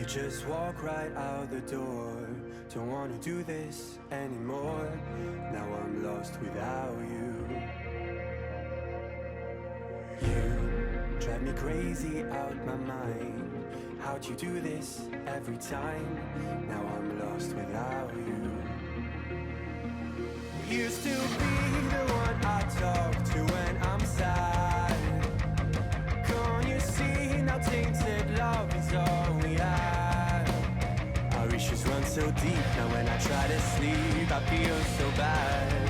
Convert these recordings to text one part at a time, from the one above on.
could just walk right out the door. Don't wanna do this anymore. Now I'm lost without you. You drive me crazy out my mind. How'd you do this every time? Now I'm lost without you. Used to be the one I talk to when I'm sad. Can't you see now tainted love is all we have? Our issues run so deep, now when I try to sleep I feel so bad.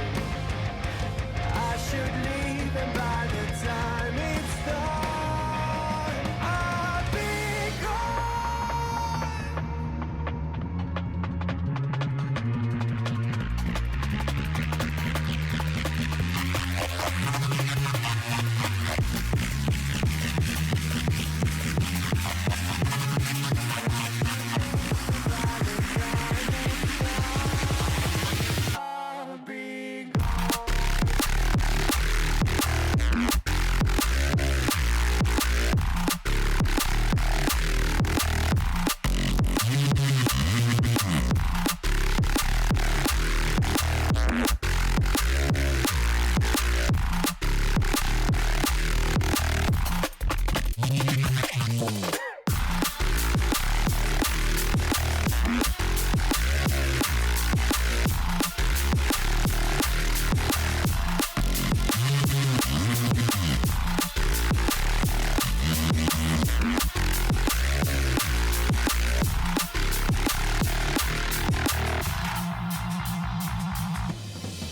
I should leave and by the time it's done I'll be gone. I'll be gone.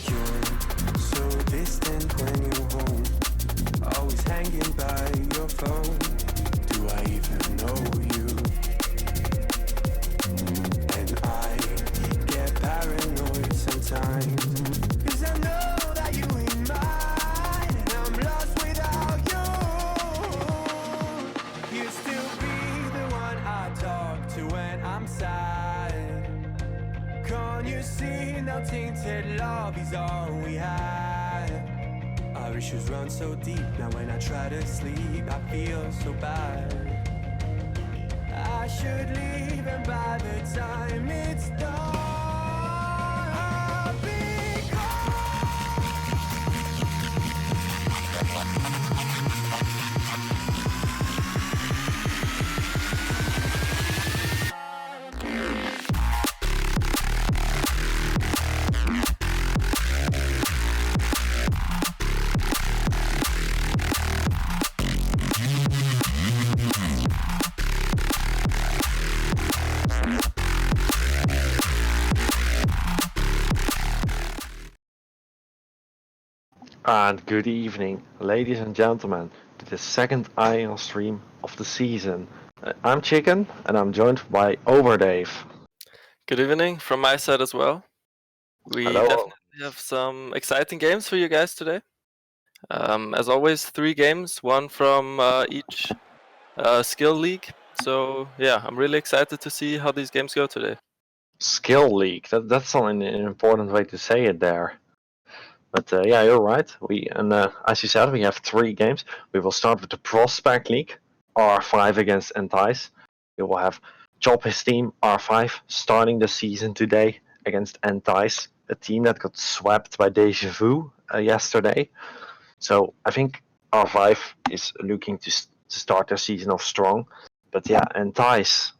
You're so distant when you're home, always hanging by your phone. Do I even know you? And I get paranoid sometimes, 'cause I know that you ain't mine, and I'm lost without you. You still be the one I talk to when I'm sad. Can't you see now tainted love is all we have? Our issues run so deep, now when I try to sleep I feel so bad. I should leave and by the time it's done I'll be gone. And good evening, ladies and gentlemen, to the second IEL stream of the season. I'm Chicken, and I'm joined by Overdave. Good evening from my side as well. We Hello. definitely have some exciting games for you guys today. As always, 3 games, one from each skill league. So yeah, I'm really excited to see how these games go today. Skill League, that's an important way to say it there. But yeah, you're right. As you said, we have 3 games. We will start with the Prospect League, R5 against Entice. We will have Chop his team, R5, starting the season today against Entice, a team that got swept by Deja Vu yesterday. So I think R5 is looking to start their season off strong. But yeah, Entice,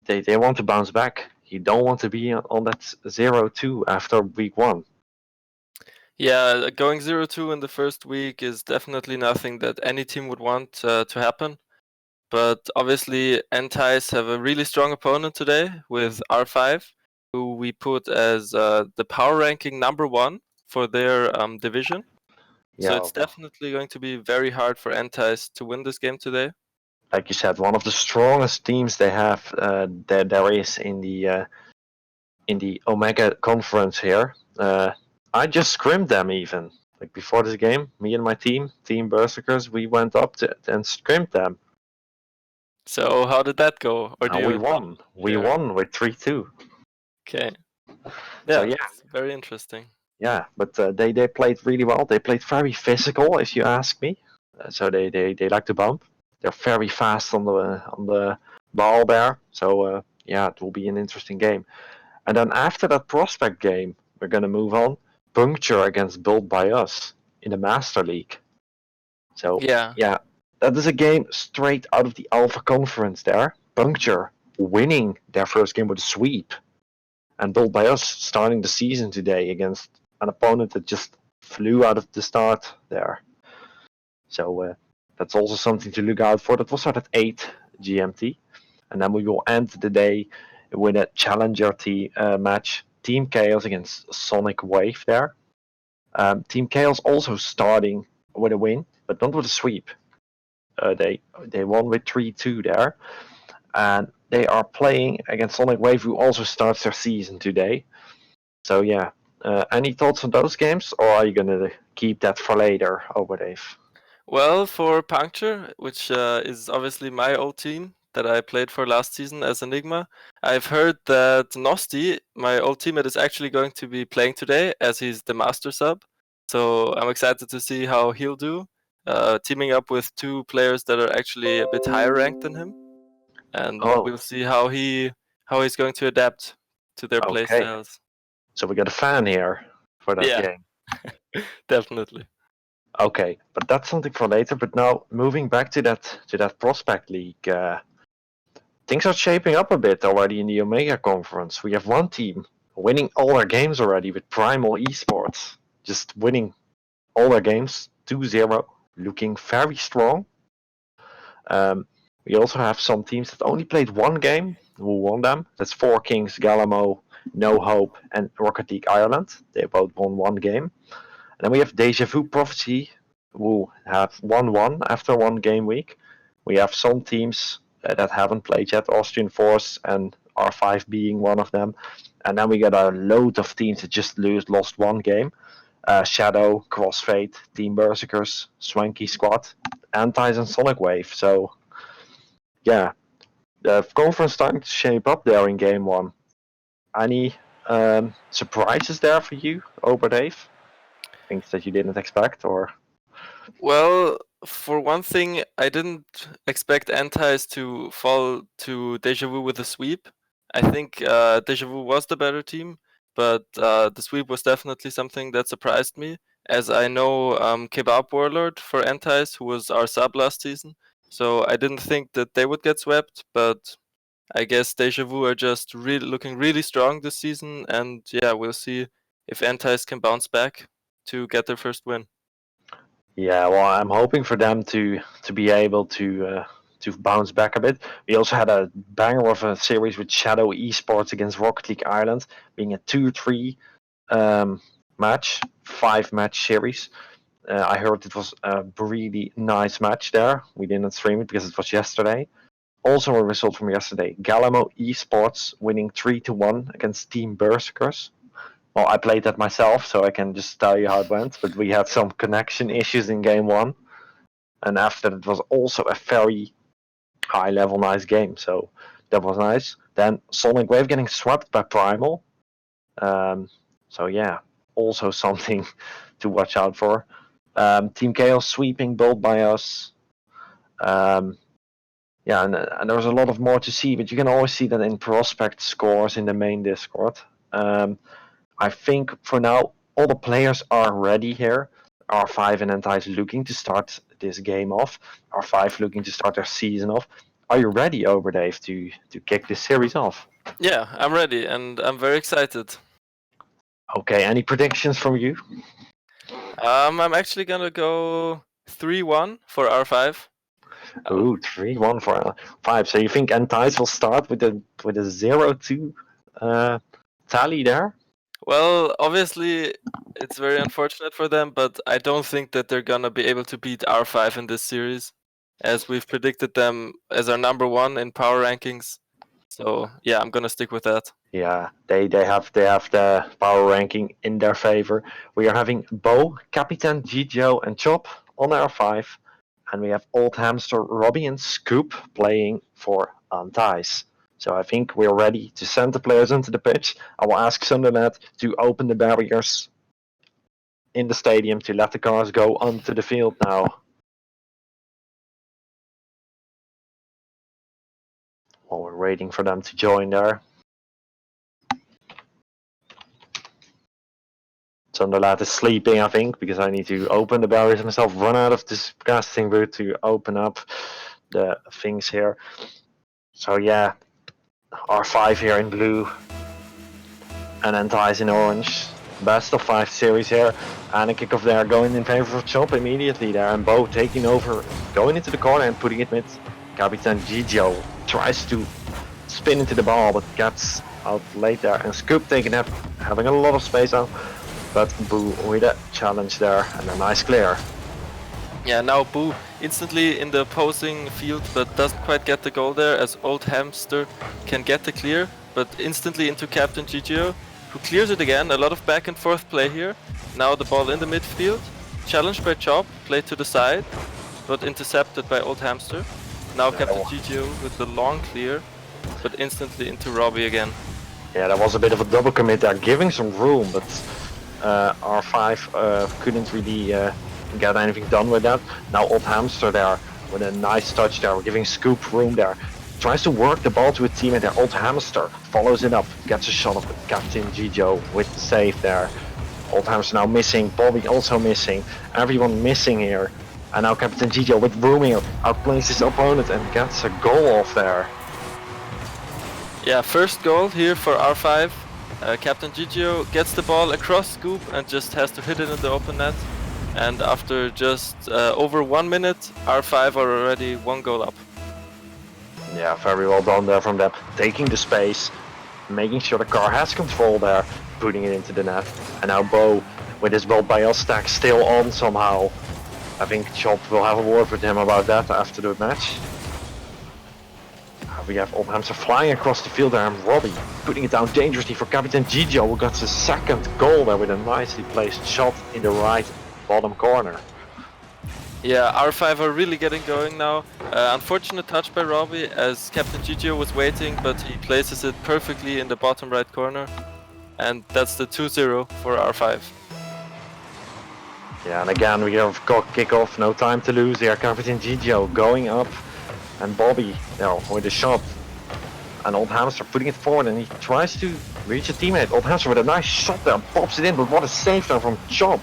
they want to bounce back. You don't want to be on that 0-2 after week 1. Yeah, going 0-2 in the first week is definitely nothing that any team would want to happen. But obviously, Entice have a really strong opponent today with R5, who we put as the power ranking number 1 for their division. Yeah, So it's definitely going to be very hard for Entice to win this game today. like you said, one of the strongest teams they have there is in the Omega Conference here. I just scrimmed them even. Like before this game, me and my team Berserkers, we went up and scrimmed them. So how did that go? Or We won. We won with 3-2. Okay. Yeah, So yeah, that's very interesting. yeah. But they played really well. They played very physical, if you ask me. So they like to bump. They're very fast on the ball there. So yeah, it will be an interesting game. And then after that prospect game, we're gonna move on. Puncture against Built by Us in the Master League. So Yeah. yeah, that is a game straight out of the Alpha Conference there. Puncture winning their first game with a sweep. And Built by Us starting the season today against an opponent that just flew out of the start there. So that's also something to look out for. That will start at 8 GMT. And then we will end the day with a Challenger match. Team Chaos against Sonic Wave there. Team Chaos also starting with a win, but not with a sweep. They won with 3-2 there. And they are playing against Sonic Wave, who also starts their season today. So yeah, any thoughts on those games, or are you gonna keep that for later, Dave? Well, for Puncture, which is obviously my old team that I played for last season as Enigma, I've heard that Nosti, my old teammate, is actually going to be playing today as he's the master sub. So I'm excited to see how he'll do, teaming up with two players that are actually a bit higher ranked than him, and Oh, we'll see how he's going to adapt to their okay. playstyles. So we got a fan here for that Yeah, game. definitely. Okay, but that's something for later. But now moving back to that prospect league, things are shaping up a bit already in the Omega Conference. We have one team winning all their games already with Primal Esports, just winning all their games 2-0, looking very strong. We also have some teams that only played one game who won them. That's Four Kings, Galamo, No Hope, and Rocket League Ireland. They both won one game. And then we have Deja Vu Prophecy, who have won one after one game week. We have some teams that haven't played yet, Austrian Force and R5 being one of them. And then we got a load of teams that just lost one game. Shadow, Crossfade, Team Berserkers, Swanky Squad, Antis, and Sonic Wave. So, yeah, the conference starting to shape up there in game one. Any surprises there for you, Dave? Things that you didn't expect, or? Well, for one thing, I didn't expect Antis to fall to Deja Vu with a sweep. I think Deja Vu was the better team, but the sweep was definitely something that surprised me, as I know Kebab Warlord for Antis, who was our sub last season. So I didn't think that they would get swept, but I guess Deja Vu are just looking really strong this season, and yeah, we'll see if Antis can bounce back to get their first win. Yeah, well, I'm hoping for them to be able to bounce back a bit. We also had a banger of a series with Shadow Esports against Rocket League Ireland, being a 2-3 match, 5-match series. I heard it was a really nice match there. We didn't stream it because it was yesterday. Also, a result from yesterday: Galamo Esports winning 3-1 against Team Berserkers. Well, I played that myself, so I can just tell you how it went. But we had some connection issues in game one, and after that, it was also a very high-level, nice game. So that was nice. Then Sonic Wave getting swept by Primal. So yeah, also something to watch out for. Team Chaos sweeping Built by Us. Yeah, and there was a lot of more to see, but you can always see that in prospect scores in the main Discord. I think for now all the players are ready here. R5 and Antis looking to start this game off. R5 looking to start their season off. Are you ready, Dave, to kick this series off? Yeah, I'm ready and I'm very excited. Okay, any predictions from you? I'm actually gonna go 3-1 for R5. Ooh, 3-1 for R5. So you think Antis will start with a 0-2 tally there? Well, obviously it's very unfortunate for them, but I don't think that they're gonna be able to beat R5 in this series, as we've predicted them as our number one in power rankings. So yeah, I'm gonna stick with that. Yeah, they have the power ranking in their favor. We are having Bo, Capitan, Gijo, and Chop on R5, and we have Old Hamster, Robbie, and Scoop playing for Antis. So I think we're ready to send the players into the pitch. I will ask Sunderland to open the barriers in the stadium to let the cars go onto the field now. waiting for them to join there. Sunderland is sleeping, I think, because I need to open the barriers myself, run out of this casting booth to open up the things here. So yeah, R5 here in blue, and then ties in orange. Best of 5 series here, and a kickoff there going in favor of Chop immediately there, and Bo taking over, going into the corner and putting it mid. Capitan Gigio tries to spin into the ball, but gets out late there, and Scoop taking it, having a lot of space now, but Boo with a challenge there, and a nice clear. Yeah, now Boo instantly in the opposing field, but doesn't quite get the goal there, as Old Hamster can get the clear, but instantly into Captain Gigio, who clears it again. A lot of back and forth play here. Now the ball in the midfield, challenged by Chop, played to the side, but intercepted by Old Hamster. Now Captain Gigio with the long clear, but instantly into Robbie again. Yeah, that was a bit of a double commit there, giving some room, but R5 couldn't really get anything done with that. Now Old Hamster there with a nice touch there, giving Scoop room there. Tries to work the ball to a teammate there. Old Hamster follows it up, gets a shot of Captain Gigio with the save there. Old Hamster now missing, Bobby also missing, everyone missing here. And now Captain Gigio with room here, outplays his opponent and gets a goal off there. Yeah, first goal here for R5. Captain Gigio gets the ball across Scoop and just has to hit it in the open net. And after just over 1 minute, R5 are already 1 goal up. Yeah, very well done there from them. Taking the space, making sure the car has control there, putting it into the net. And now Bo with his ball by stack still on somehow. I think Chop will have a word with him about that after the match. We have Old Hamster flying across the field there, and Robbie putting it down dangerously for Captain Gigio, who got his second goal there with a nicely placed shot in the right bottom corner. Yeah, R5 are really getting going now. Unfortunate touch by Robbie, as Captain Gigio was waiting, but he places it perfectly in the bottom right corner. And that's the 2-0 for R5. Yeah, and again we have got kickoff, no time to lose here. Captain Gigio going up, and Bobby with a shot. And Old Hamster putting it forward, and he tries to reach a teammate. Old Hamster with a nice shot there, pops it in, but what a save there from Chop.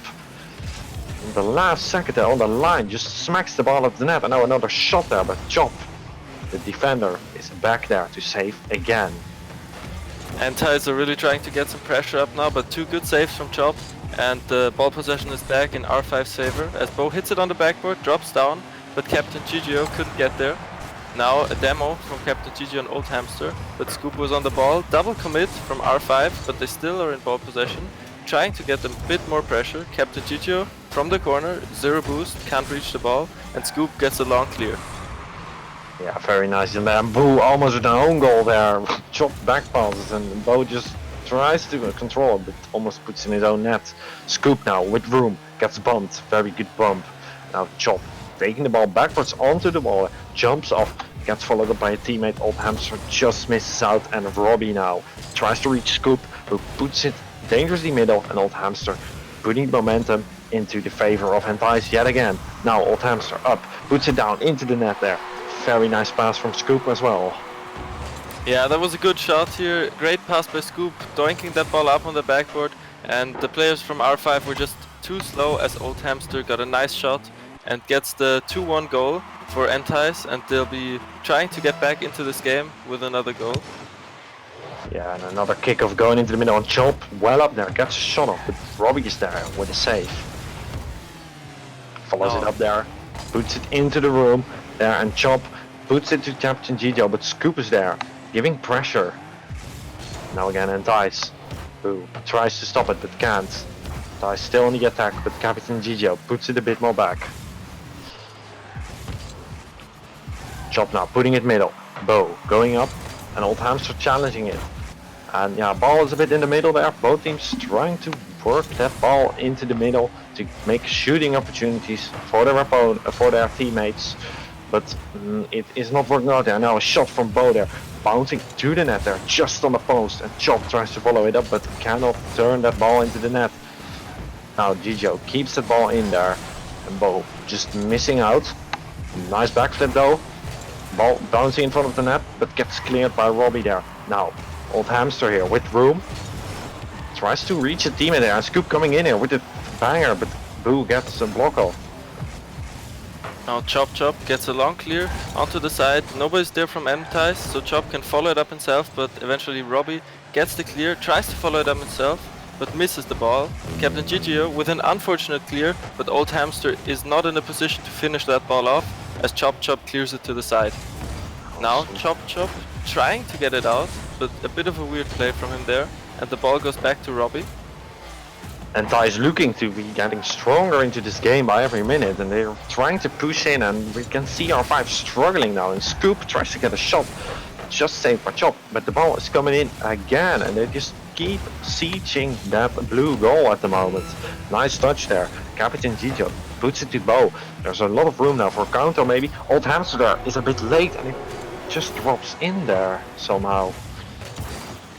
In the last second there on the line, just smacks the ball at the net, and now another shot there, but Chop, the defender, is back there to save again. Antis are really trying to get some pressure up now, but 2 good saves from Chop, and the ball possession is back in R5's favor, as Bo hits it on the backboard, drops down, but Captain Gigio couldn't get there. Now a demo from Captain Gigio and Old Hamster, but Scoop was on the ball, double commit from R5, but they still are in ball possession, trying to get a bit more pressure. Captain Gigio from the corner, 0 boost, can't reach the ball, and Scoop gets a long clear. Yeah, very nice. And then Boo almost with an own goal there. Chop back passes, and Bo just tries to control it, but almost puts in his own net. Scoop now with room, gets bumped, very good bump. Now Chop taking the ball backwards onto the ball, jumps off, gets followed up by a teammate. Old Hamster just misses out, and Robbie now tries to reach Scoop, who puts it dangerously middle, and Old Hamster putting the momentum into the favor of Hentais yet again. Now Old Hamster up, puts it down into the net there. Very nice pass from Scoop as well. Yeah, that was a good shot here. Great pass by Scoop, doinking that ball up on the backboard, and the players from R5 were just too slow, as Old Hamster got a nice shot and gets the 2-1 goal for Hentais, and they'll be trying to get back into this game with another goal. Yeah, and another kickoff going into the middle, and Chop well up there, gets a shot off, but Robbie is there with a save. Follows it up there, puts it into the room there, and Chop puts it to Captain Gigio, but Scoop is there, giving pressure. Now again Hentais, who tries to stop it but can't. Hentais still on the attack, but Captain Gigio puts it a bit more back. Chop now putting it middle, Bo going up, and Old Hamster challenging it. And yeah, ball is a bit in the middle there. Both teams trying to work that ball into the middle to make shooting opportunities for their teammates. But it is not working out there. Now a shot from Bo there, bouncing to the net there, just on the post. And Chop tries to follow it up, but cannot turn that ball into the net. Now Gigio keeps the ball in there, and Bo just missing out. Nice backflip though. Ball bouncing in front of the net, but gets cleared by Robbie there. Now, Old Hamster here with room. Tries to reach a teammate there. Scoop coming in here with a banger, but Boo gets a block off. Now Chop gets a long clear onto the side. Nobody's there from Entice, so Chop can follow it up himself, but eventually Robbie gets the clear, tries to follow it up himself, but misses the ball. Captain Gigio with an unfortunate clear, but Old Hamster is not in a position to finish that ball off as Chop clears it to the side. Now Chop trying to get it out, but a bit of a weird play from him there, and the ball goes back to Robbie. And Ty is looking to be getting stronger into this game by every minute, and they're trying to push in, and we can see R5 struggling now, and Scoop tries to get a shot, just saved by Chop, but the ball is coming in again, and they just keep sieging that blue goal at the moment. Nice touch there. Captain Gigio puts it to Bo. There's a lot of room now for a counter maybe. Old Hamster there is a bit late, and it just drops in there somehow.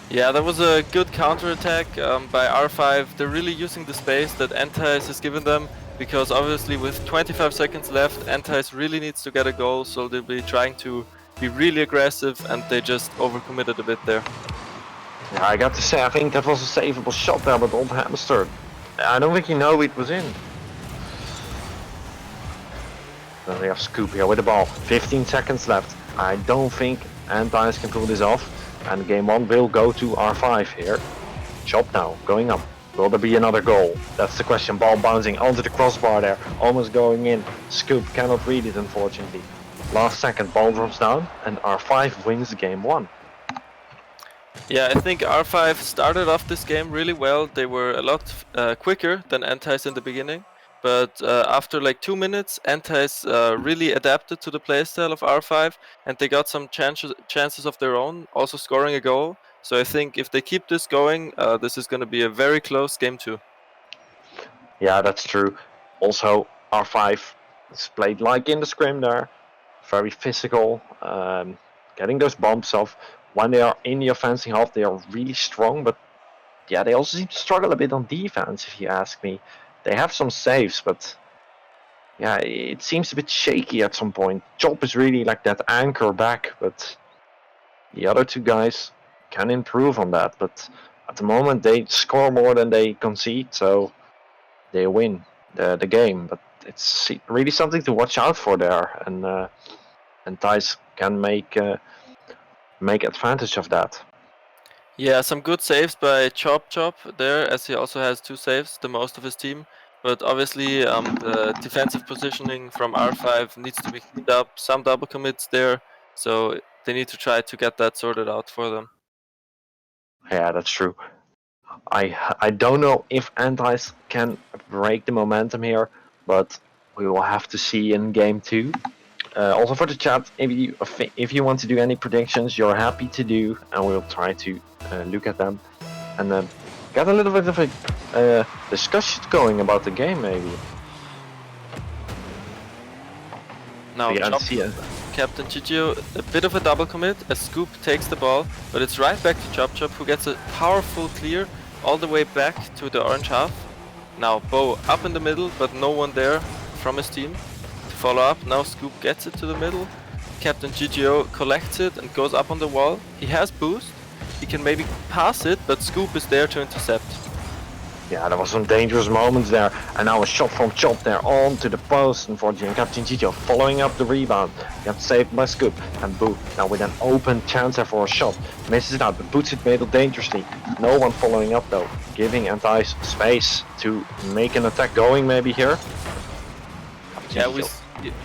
Yeah, that was a good counter-attack by R5. They're really using the space that Entice has given them, because obviously with 25 seconds left, Entice really needs to get a goal, so they'll be trying to be really aggressive, and they just overcommitted a bit there. Yeah, I got to say, I think that was a savable shot there, but Old Hamster, I don't think he knew it was in. Then we have Scoop here with the ball. 15 seconds left. I don't think Entice can pull this off. And game 1 will go to R5 here. Chop now, going up. Will there be another goal? That's the question. Ball bouncing onto the crossbar there. Almost going in. Scoop cannot read it, unfortunately. Last second, ball drops down. And R5 wins game 1. Yeah, I think R5 started off this game really well. They were a lot quicker than Entice in the beginning. But after like 2 minutes, Entice really adapted to the playstyle of R5, and they got some chances of their own, also scoring a goal. So I think if they keep this going, this is going to be a very close game 2. Yeah, that's true. Also, R5 is played like in the scrim there. Very physical, getting those bumps off. When they are in the offensive half, they are really strong, but yeah, they also seem to struggle a bit on defense, if you ask me. They have some saves, but yeah, it seems a bit shaky at some point. Chop is really like that anchor back, but the other two guys can improve on that. But at the moment, they score more than they concede, so they win the game. But it's really something to watch out for there, and Thijs can make advantage of that. Yeah, some good saves by Chop there, as he also has 2 saves, the most of his team. But obviously the defensive positioning from R5 needs to be cleaned up, some double commits there, so they need to try to get that sorted out for them. Yeah, that's true. I don't know if Entice can break the momentum here, but we will have to see in game 2. Also for the chat, if you want to do any predictions, you're happy to do, and we'll try to look at them and get a little bit of a discussion going about the game, maybe. Now, Captain Gigio, a bit of a double commit as Scoop takes the ball, but it's right back to Chop, who gets a powerful clear all the way back to the orange half. Now Bo up in the middle, but no one there from his team to follow up. Now Scoop gets it to the middle. Captain Gigio collects it and goes up on the wall. He has boost. He can maybe pass it, but Scoop is there to intercept. Yeah, there was some dangerous moments there, and now a shot from Chop there onto the post, unfortunately, and Captain Gigio following up the rebound. Got saved by Scoop, and Boo now with an open chance there for a shot. Misses it out, but puts it middle dangerously. No one following up though, giving Entice space to make an attack going maybe here. Yeah, we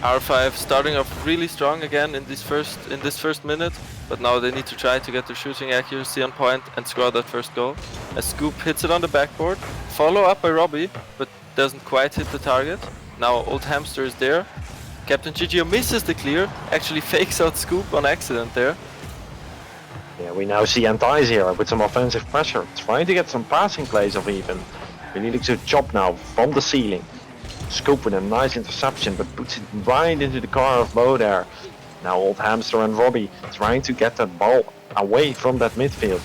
R5 starting off really strong again in this first minute, but now they need to try to get their shooting accuracy on point and score that first goal. As Scoop hits it on the backboard, follow up by Robbie, but doesn't quite hit the target. Now Old Hamster is there. Captain Gigio misses the clear, actually fakes out Scoop on accident there. Yeah, we now see Entice here with some offensive pressure, trying to get some passing plays off even. We need to Chop now from the ceiling. Scoop with a nice interception, but puts it right into the car of Bo there. Now Old Hamster and Robbie trying to get that ball away from that midfield.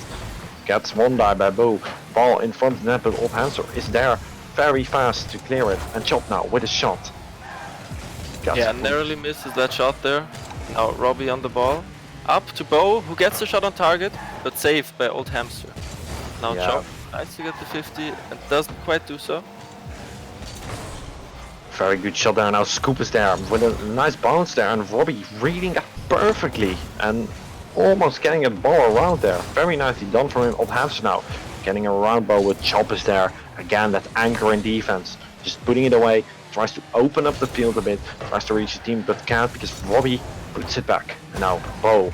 Gets one by Bo. Ball in front of the net, but Old Hamster is there very fast to clear it. And Chop now with a shot. Yeah, narrowly misses that shot there. Now Robbie on the ball. Up to Bo, who gets the shot on target, but saved by Old Hamster. Now Yeah. Chop tries to get the 50 and doesn't quite do so. Very good shot there. Now Scoop is there with a nice bounce there, and Robbie reading that perfectly and almost getting a ball around there. Very nicely done from him. Old Hamster now getting around Bo with Chop is there. Again, that anchor in defense. Just putting it away. Tries to open up the field a bit. Tries to reach the team, but can't because Robbie puts it back. And now Bo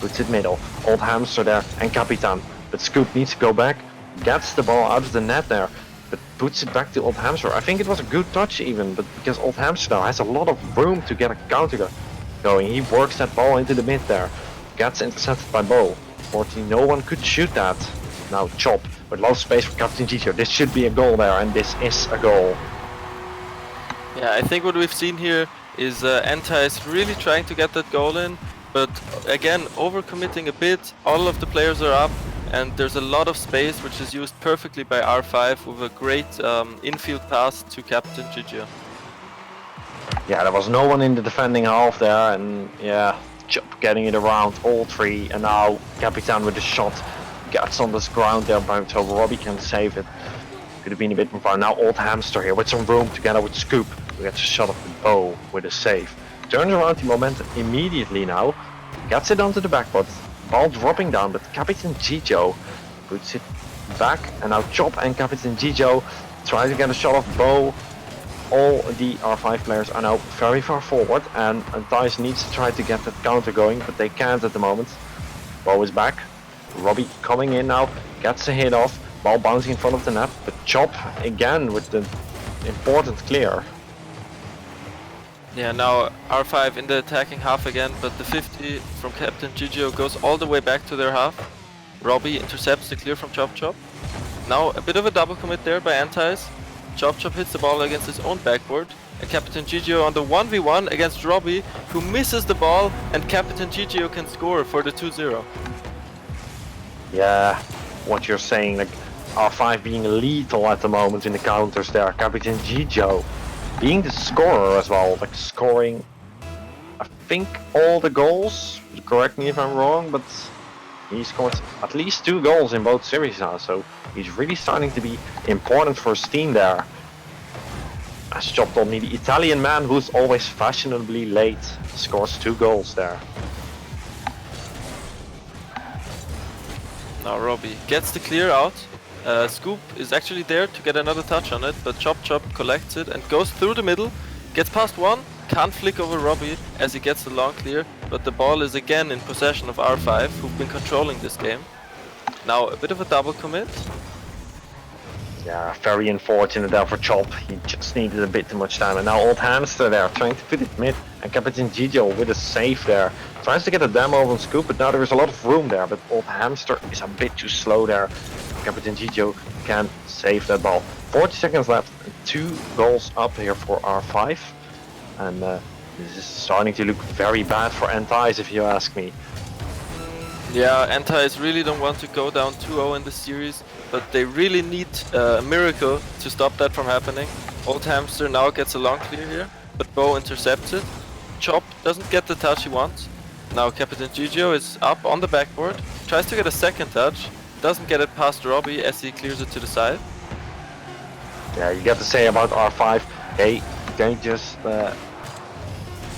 puts it middle. Old Hamster there and Capitan. But Scoop needs to go back. Gets the ball out of the net there, but puts it back to Old Hamster. I think it was a good touch even, but because Old Hamster now has a lot of room to get a counter going. He works that ball into the mid there. Gets intercepted by Bo. Fortunately, no one could shoot that. Now Chop with low space for Captain Gicho. This should be a goal there, and this is a goal. Yeah, I think what we've seen here is Entice really trying to get that goal in, but again, overcommitting a bit. All of the players are up, and there's a lot of space, which is used perfectly by R5 with a great infield pass to Captain Gicho. Yeah, there was no one in the defending half there, and yeah, Chop getting it around all three, and now Capitan with the shot gets on this ground there, so Robbie can save it. Could have been a bit more fun. Now Old Hamster here with some room together with Scoop. We get a shot of the Bow with a save. Turns around the momentum immediately now. Gets it onto the backboard. Ball dropping down, but Captain Gicho puts it back. And now Chop and Captain Gicho try to get a shot of Bow. All the R5 players are now very far forward, and Thijs needs to try to get that counter going, but they can't at the moment. Bow is back. Robbie coming in now, gets a hit off. Ball bouncing in front of the net, but Chop again with the important clear. Yeah, now R5 in the attacking half again, but the 50 from Captain Gicho goes all the way back to their half. Robbie intercepts the clear from Chop Chop. Now a bit of a double commit there by Entice. Chop Chop hits the ball against his own backboard, and Captain Gicho on the 1v1 against Robbie, who misses the ball, and Captain Gicho can score for the 2-0. Yeah, what you're saying, like R5 being lethal at the moment in the counters there. Captain Gicho being the scorer as well, like scoring, I think, all the goals. Correct me if I'm wrong, but he scored at least 2 goals in both series now, so he's really starting to be important for his team there. As Chop told me, the Italian man who's always fashionably late scores 2 goals there. Now Robbie gets the clear out. Scoop is actually there to get another touch on it, but Chop Chop collects it and goes through the middle, gets past one, can't flick over Robbie as he gets the long clear, but the ball is again in possession of R5, who've been controlling this game. Now a bit of a double commit. Yeah, very unfortunate there for Chop. He just needed a bit too much time, and now Old Hamster there trying to put it mid, and Captain Gicho with a save there. Tries to get a demo on Scoop, but now there is a lot of room there, but Old Hamster is a bit too slow there. Captain Gicho can save that ball. 40 seconds left, 2 goals up here for R5, and this is starting to look very bad for Entice if you ask me. Yeah, Entice really don't want to go down 2-0 in the series, but they really need a miracle to stop that from happening. Old Hamster now gets a long clear here, but Bo intercepts it. Chop doesn't get the touch he wants. Now Captain Gicho is up on the backboard, tries to get a second touch, doesn't get it past Robbie as he clears it to the side. Yeah, you got to say about R5, they just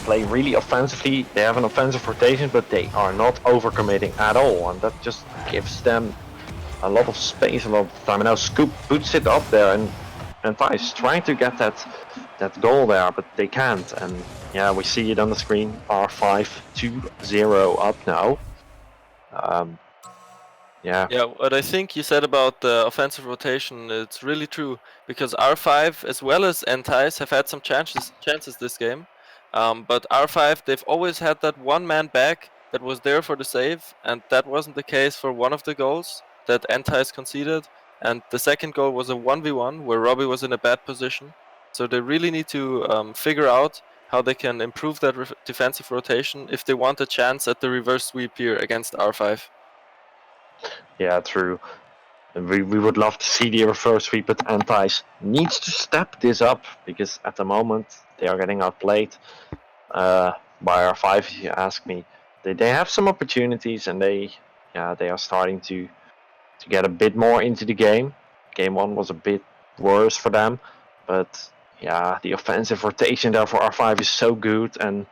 play really offensively. They have an offensive rotation, but they are not overcommitting at all, and that just gives them a lot of space, a lot of time. And now Scoop puts it up there, and Thijs trying to get that goal there, but they can't. And yeah, we see it on the screen. R5 2-0 up now. Yeah. Yeah, what I think you said about the offensive rotation, it's really true, because R5 as well as Entice have had some chances this game. But R5, they've always had that one man back that was there for the save, and that wasn't the case for one of the goals that Entice conceded. And the second goal was a 1v1 where Robbie was in a bad position. So they really need to figure out how they can improve that defensive rotation if they want a chance at the reverse sweep here against R5. Yeah, true. We would love to see the reverse sweep, but Entice needs to step this up because at the moment they are getting outplayed. by R5, if you ask me. They have some opportunities, and they are starting to get a bit more into the game. Game 1 was a bit worse for them, but yeah, the offensive rotation there for R5 is so good, and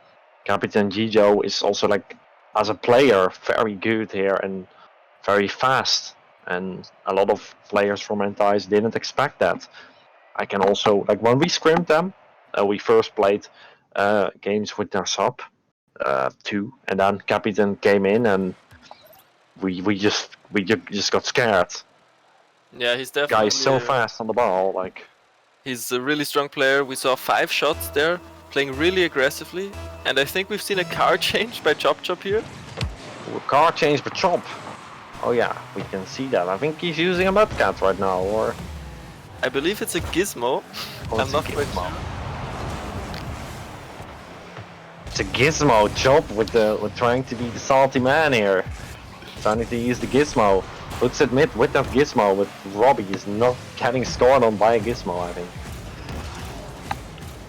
Captain Gijo is also, like, as a player, very good here and very fast, and a lot of players from Entice didn't expect that. I can also, like, when we scrimmed them, we first played games with their sub 2, and then Captain came in, and we just got scared. Yeah, he's Guy definitely is so fast on the ball, like. He's a really strong player. We saw 5 shots there, playing really aggressively, and I think we've seen a car change by Chop Chop here. Car change by Chop. Oh yeah, we can see that. I think he's using a Mudcat right now, or. I believe it's a Gizmo. I'm not quite sure. It's a Gizmo. Chop with trying to be the salty man here. Trying to use the Gizmo. Puts it mid with that Gizmo, with Robbie is not getting scored on by a Gizmo, I think.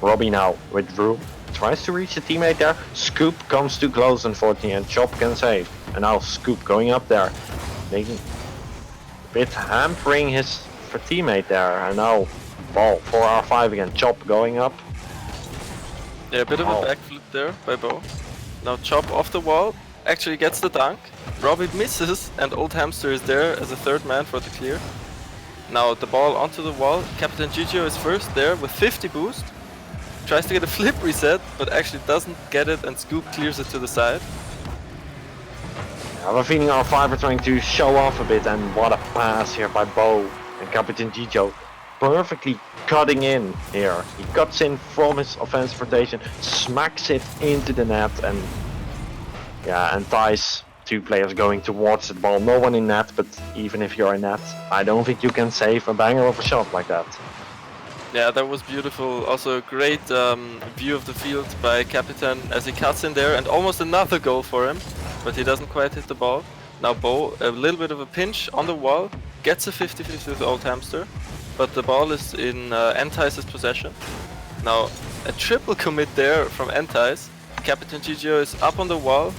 Robbie now withdrew. Tries to reach the teammate there. Scoop comes too close, unfortunately, and Chop can save. And now Scoop going up there. Making a bit hampering his teammate there. And now ball for R5 again. Chop going up. Yeah, a bit of a backflip there by Bo. Now Chop off the wall. Actually gets the dunk. Robbie misses, and Old Hamster is there as a third man for the clear. Now the ball onto the wall. Captain Gigio is first there with 50 boost. Tries to get a flip reset, but actually doesn't get it, and Scoop clears it to the side. I have a feeling R5 are trying to show off a bit, and what a pass here by Bo and Captain Gigio. Perfectly cutting in here. He cuts in from his offensive rotation, smacks it into the net, and yeah, and ties 2 players going towards the ball. No one in net, but even if you're in net, I don't think you can save a banger of a shot like that. Yeah, that was beautiful. Also a great view of the field by Capitan as he cuts in there, and almost another goal for him, but he doesn't quite hit the ball. Now Bo, a little bit of a pinch on the wall, gets a 50-50 with Old Hamster, but the ball is in Entice's possession. Now a triple commit there from Entice. Captain Gigio is up on the wall,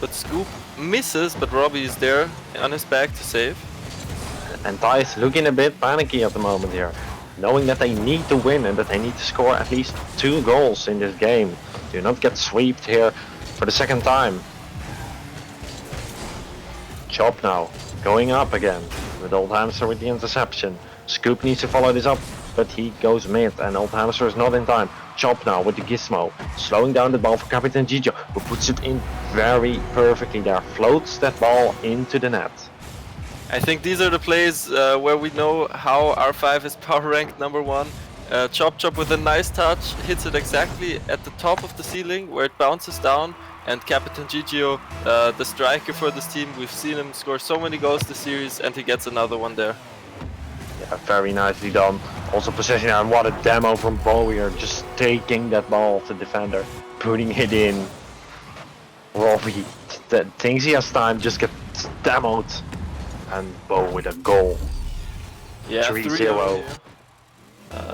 but Scoop misses, but Robbie is there on his back to save. Entice looking a bit panicky at the moment here, knowing that they need to win and that they need to score at least 2 goals in this game. Do not get swept here for the second time. Chop now, going up again, with Old Hamster with the interception. Scoop needs to follow this up, but he goes mid, and Old Hamster is not in time. Chop now with the Gizmo, slowing down the ball for Captain Gigio, who puts it in very perfectly there, floats that ball into the net. I think these are the plays where we know how R5 is power ranked number 1. Chop Chop with a nice touch, hits it exactly at the top of the ceiling where it bounces down, and Captain Gigio, the striker for this team, we've seen him score so many goals this series, and he gets another one there. Yeah, very nicely done. Also possession, and what a demo from Bo here, just taking that ball off the defender, putting it in. Robbie thinks he has time, just gets demoed, and Bo with a goal. Yeah, 3-0.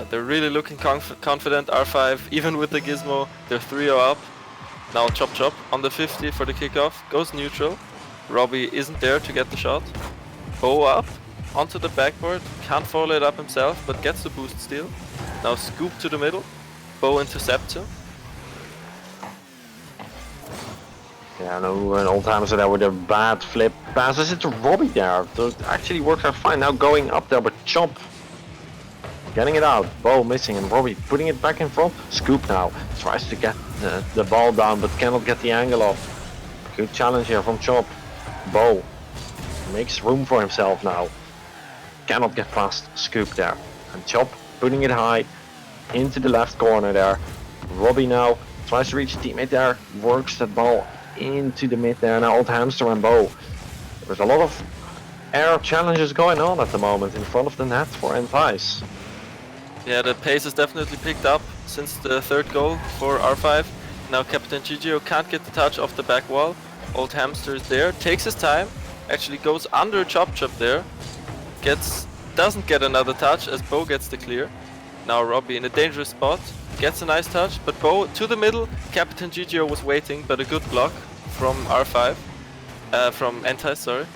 They're really looking confident, R5, even with the Gizmo, they're 3-0 up. Now Chop Chop on the 50 for the kickoff, goes neutral. Robbie isn't there to get the shot. Bo up, onto the backboard, can't follow it up himself, but gets the boost steal. Now Scoop to the middle, Bo intercepts him. Yeah, no, an Old Hamster there with a bad flip. Passes it to Robbie there. That actually works out fine. Now going up there, but Chop getting it out. Bo missing, and Robbie putting it back in front. Scoop now tries to get the ball down, but cannot get the angle off. Good challenge here from Chop. Bo makes room for himself now. Cannot get past Scoop there. And Chop putting it high into the left corner there. Robbie now tries to reach a teammate there. Works that ball into the mid there. Now Old Hamster and Bo. There's a lot of air challenges going on at the moment in front of the net for Entice. Yeah, the pace has definitely picked up since the third goal for R5. Now Captain Gigio can't get the touch off the back wall. Old Hamster is there, takes his time, actually goes under Chop Chop there. Doesn't get another touch as Bo gets the clear. Now Robbie in a dangerous spot, gets a nice touch, but Bo to the middle. Captain Gigio was waiting, but a good block from R5, from Entice, sorry.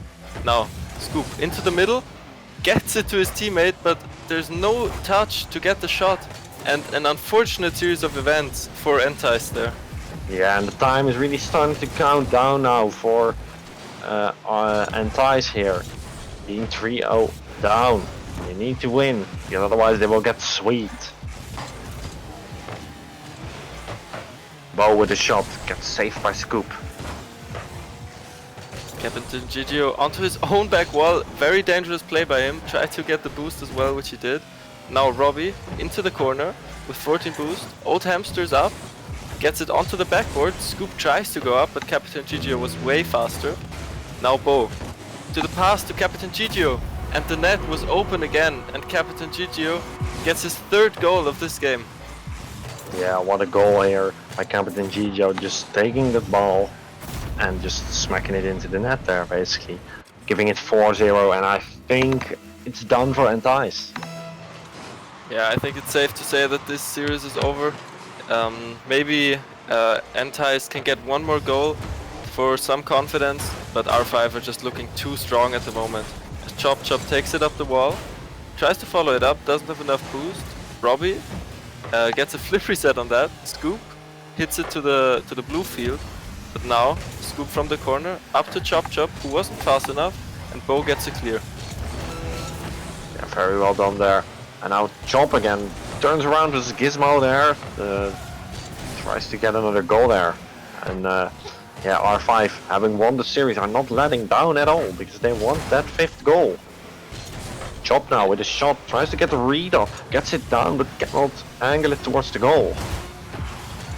Now, Scoop into the middle, gets it to his teammate, but there's no touch to get the shot. And an unfortunate series of events for Entice there. Yeah, and the time is really starting to count down now for Entice here. Being 3-0 down. They need to win, because otherwise they will get sweet. Bo with a shot, gets saved by Scoop. Captain Gigio onto his own back wall, very dangerous play by him, tried to get the boost as well, which he did. Now Robbie into the corner with 14 boost, Old Hamster's up, gets it onto the backboard, Scoop tries to go up, but Captain Gigio was way faster. Now Bo, to the pass to Captain Gigio, and the net was open again, and Captain Gigio gets his third goal of this game. Yeah, what a goal here by Captain Gigio, just taking the ball and just smacking it into the net there, basically. Giving it 4-0, and I think it's done for Entice. Yeah, I think it's safe to say that this series is over. Maybe Entice can get one more goal for some confidence, but R5 are just looking too strong at the moment. Chop takes it up the wall, tries to follow it up, doesn't have enough boost. Robbie gets a flip reset on that. Scoop hits it to the blue field, but now Scoop from the corner up to Chop, who wasn't fast enough, and Bo gets a clear. Yeah, very well done there. And now Chop again turns around with his Gizmo there, tries to get another goal there. And yeah, R5, having won the series, are not letting down at all, because they want that 5th goal. Chop now with a shot, tries to get the read off, gets it down, but cannot angle it towards the goal.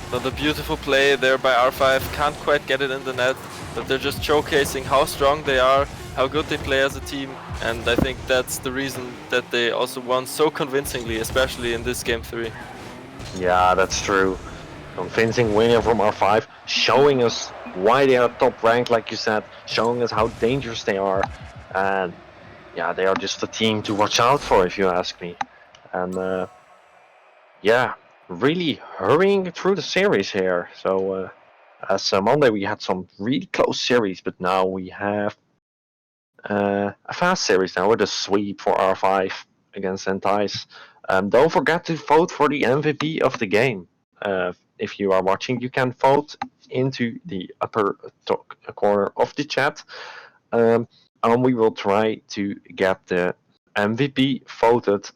Another beautiful play there by R5, can't quite get it in the net, but they're just showcasing how strong they are, how good they play as a team, and I think that's the reason that they also won so convincingly, especially in this game 3. Yeah, that's true. Convincing winner from R5, showing us why they are top ranked, like you said, showing us how dangerous they are, and yeah, they are just a team to watch out for, if you ask me. And yeah, really hurrying through the series here. So as Monday we had some really close series, but now we have a fast series now with a sweep for R5 against Entice. Don't forget to vote for the MVP of the game. If you are watching, you can vote into the upper top corner of the chat. And we will try to get the MVP voted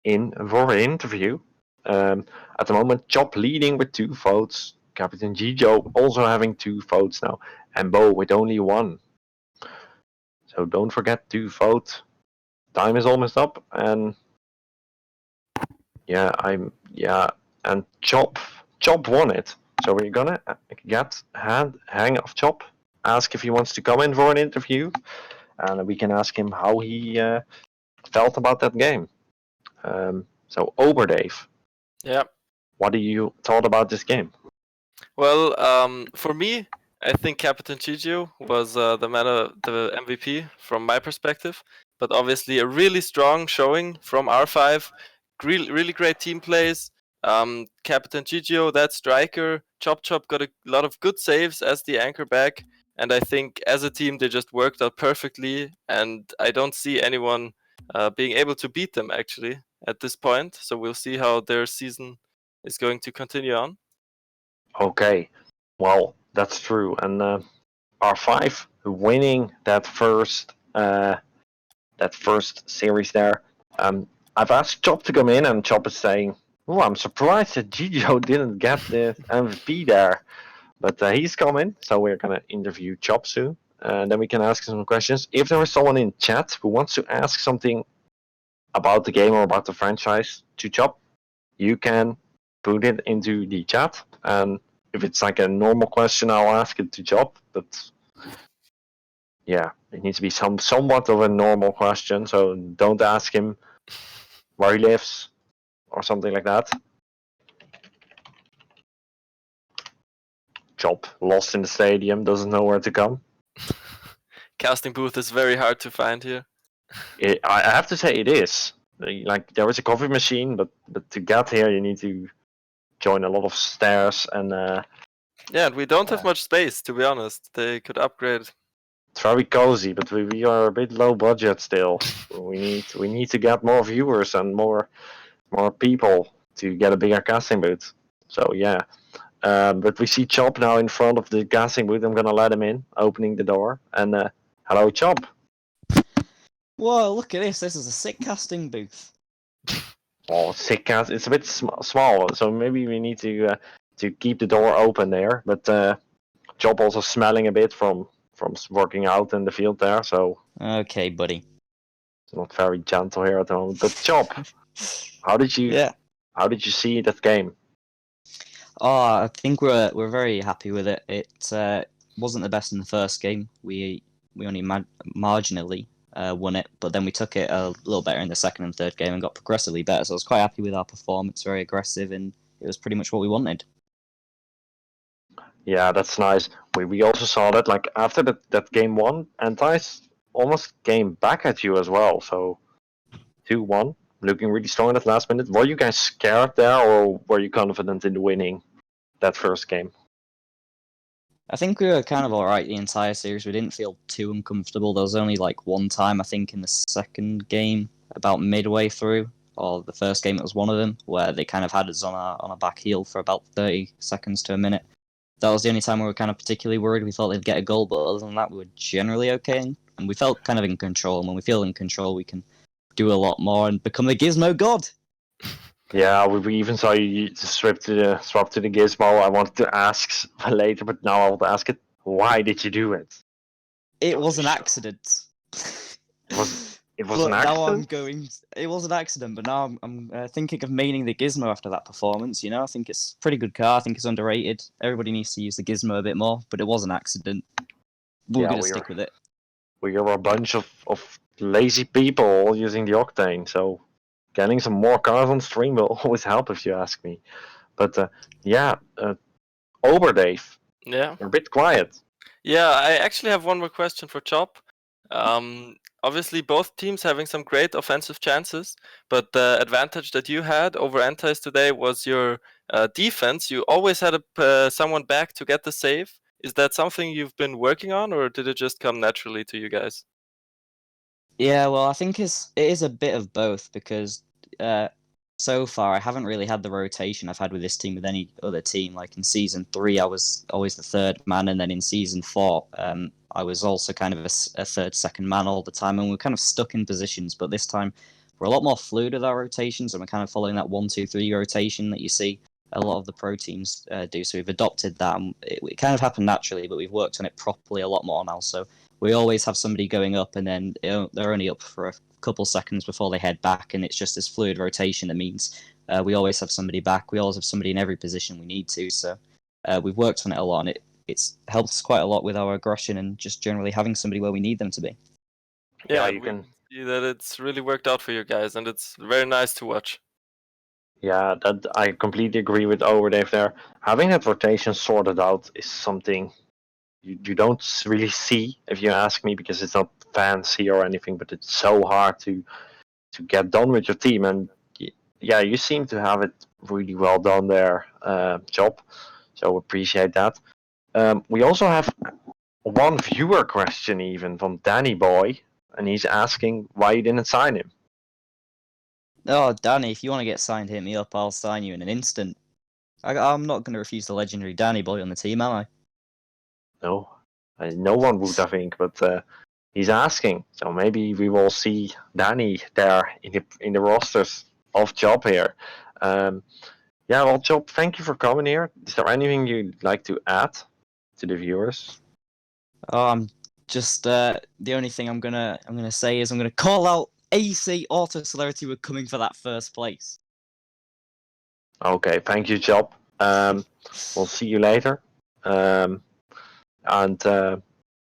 in for an interview. At the moment, Chop leading with 2 votes. Captain Gigio also having 2 votes now. And Bo with only 1. So don't forget to vote. Time is almost up, and yeah, and Chop won it. So we're gonna get hang of Chop. Ask if he wants to come in for an interview, and we can ask him how he felt about that game. So Oberdave. Yeah. What do you thought about this game? Well, for me, I think Captain Gigio was the MVP from my perspective, but obviously a really strong showing from R5. Really great team plays. Captain Gigio, that striker, Chop got a lot of good saves as the anchor back, and I think as a team they just worked out perfectly, and I don't see anyone being able to beat them actually at this point. So we'll see how their season is going to continue on. Okay, well, that's true, and R5 winning that first series there. I've asked Chop to come in, and Chop is saying, "Oh, I'm surprised that Gigio didn't get the MVP there," but he's coming, so we're gonna interview Chop soon, and then we can ask some questions. If there is someone in chat who wants to ask something about the game or about the franchise to Chop, you can put it into the chat, and if it's like a normal question, I'll ask it to Chop, but yeah, it needs to be somewhat of a normal question, so don't ask him where he lives or something like that. Chop lost in the stadium, doesn't know where to come. Casting booth is very hard to find here. I have to say it is. Like, there is a coffee machine, but to get here you need to join a lot of stairs, and Yeah, and we don't have much space, to be honest. They could upgrade. it's very cozy, but we are a bit low budget still. We need to get more viewers and more people to get a bigger casting booth. So yeah. But we see Chop now in front of the casting booth. I'm gonna let him in, opening the door. And hello, Chop. Whoa, look at this. This is a sick casting booth. Oh, sick cast. It's a bit small, so maybe we need to keep the door open there. But Chop also smelling a bit from working out in the field there, so Okay, buddy. it's not very gentle here at the moment. But Chop, how did you see that game? Oh, I think we're very happy with it. It wasn't the best in the first game. We only marginally won it, but then we took it a little better in the second and third game and got progressively better. So I was quite happy with our performance, very aggressive, and it was pretty much what we wanted. Yeah, that's nice. We also saw that like after that game one, Antis almost came back at you as well. So 2-1, looking really strong in that last minute. Were you guys scared there, or were you confident in winning that first game? I think we were kind of alright the entire series. We didn't feel too uncomfortable. There was only like one time, I think, in the second game, about midway through, or the first game, it was one of them, where they kind of had us on our back heel for about 30 seconds to a minute. That was the only time we were kind of particularly worried. We thought they'd get a goal, but other than that, we were generally okay. And we felt kind of in control. And when we feel in control, we can do a lot more and become the Gizmo God. Yeah, we even saw you swap to the gizmo. I wanted to ask later, but now I will ask it. Why did you do it? It was an accident. It was an accident? It was an accident, but now I'm thinking of maining the Gizmo after that performance. You know, I think it's a pretty good car. I think it's underrated. Everybody needs to use the Gizmo a bit more, but it was an accident. We're going to stick with it. We are a bunch of lazy people all using the Octane, so getting some more cars on stream will always help if you ask me. But Oberdave. Yeah. You're a bit quiet. Yeah, I actually have one more question for Chop. Obviously, both teams having some great offensive chances, but the advantage that you had over Antis today was your defense. You always had someone back to get the save. Is that something you've been working on, or did it just come naturally to you guys? Yeah, well, I think it is a bit of both because so far I haven't really had the rotation I've had with this team with any other team. Like in season 3, I was always the third man, and then in season 4, I was also kind of a third, second man all the time, and we're kind of stuck in positions. But this time, we're a lot more fluid with our rotations, and we're kind of following that 1-2-3 rotation that you see a lot of the pro teams do. So we've adopted that. And it kind of happened naturally, but we've worked on it properly a lot more now. So we always have somebody going up, and then they're only up for a couple seconds before they head back, and it's just this fluid rotation that means we always have somebody back. We always have somebody in every position we need to. So we've worked on it a lot, and it's helped us quite a lot with our aggression and just generally having somebody where we need them to be. Yeah, you can see that it's really worked out for you guys, and it's very nice to watch. Yeah, that I completely agree with Overdave there. Having that rotation sorted out is something you don't really see, if you ask me, because it's not fancy or anything, but it's so hard to get done with your team. And yeah, you seem to have it really well done there, Job. So appreciate that. We also have one viewer question even from Danny Boy, and he's asking why you didn't sign him. Oh, Danny, if you want to get signed, hit me up. I'll sign you in an instant. I'm not going to refuse the legendary Danny Boy on the team, am I? No, no one would, I think, but he's asking. So maybe we will see Danny there in the rosters of Job here. Yeah, well, Job, thank you for coming here. Is there anything you'd like to add to the viewers? Oh, I'm just the only thing I'm gonna say is I'm gonna call out AC Auto Celerity. We're coming for that first place. Okay, thank you, Job. We'll see you later.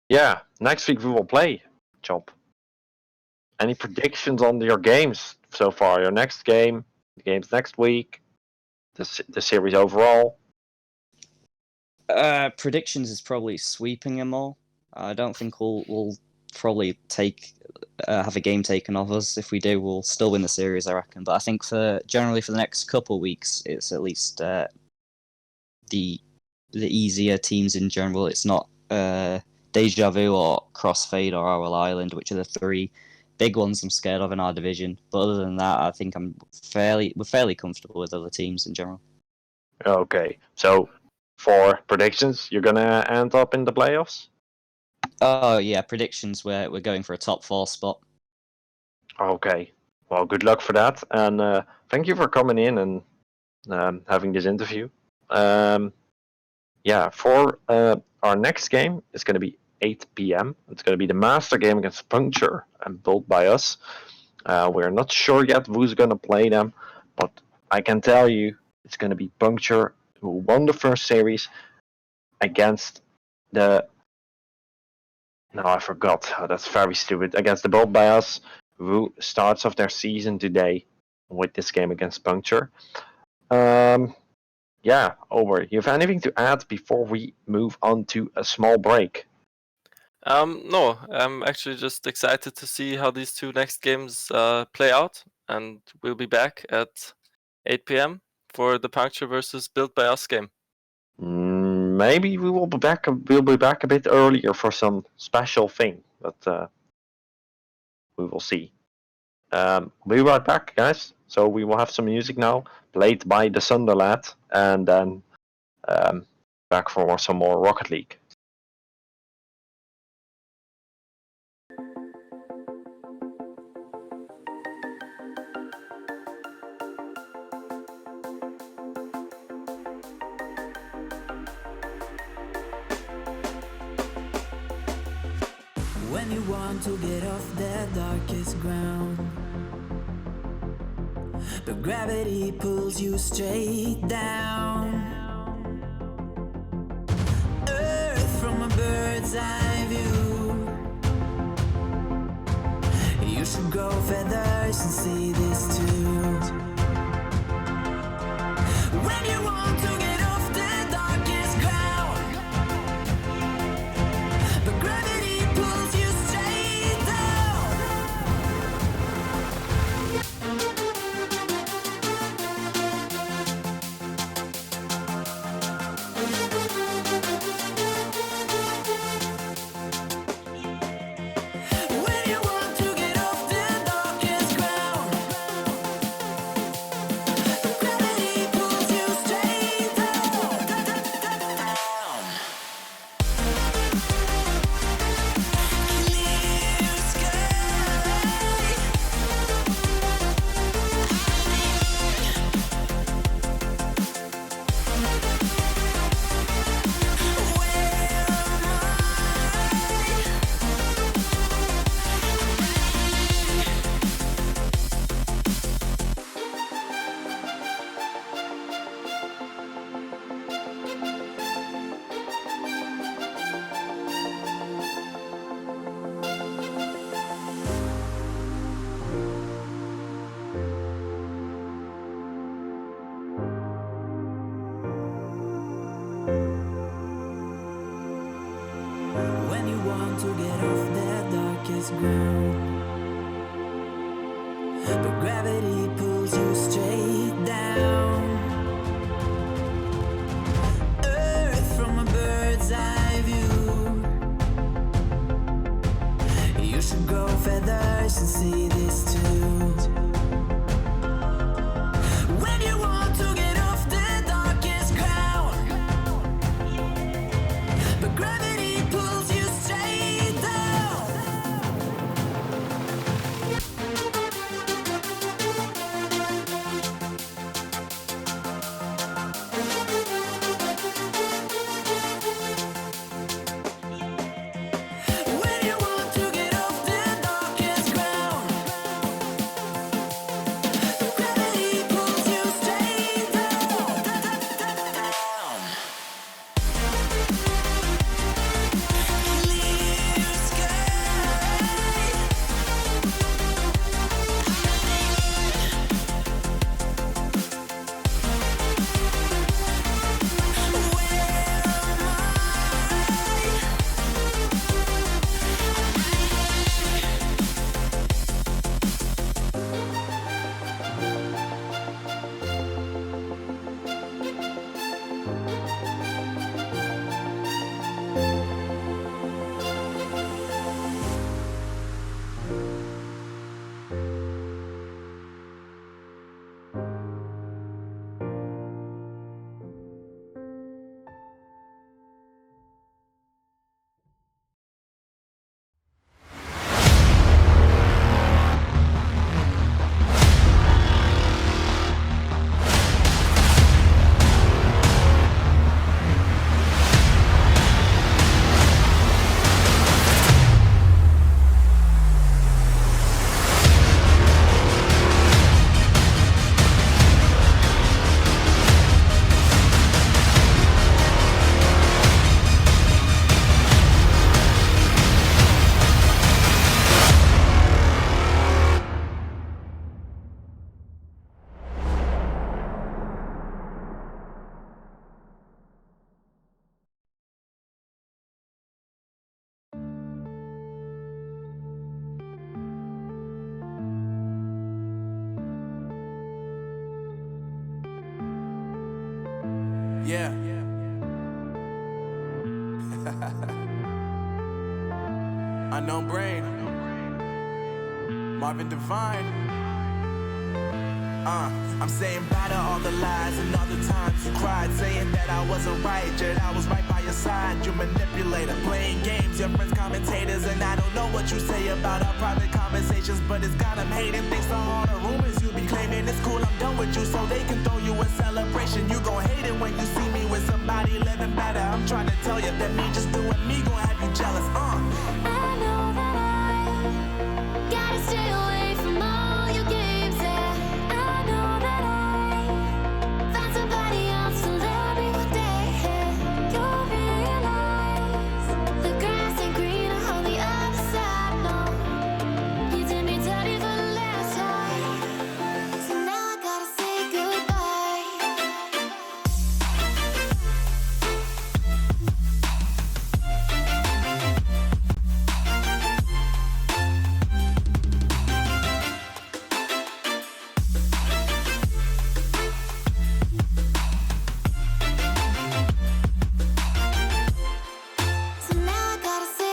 Yeah, next week we will play, Job. Any predictions on your games so far? Your next game, the games next week, the series overall? Predictions is probably sweeping them all. I don't think we'll probably have a game taken off us. If we do, we'll still win the series, I reckon. But I think generally for the next couple of weeks, it's at least the easier teams in general. It's not Deja Vu or Crossfade or Owl Island, which are the three big ones I'm scared of in our division. But other than that, I think we're fairly comfortable with other teams in general. Okay, so for predictions, you're gonna end up in the playoffs? Oh yeah, predictions. We're going for a top 4 spot. Okay, well, good luck for that, and thank you for coming in and having this interview. Yeah, for our next game, it's gonna be 8 p.m. It's gonna be the Master game against Puncture and built by us. We're not sure yet who's gonna play them, but I can tell you it's gonna be Puncture, who won the first series against the. No, I forgot. Oh, that's very stupid. Against the Built by Us, who starts off their season today with this game against Puncture. Yeah, over. You have anything to add before we move on to a small break? No, I'm actually just excited to see how these two next games play out, and we'll be back at 8 p.m. for the Puncture versus Built by Us game. Maybe we will be back. We'll be back a bit earlier for some special thing, but we will see. We'll be right back, guys. So we will have some music now, played by the Sunderlad, and then back for some more Rocket League. When you want to get off the darkest ground, but gravity pulls you straight down. Earth from a bird's eye view. You should grow feathers and see this too. When you want to get off the darkest ground, but gravity pulls you straight down. When you want to get off the darkest ground, but gravity pulls you straight down. Clear sky. When you want to get off the darkest ground, but gravity pulls you straight down. Earth from a bird's eye view. You should grow feathers and see this too. When you want to get off the darkest ground, but gravity pulls you straight down. When you want to get off the darkest ground, Yeah. Unknown Brain. Marvin Devine. I'm saying bye to all the lies and all the times you cried, saying that I wasn't right, yet I was right by your side. You manipulator, playing games, your friends commentators, and I don't know what you say about our private conversations, but it's got them hating. Thanks to all the rumors you be claiming. It's cool, I'm done with you, so they can throw you a celebration. You gon' hate it when you see me with somebody living better. I'm trying to tell you that me just doing me gon' have you jealous. I know that I gotta stay away from all your games. Yeah, I know that I found somebody else to love me one day. You'll realize the grass ain't greener on the other side. No, you did me dirty for the last time, so now I gotta say goodbye. So now I gotta say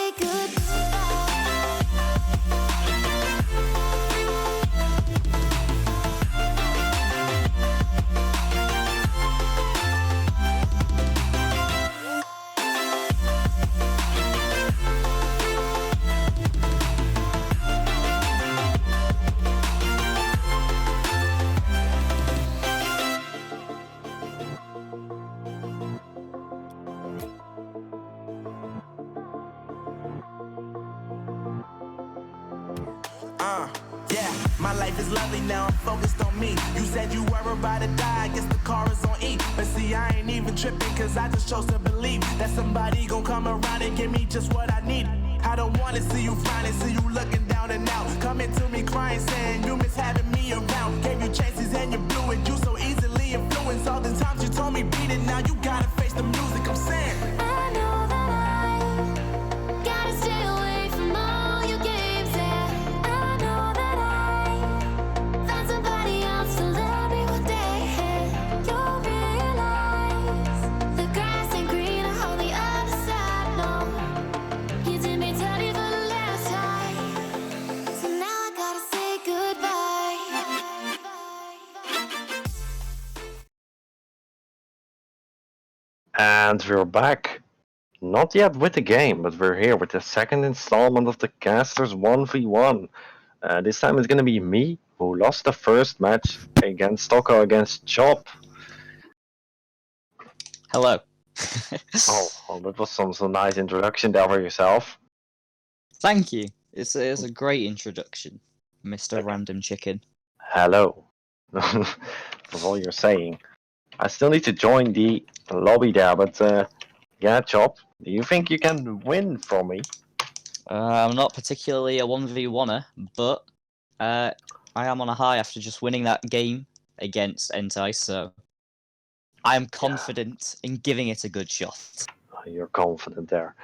Yeah, my life is lovely now, I'm focused on me. You said you were about to die, I guess the car is on E. But see, I ain't even tripping, cause I just chose to believe that somebody gon' come around and give me just what I need. I don't wanna see you flying, see you looking down and out. Coming to me crying, saying you miss having me around. Gave you chances and you blew it, you so easily influenced. All the times you told me beat it, now you gotta face the music. I'm saying I know that I gotta stay away from all your games. Yeah, I know that I found somebody else to love me one day. You'll realize the grass ain't greener on the other side. No, you did me dirty for the last time, so now I gotta say goodbye. And we're back. Not yet with the game, but we're here with the second installment of the Casters 1v1. This time it's gonna be me, who lost the first match against Stocko against Chop. Hello. Oh, that was some nice introduction there for yourself. Thank you. It's a great introduction, Mr. Okay. Random Chicken. Hello. That's all you're saying. I still need to join the lobby there, but yeah, Chop, do you think you can win from me? I'm not particularly a 1v1er, but I am on a high after just winning that game against Entice, so I am confident in giving it a good shot. You're confident there.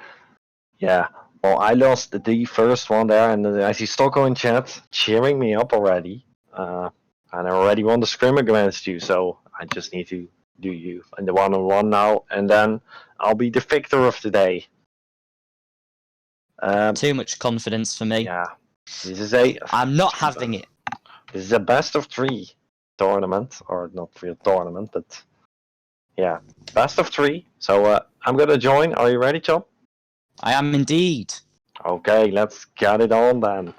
Yeah. Well, I lost the first one there, and I see Stocko in chat cheering me up already. And I already won the scrimmage against you, so I just need to do you in the one-on-one now, and then I'll be the victor of the day. Too much confidence for me. Yeah. This is I'm not having it. This is a best of 3 tournament, or not real tournament, but yeah, best of 3. So I'm gonna join. Are you ready, Chop? I am indeed. Okay, let's get it on then.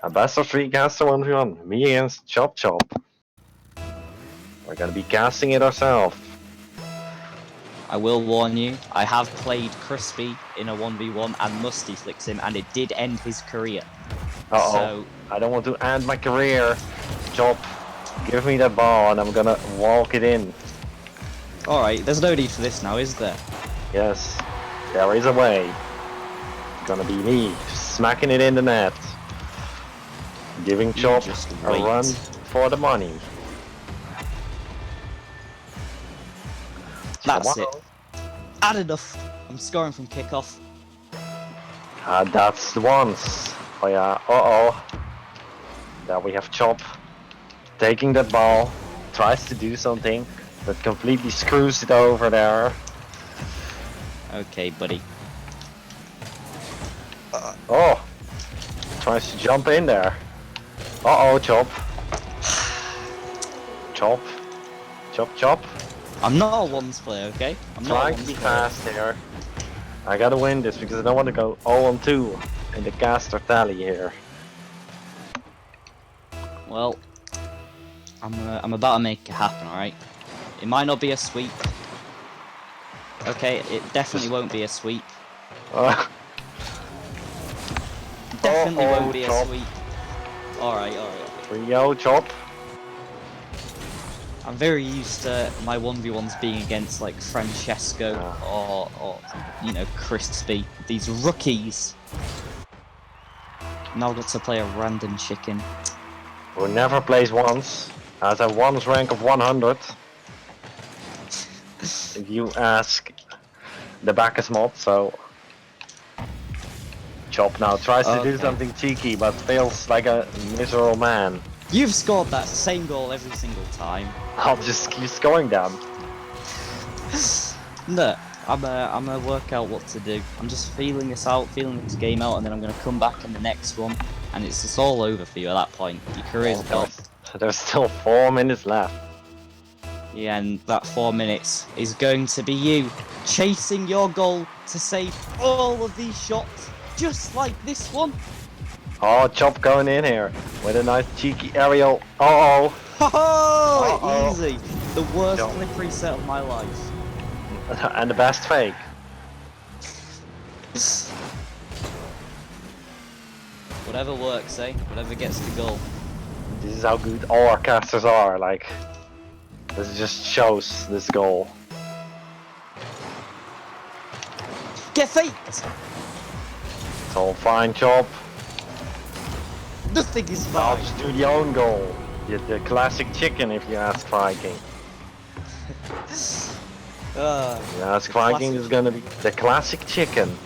A best of 3 caster 1v1. Me against Chop Chop. We're gonna be casting it ourselves. I will warn you, I have played Crispy in a 1v1 and Musty flicks him, and it did end his career. Uh-oh. So, I don't want to end my career. Chop, give me that ball and I'm gonna walk it in. alright, there's no need for this now, is there? Yes, there is a way. It's gonna be me smacking it in the net. Giving Chop just a wait. run for the money. That's Come it. on. Had enough. I'm scoring from kickoff. That's the ones. Oh yeah, uh-oh. There we have Chop taking that ball, tries to do something, That completely screws it over there. Okay, buddy. Oh! Tries to jump in there. Uh-oh, chop. Chop. Chop, chop. I'm not a ones player, okay? I'm not a Trying to ones be player. fast here. I gotta win this because I don't want to go 0-2 in the caster tally here. Well, I'm about to make it happen, alright? It might not be a sweep. Okay, it definitely won't be a sweep. Definitely Uh-oh, won't be a chop. sweep. Alright, alright. 3-0 chop. I'm very used to my 1v1s being against like Francesco or you know, Crispy. These rookies. Now I've got to play a random chicken. Who never plays once. Has a ones rank of 100. If you ask the Bacchus mod, so Chop now tries to do Okay. something cheeky but fails like a miserable man. You've scored that same goal every single time. I'll just keep scoring them. No, I'm gonna work out what to do. I'm just feeling this out, feeling this game out, and then I'm gonna come back in the next one, and it's just all over for you at that point. Your career's done. There's still 4 minutes left. Yeah, and that 4 minutes is going to be you chasing your goal to save all of these shots, just like this one. Oh, Chop going in here with a nice cheeky aerial. Uh-oh. Oh, Uh-oh. easy. The worst Jump. flip reset of my life. And the best fake. Whatever works, eh? Whatever gets the goal. This is how good all our casters are, like. This just shows this goal. Get faked! It's all fine, Chop. Nothing is I'll fine. just do the own goal. The classic chicken, if you ask Viking. You ask Viking, classic- is gonna be the classic chicken.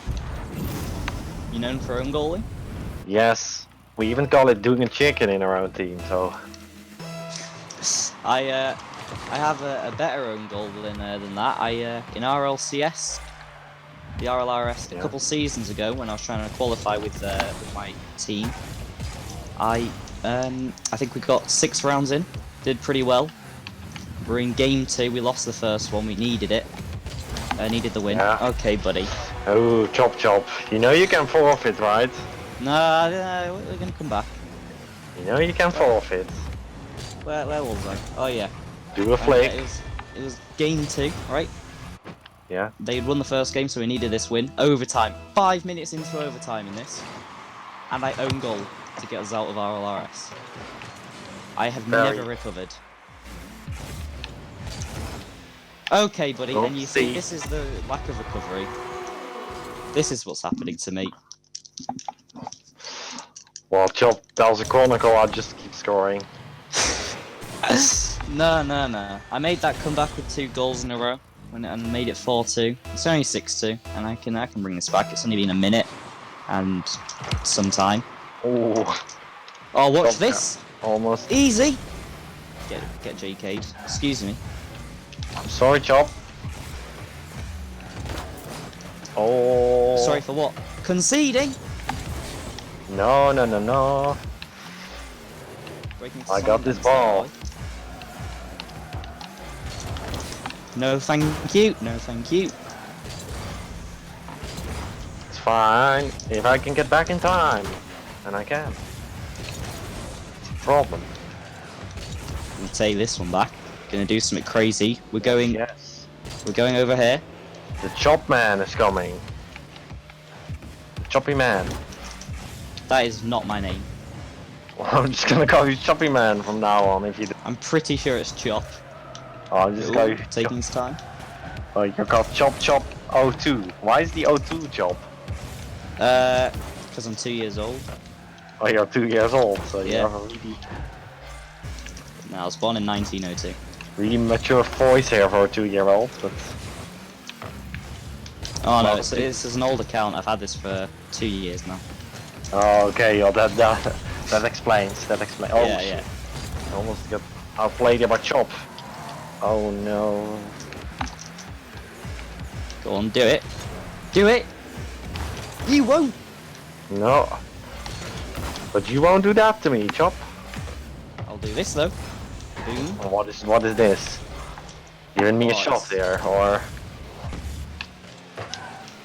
You known for own goalie? Yes, we even call it doing a chicken in our own team. So I have a better own goal than that. In RLCS, the RLRS, a Yeah. couple seasons ago when I was trying to qualify with my team, I think we got 6 rounds in, did pretty well. We're in game 2. We lost the first one. We needed it. Needed the win. Yeah. Okay, buddy. oh, Chop. You know you can forfeit, right? No, we're gonna come back. You know you can forfeit. Where was I? Oh yeah. Do a flick. It was game 2, right? Yeah. They'd won the first game, so we needed this win. Overtime. 5 minutes into overtime in this. And I own goal to get us out of RLRS. I have Very- never recovered. Okay, buddy, and you see, Oopsie. this is the lack of recovery. This is what's happening to me. Well, Chop, that was a corner goal. I'll just keep scoring. No. I made that comeback with 2 goals in a row and made it 4-2. It's only 6-2, and I can bring this back. It's only been a minute and some time. Oh, Oh, watch Stop this! almost. Easy! Get JK'd. Excuse me. I'm sorry, Chop. Oh. Sorry for what? Conceding! No. Breaking I got this silence ball. there, boy. No thank you. No thank you. It's fine. If I can get back in time. And I can. It's a problem. We'll take this one back. Gonna do something crazy. We're going Yes. over here. The Chop Man is coming. The Choppy Man. That is not my name. Well, I'm just gonna call you Choppy Man from now on if you do. I'm pretty sure it's Chop. Oh, I'm just call Ooh, you taking his time. Oh, you're called Chop 02. Why is the 02 Chop? Because I'm 2 years old. Oh, you're 2 years old, so you Yeah. have a really, No, I was born in 1902. really mature voice here for a 2-year-old, but Oh no, Well, it's an old account. I've had this for 2 years now. oh, okay, oh, that explains. Oh, yeah, shit. yeah. I almost got outplayed by Chop. Oh no. Go on, do it. Do it! You won't! No. But you won't do that to me, Chop. I'll do this though. Boom. What is this? Giving me a Oh, shot it's- there, or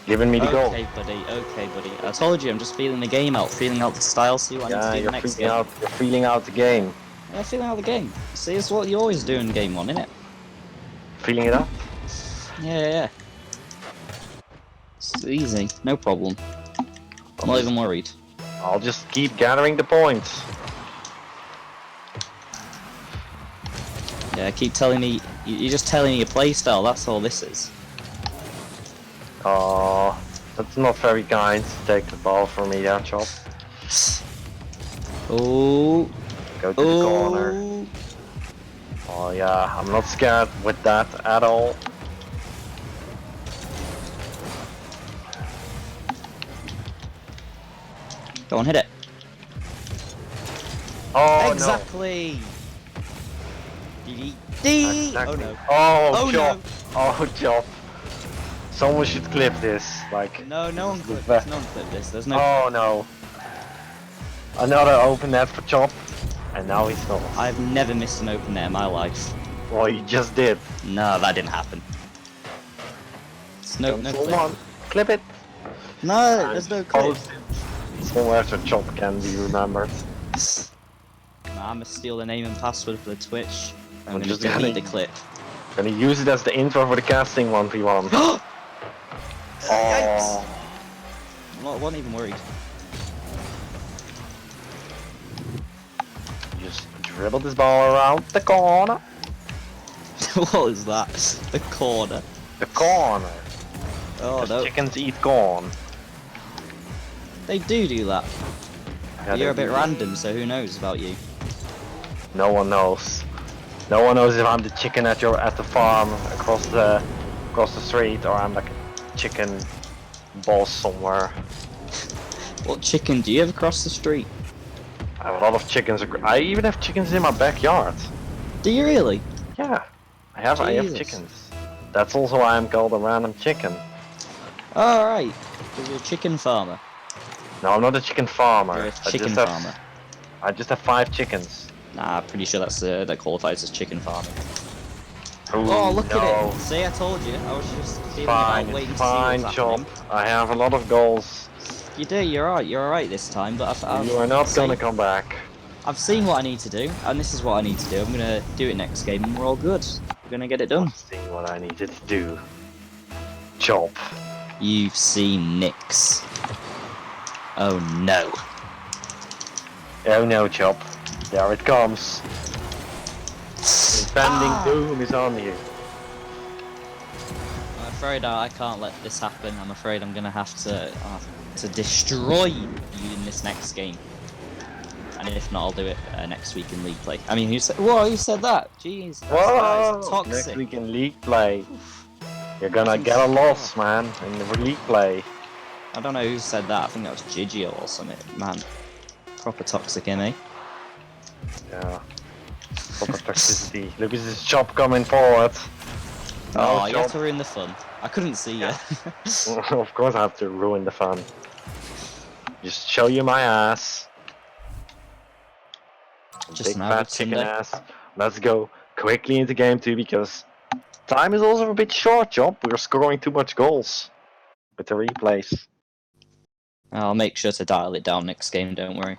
giving me the goal? Okay, buddy. I told you, I'm just feeling the game out, feeling out the style, see what I need Yeah, to do you're next feeling game. out. You're feeling out the game. Yeah, feeling out the game. See, it's what you always do in game 1, innit? Feeling it up. Yeah. It's easy, no problem. I'm not even worried. I'll just keep gathering the points. Yeah, keep telling me, you're just telling me your playstyle, that's all this is. Oh, that's not very kind to take the ball from me, that Chop. Oh, Go to the corner. Oh yeah, I'm not scared with that at all. Go on, hit it. Oh Exactly! no. D. Exactly. Oh no. Oh, Oh, Chop. no. Oh, Chop. Someone should clip this. Like. No one this is the clipped best. this, no one clipped this, there's no... Oh no. Another open net for Chop. And now he's not. I've never missed an open net in my life. Well, you just did. No, that didn't happen. It's no Come clip. on, clip it. No, there's no clip. Post it. Somewhere so Chop can be remembered. Nah, I'm gonna steal the name and password for the Twitch. I'm I'm gonna just delete gonna- the clip. Gonna use it as the intro for the casting 1v1. Yikes! Oh, I wasn't even worried. just dribble this ball around the corner. What is that? The corner. The corner. Oh 'Cause no, chickens eat corn. they do that. Yeah, You're a they bit do. random, so who knows about you? No one knows. No one knows if I'm the chicken at the farm across the street, or I'm like a chicken boss somewhere. What chicken do you have across the street? I have a lot of chickens. I even have chickens in my backyard. Do you really? Yeah, I have Jesus. chickens. That's also why I'm called a random chicken. Alright, because you're a chicken farmer. No, I'm not a chicken farmer. You're a I chicken just have- farmer. I just have 5 chickens. Nah, I'm pretty sure that qualifies as chicken farming. Ooh, Oh, look no. at it! See, I told you. I was just feeling Fine, about waiting it's to see fine, what's Chop. happening. I have a lot of goals. You do, you're alright this time, but You are not gonna come back. I've seen what I need to do, and this is what I need to do. I'm gonna do it next game, and we're all good. We're gonna get it done. I've seen what I needed to do. Chop. You've seen Nix. Oh no. Oh no, Chop. There it comes. Impending doom is on you. I'm afraid I can't let this happen. I'm afraid I'm gonna have to destroy you in this next game. And if not, I'll do it next week in League Play. I mean, who said? Whoa, who said that? Jeez, that Whoa! is toxic. Next week in League Play. You're gonna get a loss, man, in the League Play. I don't know who said that. I think that was Gigio or something. Man, proper toxic, eh? Yeah. Proper toxicity. Look at this Chop coming forward. Oh, No, you have Chop. to ruin the fun. I couldn't see you. Of course I have to ruin the fun. Just show you my ass. Just Big an fat average chicken Sunday. ass. Let's go quickly into game 2 because time is also a bit short, Chop. We're scoring too much goals with the replays. I'll make sure to dial it down next game. Don't worry.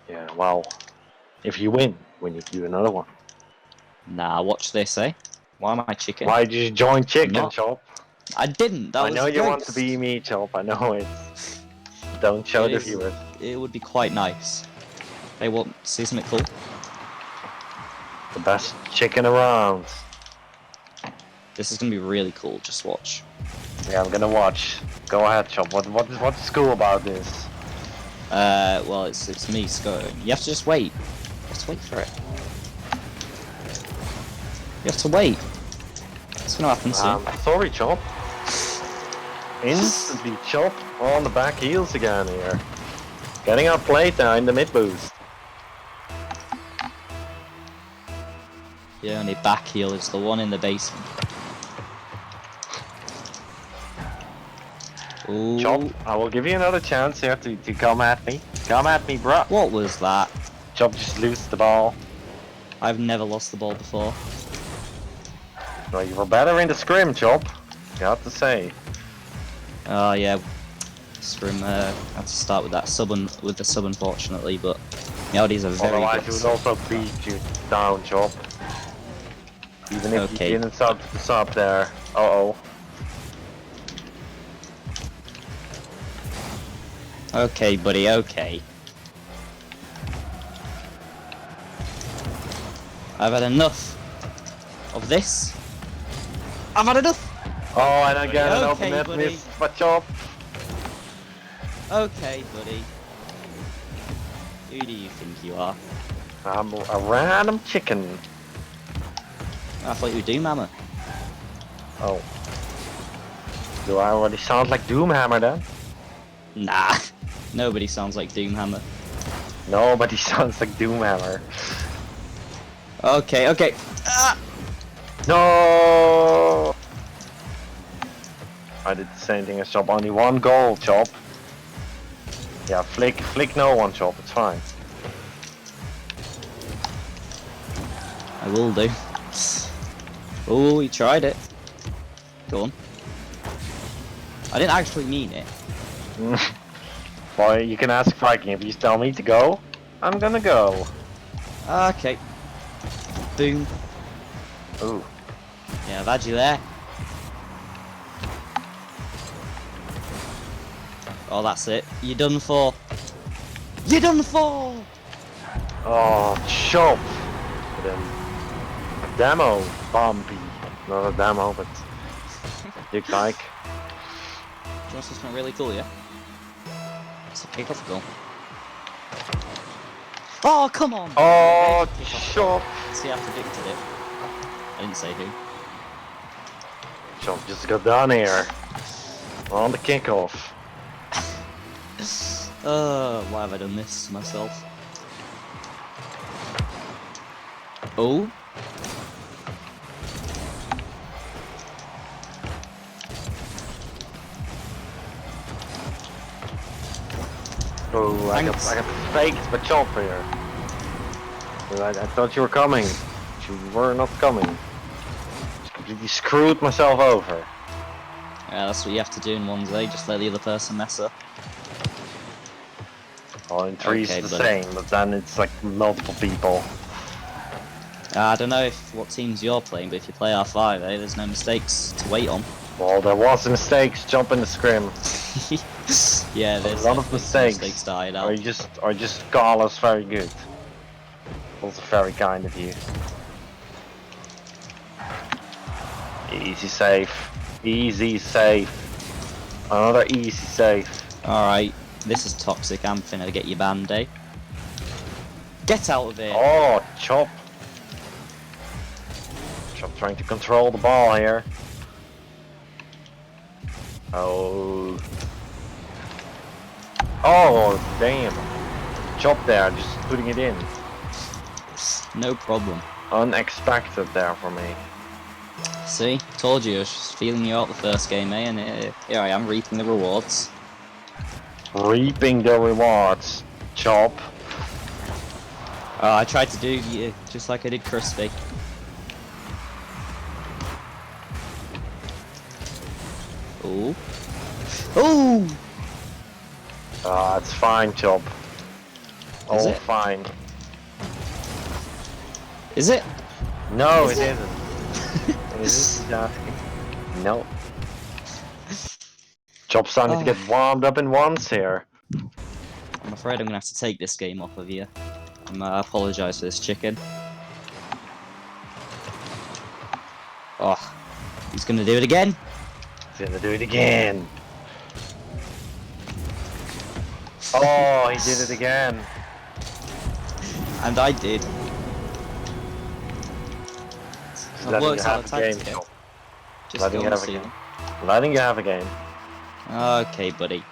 Yeah, well, if you win, we need to do another one. Nah, watch this, eh? Why am I chicken? Why did you join chicken, not. Chop? I didn't. That I was know a you want to ghost. be me, Chop. I know it. Don't show It the is. viewers. It would be quite nice. They want see something cool. The best chicken around. This is gonna be really cool. Just watch. Yeah, I'm gonna watch. Go ahead, Chop. What's cool about this? Well, it's me scoring. You have to just wait. Just wait for it. You have to wait. It's gonna happen soon. Sorry, Chop. Instantly, Chop on the back heels again here. Getting outplayed now in the mid boost. The only back heel is the one in the basement. Ooh. Chop, I will give you another chance here to come at me. Come at me, bro. What was that? Chop just lose the ball. I've never lost the ball before. No, you were better in the scrim, Chop. You have to say. Oh yeah, Scrim had to start with that with the sub unfortunately, but Yaldi's a very Otherwise, good he would sub. also beat you down, Chop. Even if Okay. you didn't sub the sub there. Uh-oh. Okay, buddy. Okay. I've had enough of this. I've had enough. Oh, and again, an Okay, open net buddy. miss, but Chop. Okay, buddy. Who do you think you are? I'm a random chicken. I thought you were Doomhammer. Oh. Do I already sound like Doomhammer then? Nah. Nobody sounds like Doomhammer. Nobody sounds like Doomhammer. Okay, okay. Ah! No! I did the same thing as Chop. Only one goal, Chop. Yeah, flick no one, Chop. It's fine. I will do. Oh, he tried it. Go on. I didn't actually mean it. Boy, you can ask Viking. If you tell me to go, I'm gonna go. Okay. Boom. Ooh. Yeah, I've had you there. Oh, that's it. You're done for. You're done for! Oh, Chop. With a demo bumpy. Not a demo, but you like. Just something really cool, yeah? It's a kick-off goal. Oh, come on! Oh, Kick-off. Chop. See, I predicted it. I didn't say who. Chop just got down here. On the kickoff. Why have I done this to myself? Oh. Oh, I got faked by Chop here. I thought you were coming. You were not coming. Just completely screwed myself over. Yeah, that's what you have to do in 1v, just let the other person mess up. Well, in 3 Okay, it's the buddy. same, but then it's like multiple people. I don't know what teams you're playing, but if you play R5, there's no mistakes to wait on. Well, there was mistakes. Jump in the scrim. Yeah, there's a lot of definitely some mistakes. to hide Or out. just call us very good. Also very kind of you. Easy save. Easy save. Another easy save. Alright, this is toxic. I'm finna get you banned, eh? Get out of here! Oh, Chop. Chop trying to control the ball here. Oh. Oh, damn. Chop there, just putting it in. No problem. Unexpected there for me. See? Told you, I was just feeling you out the first game, eh? And here I am, reaping the rewards. Reaping the rewards. Chop. Oh, I tried to do you just like I did Crispy. Oh. Oh! Ah, it's fine, Chop. Is All it? fine. Is it? No, Is it it? isn't. It isn't asking. No. Chop's starting to Oh. get warmed up in once here. I'm afraid I'm gonna have to take this game off of you. I apologise for this chicken. Oh, he's gonna do it again. He's gonna do it again. Oh, he did it again. And I did. I've Letting worked you out have a a game, tactic. Chop. Just Letting go you and have a see game. them. Letting you have a game. Okay, buddy.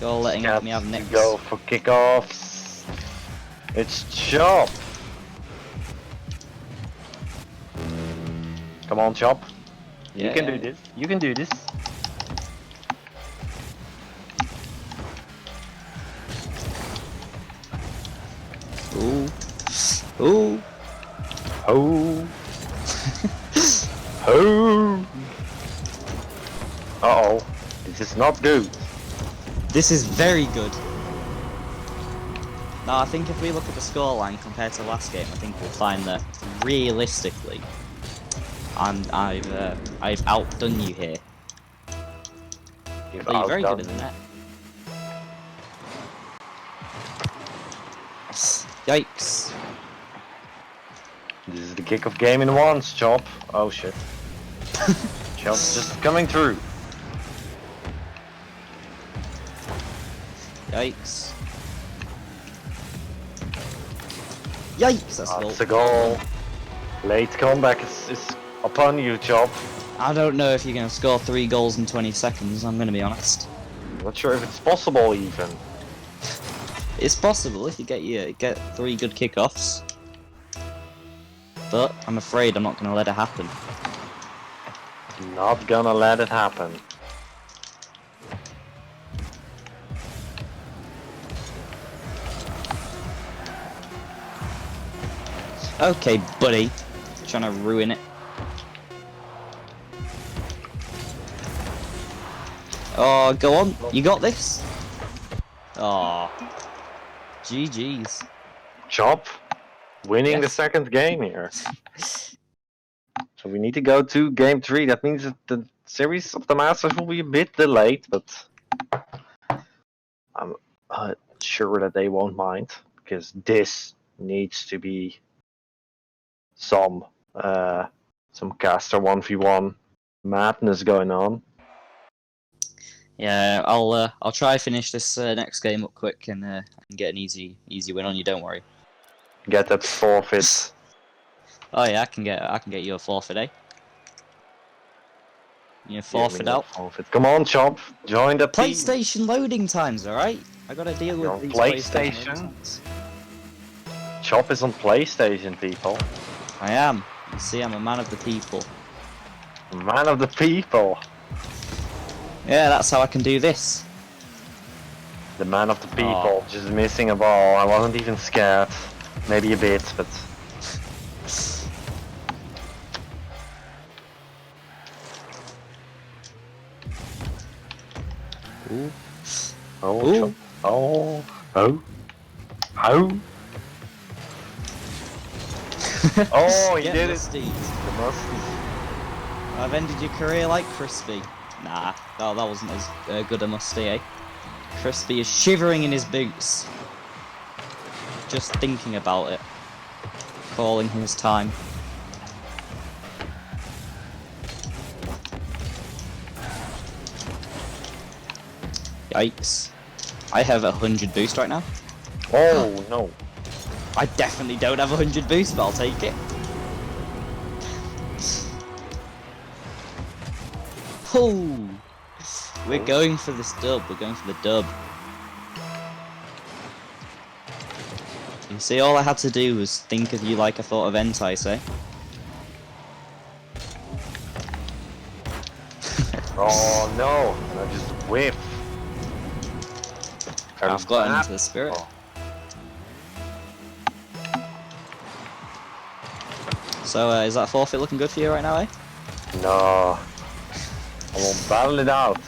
You're letting Cats me have to next. go for kickoffs. It's Chop. Come on, Chop. You can do this. You can do this. Ooh. Ooh. Oh. Oh. Uh-oh. This is not good. This is very good. Now, I think if we look at the scoreline compared to last game, I think we'll find that realistically, I've outdone you here. You've But you're very good outdone at the net. Yikes. This is the kick-off game in once, Chop. Oh shit. Chop's just coming through. Yikes. Yikes, that's a goal. That's a goal. Late comeback is upon you, Chop. I don't know if you're going to score 3 goals in 20 seconds, I'm going to be honest. Not sure if it's possible even. It's possible if you get 3 good kickoffs. But I'm afraid I'm not going to let it happen. Not gonna let it happen. Okay, buddy. Trying to ruin it. Oh, go on. You got this? Oh. GG's. Chop, winning the Yes. second game here. So we need to go to game 3. That means that the series of the Masters will be a bit delayed, but I'm sure that they won't mind, because this needs to be some caster 1v1 madness going on. Yeah, I'll try finish this next game up quick and get an easy win on you. Don't worry. Get that forfeit. Oh yeah, I can get you a forfeit, eh? You forfeit Give me out. that forfeit. Come on, Chop, join the team. PlayStation loading times, all right. I gotta deal You're with on these PlayStation? loading times. Chop is on PlayStation, people. I am. You see, I'm a man of the people. Man of the people. Yeah, that's how I can do this. The man of the people, just missing a ball. I wasn't even scared. Maybe a bit, but... Ooh. Oh, Ooh. Chop. Oh. Oh. Oh. Oh, he Get did musty. it. The musty. I've ended your career like Crispy. Nah, that wasn't as good a musty, eh? Crispy is shivering in his boots. Just thinking about it. Calling his time. Yikes. I have 100 boost right now. Oh, no. I definitely don't have 100 boost, but I'll take it. Oh, we're going for this dub. We're going for the dub. You see, all I had to do was think of you like I thought of Entice, eh? Oh, no. I just whiff. I've got into the spirit. Oh. So, is that forfeit looking good for you right now, eh? No. I will battle it out.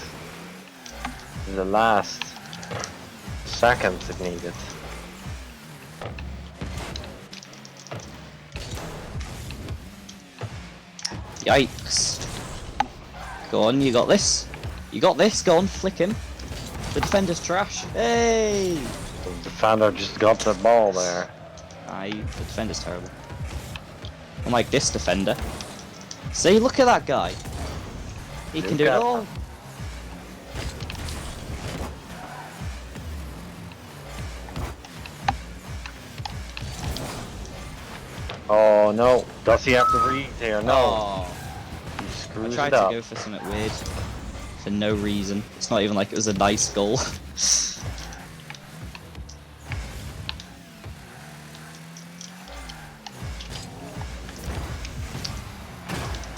In the last seconds if needed. Yikes. Go on, you got this. You got this, go on, flick him. The defender's trash. Hey! The defender just got the ball there. Aye, the defender's terrible. Unlike this defender. See, look at that guy. He can do it all. Oh no, does he have to read here? No. Oh, He I screws tried it to up. go for something weird. For no reason. It's not even like it was a nice goal.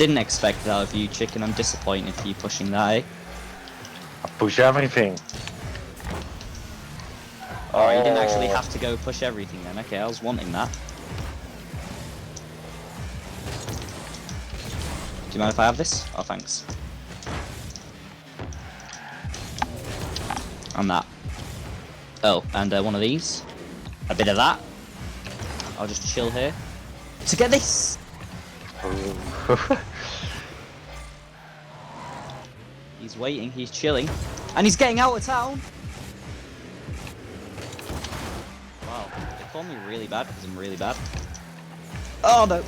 Didn't expect that of you, Chicken. I'm disappointed for you pushing that, eh? I push everything. Oh, you didn't actually have to go push everything then. Okay, I was wanting that. Do you mind if I have this? Oh, thanks. And that. Oh, and one of these. A bit of that. I'll just chill here. To get this! He's waiting, he's chilling. And he's getting out of town! Wow, they call me really bad because I'm really bad. Oh no!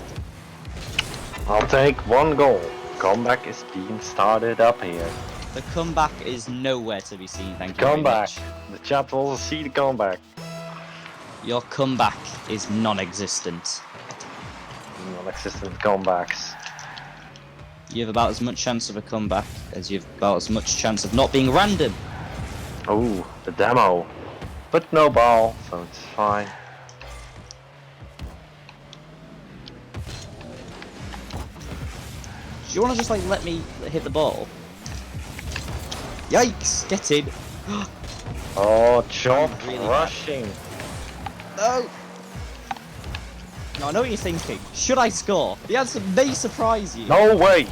I'll take 1 goal. Comeback is being started up here. The comeback is nowhere to be seen, thank you Comeback. very much. The chat will see the comeback. Your comeback is non-existent. Non-existent comebacks. You have about as much chance of a comeback as you've about as much chance of not being random. Oh, the demo. But no ball, so it's fine. Do you want to just like let me hit the ball? Yikes! Get in! Oh, Chop Really bad. rushing. No! No, I know what you're thinking. Should I score? The answer may surprise you. No way!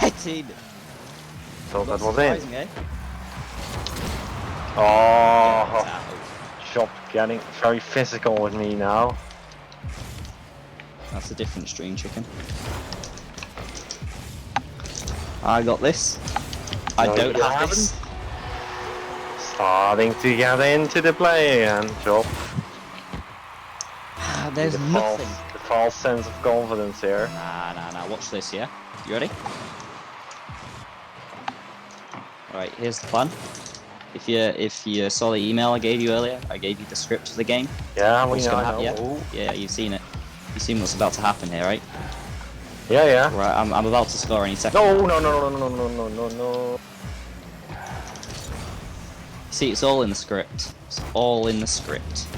Get in! So that Not was in. surprising, eh? Oh, Get out. Chop getting very physical with me now. That's a different stream, Chicken. I got this. I No, don't you have this. Starting to get into the play and Chop. There's the nothing. the false sense of confidence here. Nah. Watch this, yeah? You ready? Alright, here's the plan. If you saw the email I gave you earlier, I gave you the script of the game. Yeah, we What's know. gonna I happen, know. Yeah, you've seen it. You've seen what's about to happen here, right? Yeah. Right, I'm about to score any second. No. See, it's all in the script. It's all in the script.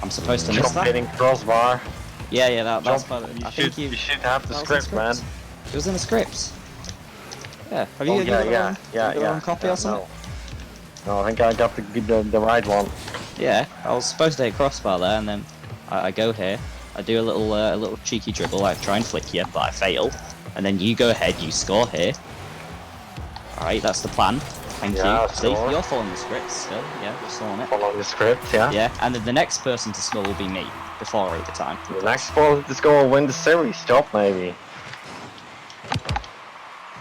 I'm supposed to miss Chop that? hitting crossbar. Yeah, that's Chop, part of it. you I should, think you should have the that was in script, man. It was in the script. Yeah, have you Oh, got yeah. the wrong copy or something? No, I think I got the right one. Yeah, I was supposed to hit crossbar there, and then I go here. I do a little cheeky dribble. I try and flick you, but I fail. And then you go ahead, you score here. All right, that's the plan. Thank Yeah, you. See, score. you're following the script still. Yeah, we're still on it. Following the script, yeah. Yeah, and then the next person to score will be me before overtime. The next ball is going to win the series, Chop, maybe.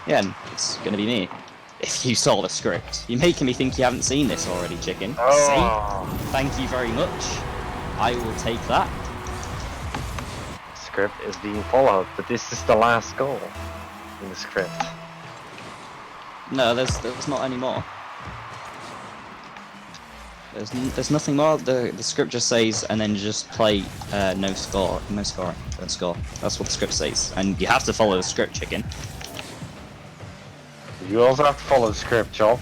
Yeah, and it's gonna be me. If you saw the script, you're making me think you haven't seen this already, Chicken. Oh. See? Thank you very much. I will take that. Script is being followed, but this is the last goal in the script. No, there's not any more. There's nothing more. The script just says, and then just play no scoring, don't score. That's what the script says, and you have to follow the script, Chicken. You also have to follow the script, Chop.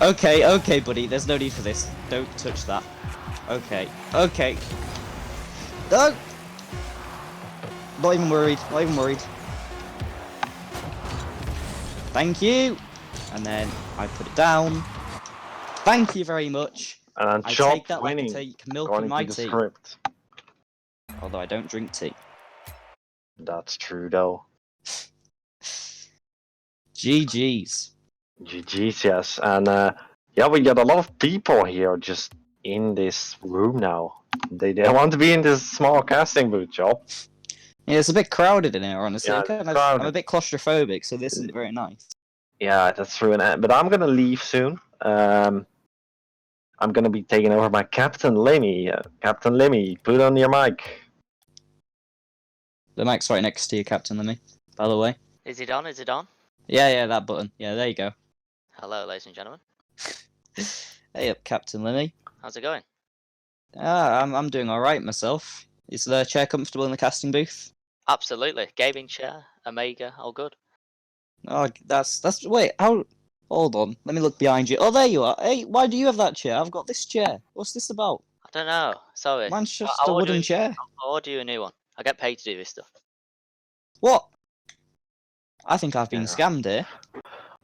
Okay, buddy. There's no need for this. Don't touch that. Okay. No. Not even worried. Thank you. And then I put it down. Thank you very much. And then I Chop take that like I winning, take milk in according my to the tea. script. Although I don't drink tea. That's true, though. GG's. GG's, yes. And yeah, we got a lot of people here just in this room now. They want to be in this small casting booth, Chop. Yeah, it's a bit crowded in here, honestly. Yeah, I'm crowded. a bit claustrophobic, so this isn't very nice. Yeah, that's true. But I'm gonna leave soon. I'm gonna be taking over by Captain Lemmy. Captain Lemmy, put on your mic. The mic's right next to you, Captain Lemmy, by the way. Is it on? Is it on? Yeah, that button. Yeah, there you go. Hello, ladies and gentlemen. Hey up, Captain Lemmy. How's it going? I'm doing alright myself. Is the chair comfortable in the casting booth? Absolutely. Gaming chair, Omega, all good. Oh, that's wait, how hold on, let me look behind you. Oh, there you are. Hey, why do you have that chair? I've got this chair. What's this about? I don't know. Sorry. Mine's just I'll a order wooden chair. I'll order you a new one. I get paid to do this stuff. What? I think I've been Yeah. scammed here.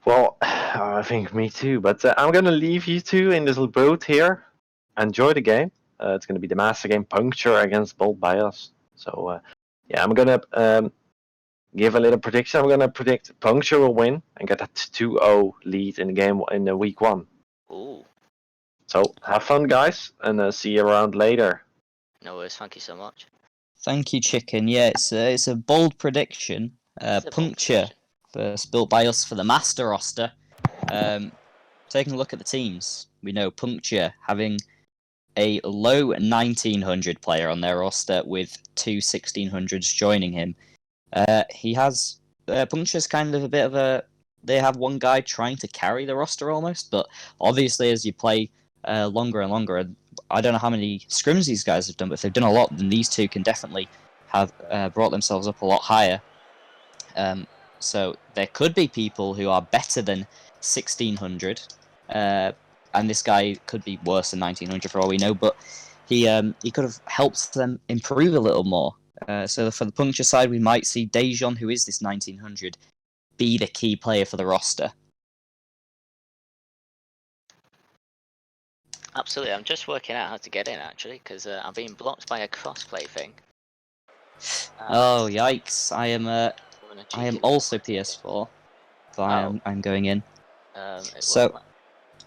Well, I think me too. But I'm gonna leave you two in this little boat here. Enjoy the game. It's gonna be the master game Puncture against Bold Bios. So yeah, I'm gonna give a little prediction. I'm gonna predict Puncture will win and get a 2-0 lead in the game in the week 1. Ooh, So have fun, guys, and see you around later. no worries. Thank you so much. Thank you, Chicken. Yeah, it's a bold prediction. It's a bold Puncture prediction. built by us for the master roster. Taking a look at the teams, we know Puncture having a low 1900 player on their roster with 2 1600s joining him. He has Puncture's kind of a bit of a. They have one guy trying to carry the roster almost, but obviously as you play longer and longer, I don't know how many scrims these guys have done, but if they've done a lot, then these two can definitely have brought themselves up a lot higher. So there could be people who are better than 1600, and this guy could be worse than 1900 for all we know. But he could have helped them improve a little more. So for the Puncture side, we might see Dejon, who is this 1900, be the key player for the roster. Absolutely. I'm just working out how to get in actually, because I'm being blocked by a crossplay thing. Oh yikes! I am Cheeky also little PS4, so I'm going in. it So- won't let-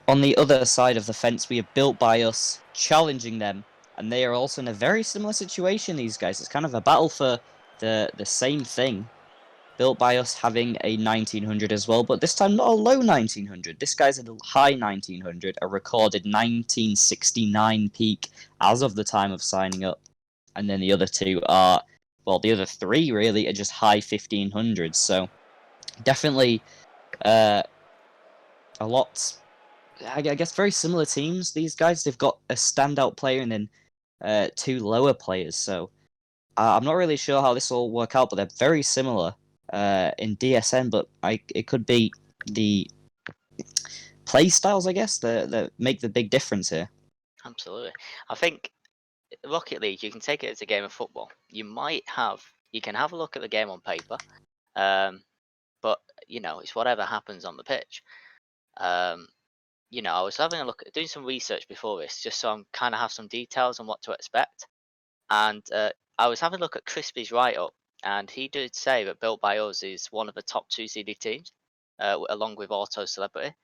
On the other side of the fence, we have Built by Us challenging them, and they are also in a very similar situation. These guys, it's kind of a battle for the same thing. Built by Us having a 1900 as well, but this time not a low 1900. This guy's at a high 1900, a recorded 1969 peak as of the time of signing up, and then the other two are, well, the other three really are just high 1500s. So definitely a lot. I guess very similar teams. These guys, they've got a standout player and then 2 lower players. So I'm not really sure how this will work out, but they're very similar in DSN. But it could be the play styles, I guess, that make the big difference here. Absolutely. I think Rocket League, you can take it as a game of football. You can have a look at the game on paper, but it's whatever happens on the pitch. I was having a look at doing some research before this, just so I'm kind of have some details on what to expect. And I was having a look at Crispy's write-up, and he did say that Built by Us is one of the top 2 seeded teams, along with Auto Celebrity.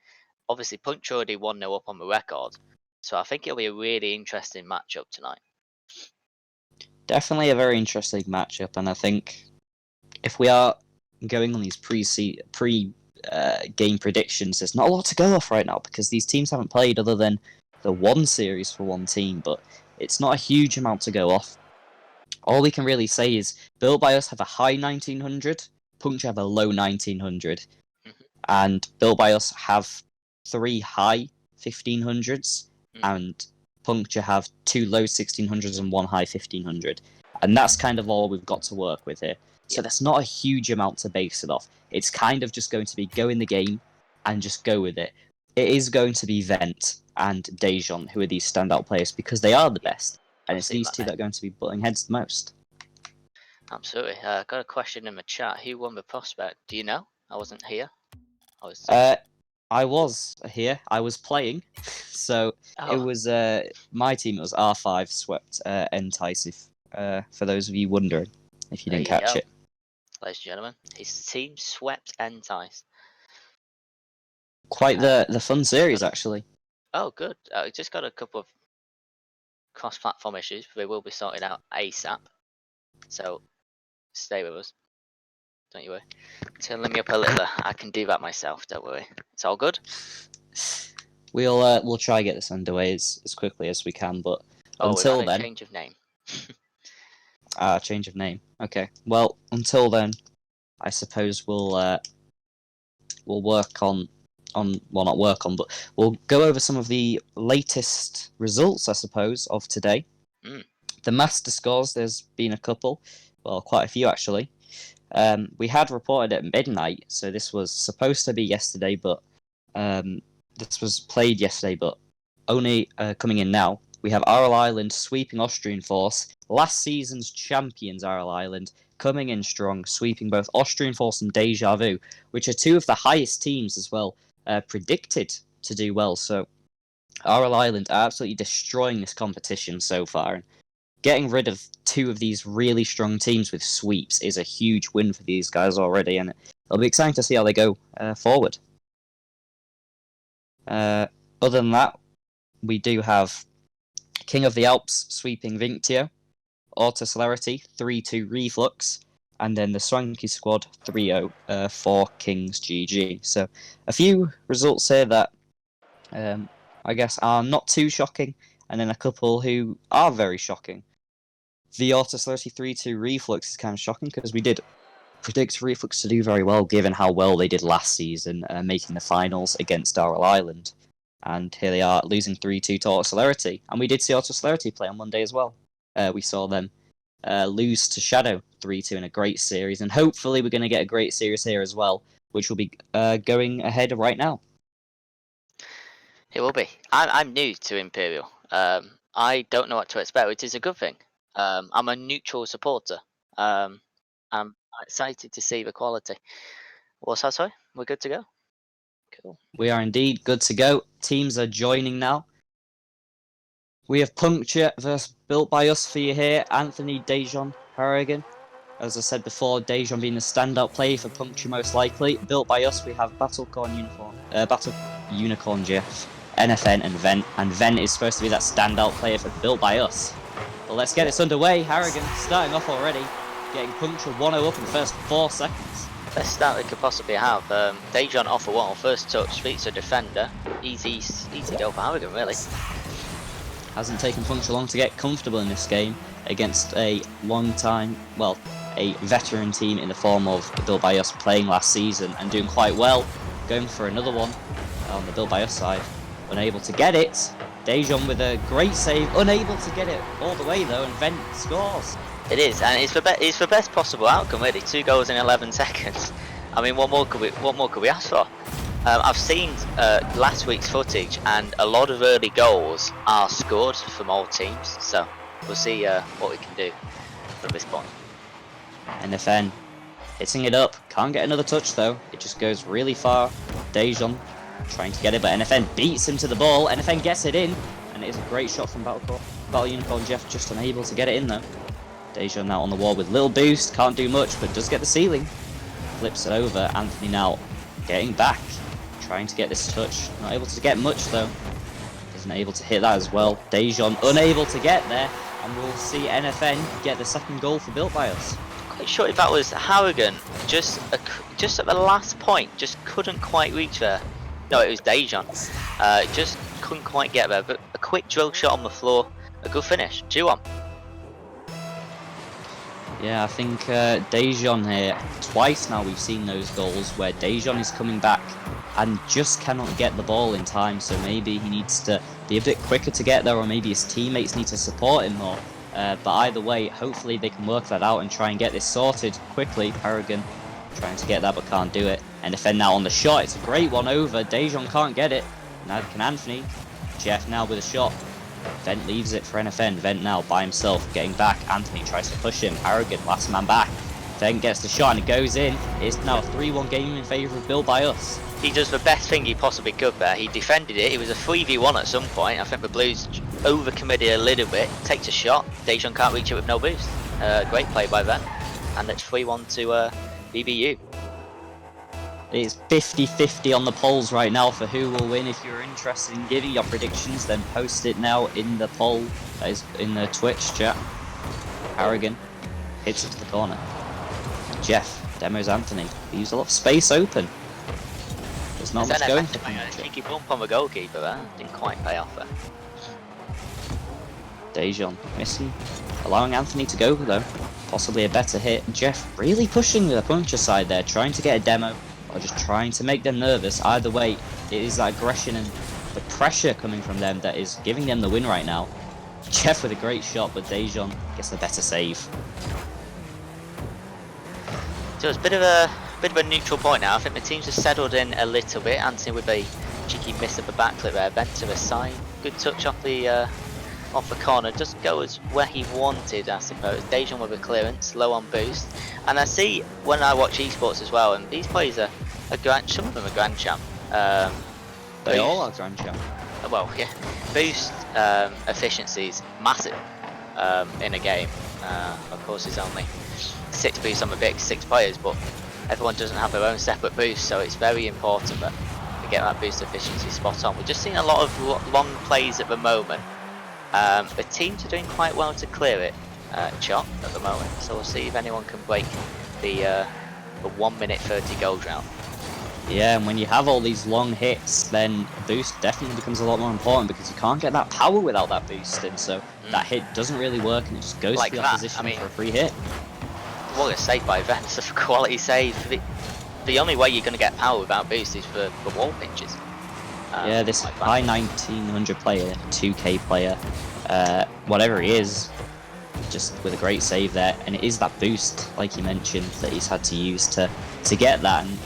Obviously, Punch already 1-0 up on the record, so I think it'll be a really interesting matchup tonight. Definitely a very interesting matchup, and I think if we are going on these game predictions, there's not a lot to go off right now because these teams haven't played other than the one series for one team, but it's not a huge amount to go off. All we can really say is Built by Us have a high 1900, Puncture have a low 1900, and Built by Us have 3 high 1500s, and Puncture have 2 low 1600s and 1 high 1500. And that's kind of all we've got to work with here. So that's not a huge amount to base it off. It's kind of just going to be go in the game and just go with it. It is going to be Vent and Dejon who are these standout players because they are the best. And it's these two that are going to be butting heads the most. Absolutely. Got a question in the chat. Who won the prospect? Do you know? I wasn't here. I was here. I was playing. So it was my team. It was R5 swept Entice. For those of you wondering, if you didn't catch it. Ladies and gentlemen, his team swept Entice. Quite the fun series, actually. Oh, good. I just got a couple of cross-platform issues. They will be sorted out ASAP. So stay with us. Don't you worry. Turning me up a little. I can do that myself. Don't worry. It's all good. We'll try to get this underway as quickly as we can. But until then, change of name. Change of name. Okay. Well, until then, I suppose we'll work on well, not work on, but we'll go over some of the latest results, I suppose, of today. The master scores. There's been a couple, well, quite a few actually. We had reported at midnight, so this was supposed to be yesterday, but this was played yesterday, but only coming in now. We have RL Island sweeping Austrian Force, last season's champions RL Island, coming in strong, sweeping both Austrian Force and Deja Vu, which are two of the highest teams as well, predicted to do well. So RL Island are absolutely destroying this competition so far. And getting rid of two of these really strong teams with sweeps is a huge win for these guys already, and it'll be exciting to see how they go forward. Other than that, we do have King of the Alps sweeping Vinctio, Auto Celerity 3-2 Reflux, and then the Swanky Squad 3-0 for Kings GG. So a few results here that I guess are not too shocking, and then a couple who are very shocking. The Auto Celerity 3-2 Reflux is kind of shocking because we did predict Reflux to do very well given how well they did last season, making the finals against RL Island. And here they are losing 3-2 to Auto Celerity. And we did see Auto Celerity play on Monday as well. We saw them lose to Shadow 3-2 in a great series. And hopefully we're going to get a great series here as well, which will be going ahead right now. It will be. I'm new to Imperial. I don't know what to expect, which is a good thing. I'm a neutral supporter. I'm excited to see the quality. What's that, sorry? We're good to go? Cool. We are indeed good to go. Teams are joining now. We have Puncture versus Built by Us for you here. Anthony, Dejon, Harrigan. As I said before, Dejon being the standout player for Puncture most likely. Built by Us, we have Battle Unicorn Jeff, NFN, and Vent. And Vent is supposed to be that standout player for Built by Us. Well, let's get this underway. Harrigan starting off already, getting Puncture 1-0 up in the first 4 seconds. Best start we could possibly have. Dejon off a wall, first touch, beats a defender. Easy go for Harrigan, really. Hasn't taken Puncture long to get comfortable in this game against a a veteran team in the form of Built by Us playing last season and doing quite well. Going for another one on the Built by Us side. Unable to get it. Dejon with a great save, unable to get it all the way though, and Vent scores. It is, and it's the best possible outcome really. 2 goals in 11 seconds. I mean, what more could we ask for? I've seen last week's footage, and a lot of early goals are scored from all teams. So we'll see what we can do from this point. NFN hitting it up, can't get another touch though. It just goes really far. Dejon trying to get it, but NFN beats him to the ball. NFN gets it in, and it is a great shot from Battle Unicorn Jeff, just unable to get it in though. Dejon now on the wall with little boost, can't do much, but does get the ceiling. Flips it over. Anthony now getting back, trying to get this touch. Not able to get much though. Isn't able to hit that as well. Dejon unable to get there, and we'll see NFN get the second goal for Built by Us. Quite sure if that was Harrigan, just at the last point, just couldn't quite reach there. No, it was Dejon. Just couldn't quite get there, but a quick drill shot on the floor, a good finish. 2-1. Yeah, I think Dejon here, twice now we've seen those goals where Dejon is coming back and just cannot get the ball in time, so maybe he needs to be a bit quicker to get there, or maybe his teammates need to support him more. But either way, hopefully they can work that out and try and get this sorted quickly. Harrigan trying to get that but can't do it. And NFN now on the shot, it's a great one over. Dejon can't get it, neither can Anthony. Jeff now with a shot. Vent leaves it for NFN. Vent now by himself, getting back. Anthony tries to push him. Harrigan, last man back. Vent gets the shot and it goes in. It's now a 3-1 game in favour of Built by Us. He does the best thing he possibly could there. He defended it. It was a 3v1 at some point. I think the Blues overcommitted a little bit. Takes a shot. Dejon can't reach it with no boost. Great play by Vent. And it's 3-1 to BBU. It's 50-50 on the polls right now for who will win. If you're interested in giving your predictions, then post it now in the poll that is in the Twitch chat. Harrigan hits it to the corner. Jeff demos Anthony. Leaves a lot of space open. There's not much going for him. A cheeky bump on the goalkeeper there. Didn't quite pay off there. Dejon missing, allowing Anthony to go though. Possibly a better hit. Jeff really pushing the Puncture side there, trying to get a demo, or just trying to make them nervous. Either way, it is that aggression and the pressure coming from them that is giving them the win right now. Jeff with a great shot, but Dejon gets the better save. So it's a bit of a neutral point now. I think the teams have settled in a little bit. Anthony with a cheeky miss at the backflip there, bent to the side. Good touch off the off the corner, just go as where he wanted, I suppose. Dejan with a clearance, low on boost. And I see when I watch esports as well, and these players are some of them are Grand Champ. They all are Grand Champ. Well, yeah, boost efficiency is massive in a game. Of course, there's only 6 boosts on the big 6 players, but everyone doesn't have their own separate boost, so it's very important that we get that boost efficiency spot on. We're just seeing a lot of long plays at the moment. The teams are doing quite well to clear it, Chop, at the moment, so we'll see if anyone can break the 1 minute 30 goal drought. Yeah, and when you have all these long hits, then boost definitely becomes a lot more important because you can't get that power without that boost, and so that hit doesn't really work, and it just goes Like to the that, opposition I mean, for a free hit. What a save by Vents, a quality save. The only way you're going to get power without boost is for wall pinches. Yeah, this like high 1900 player, 2k player, whatever he is, just with a great save there, and it is that boost, like you mentioned, that he's had to use to get that, and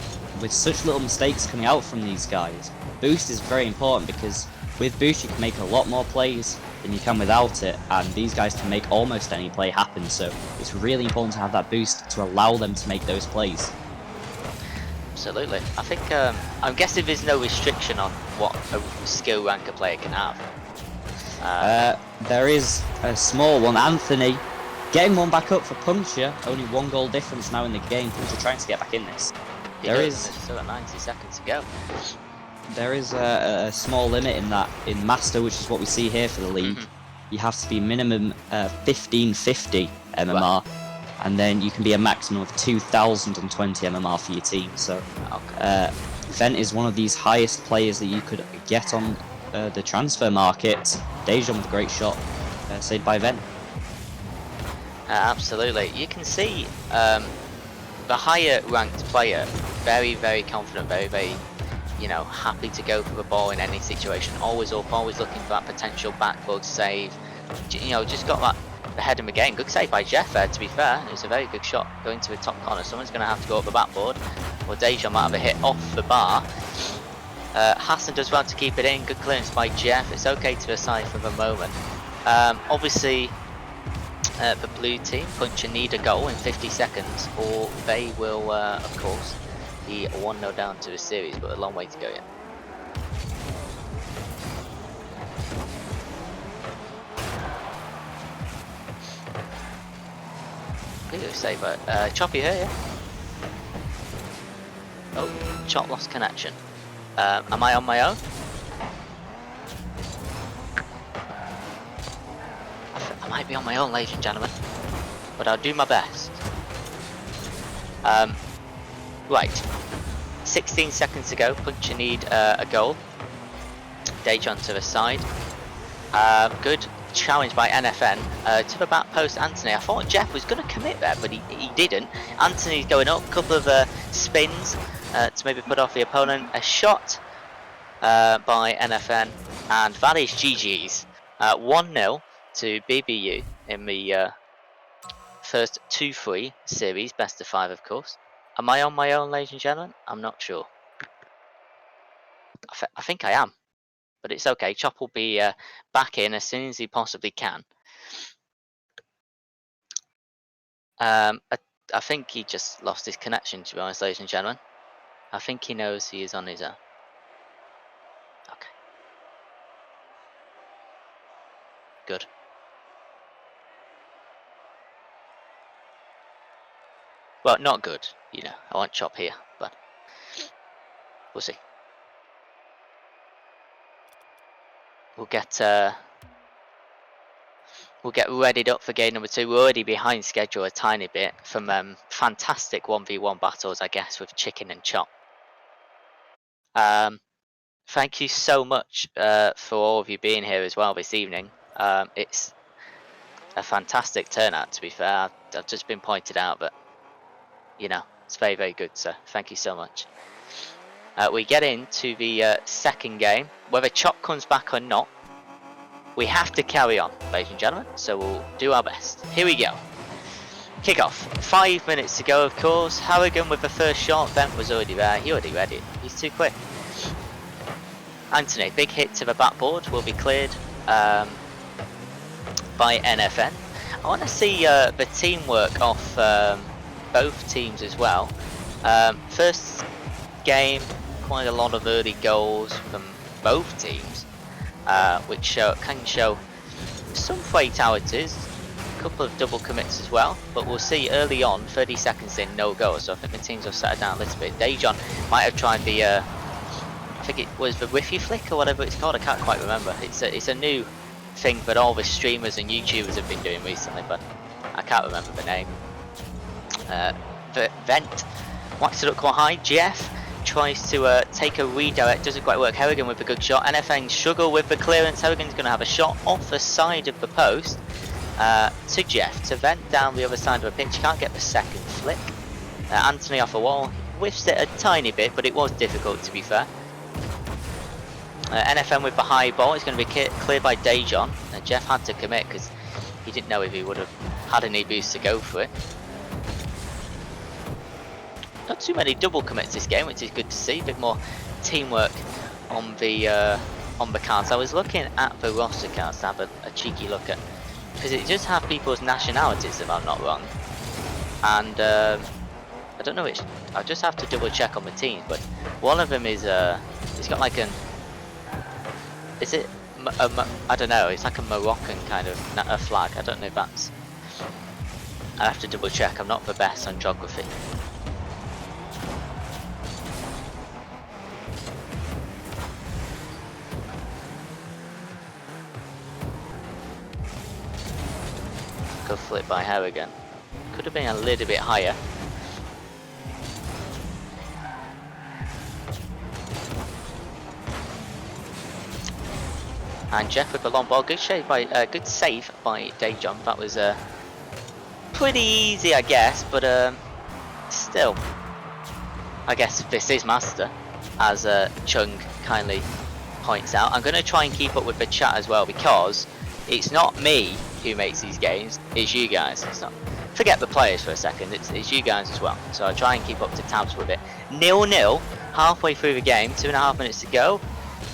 with such little mistakes coming out from these guys, boost is very important because with boost you can make a lot more plays than you can without it, and these guys can make almost any play happen, so it's really important to have that boost to allow them to make those plays. Absolutely. I think, I'm guessing there's no restriction on what a skill rank a player can have. There is a small one. Anthony getting one back up for Puncher, only 1 goal difference now in the game. Puncher trying to get back in this. There's still at 90 seconds to go. There is a small limit in that in Master, which is what we see here for the league. You have to be minimum 1550 MMR, and then you can be a maximum of 2020 MMR for your team. So Vent is one of these highest players that you could get on the transfer market. Dejan with a great shot, saved by Vent. Absolutely. You can see the higher ranked player, very, very confident, very, very, happy to go for the ball in any situation. Always up, always looking for that potential backboard save. Just got that ahead of the game. Good save by Jeff there, to be fair. It was a very good shot going to the top corner. Someone's going to have to go up the backboard. Well, Dejan might have a hit off the bar. Hassan does well to keep it in. Good clearance by Jeff. It's okay to the side for the moment. Obviously, the blue team, Puncher, need a goal in 50 seconds, or they will, of course, be 1-0 down to the series, but a long way to go yet. Good save, Choppy here, yeah? Oh, Chop lost connection. Am I on my own? I might be on my own, ladies and gentlemen, but I'll do my best. Right, 16 seconds to go. Puncher need a goal. Dejan to the side. Good challenge by NFN to the back post. Anthony, I thought Jeff was going to commit there, but he didn't. Anthony's going up, a couple of spins to maybe put off the opponent. A shot by NFN, and that is GG's. 1-0 to BBU in the first 2-3 series, best of 5, of course. Am I on my own, ladies and gentlemen? I'm not sure. I think I am, but it's okay. Chop will be back in as soon as he possibly can. I think he just lost his connection, to be honest, ladies and gentlemen. I think he knows he is on his own. Okay. Good. Well, not good, I want Chop here, but we'll see. We'll get readied up for game number 2. We're already behind schedule a tiny bit from fantastic 1v1 battles, I guess, with Chicken and Chop. Thank you so much for all of you being here as well this evening. It's a fantastic turnout, to be fair. I've just been pointed out, but it's very, very good, so thank you so much. We get into the second game. Whether Chop comes back or not, we have to carry on, ladies and gentlemen, so we'll do our best. Here we go. Kick-off. 5 minutes to go, of course. Harrigan with the first shot. Vent was already there. He already read it. He's too quick. Anthony, big hit to the backboard, will be cleared. by NFN. I want to see the teamwork of both teams as well. First game, quite a lot of early goals from both teams, which can show some fatalities, a couple of double commits as well, but we'll see early on, 30 seconds in, no goals, so I think the teams will settle down a little bit. Dejon might have tried the, I think it was the Whiffy Flick or whatever it's called, I can't quite remember. It's a new thing that all the streamers and YouTubers have been doing recently, but I can't remember the name. Vent whacks it up quite high. Jeff tries to take a redirect, doesn't quite work. Harrigan with a good shot. NFN struggle with the clearance. Harrigan's going to have a shot off the side of the post to Jeff, to Vent down the other side of the pitch. Can't get the second flick. Anthony off a wall, whiffs it a tiny bit, but it was difficult to be fair. NFN with the high ball is going to be cleared by Dejon. Jeff had to commit because he didn't know if he would have had any boost to go for it. Not too many double commits this game, which is good to see. A bit more teamwork on the cards. I was looking at the roster cards to have a cheeky look at, because it does have people's nationalities, if I'm not wrong. And I don't know which. I'll just have to double check on the teams, but one of them is it's got like an. Is it? I don't know. It's like a Moroccan kind of a flag. I don't know if that's. I have to double check. I'm not the best on geography. Good flip by Harrigan. Could have been a little bit higher. And Jeff with the long ball, good save by Dejon. That was pretty easy, I guess, but still, I guess this is master, as Chung kindly points out. I'm going to try and keep up with the chat as well, because it's not me who makes these games, it's you guys. It's not. Forget the players for a second, it's you guys as well. So I try and keep up to tabs with it. 0-0, halfway through the game, 2.5 minutes to go,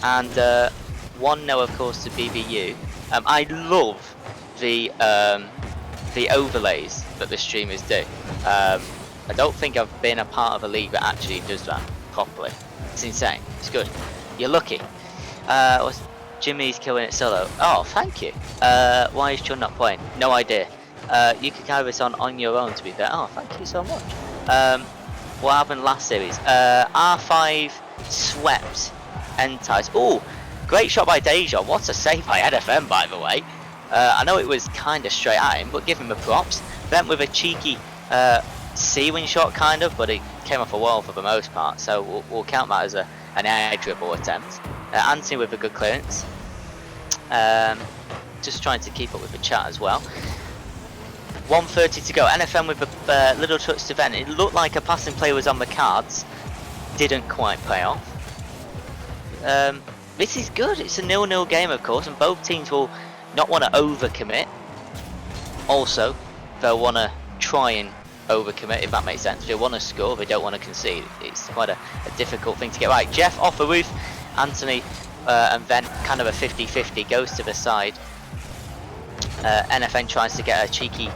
and 1-0 of course to BBU. I love the overlays that the streamers do. I don't think I've been a part of a league that actually does that properly. It's insane. It's good. You're lucky. Jimmy's killing it solo. Oh, thank you. Why is Chun not playing? No idea. You can carry this on your own, to be fair. Oh, thank you so much. What happened last series? R5 swept Entice. Oh, great shot by Dejon. What a save by NFM, by the way. I know it was kind of straight at him, but give him the props. Vent with a cheeky C-wing shot, kind of, but it came off a wall for the most part, so we'll count that as an air dribble attempt. Anthony with a good clearance. Just trying to keep up with the chat as well. 1:30 to go. NFM with a little touch to Vent. It looked like a passing play was on the cards. Didn't quite pay off. This is good. It's a 0-0 game, of course, and both teams will not want to overcommit. Also, they'll want to try and overcommit, if that makes sense. They want to score, they don't want to concede. It's quite a difficult thing to get right. Jeff off the roof. Anthony and Vent kind of a 50-50, goes to the side. NFN tries to get a cheeky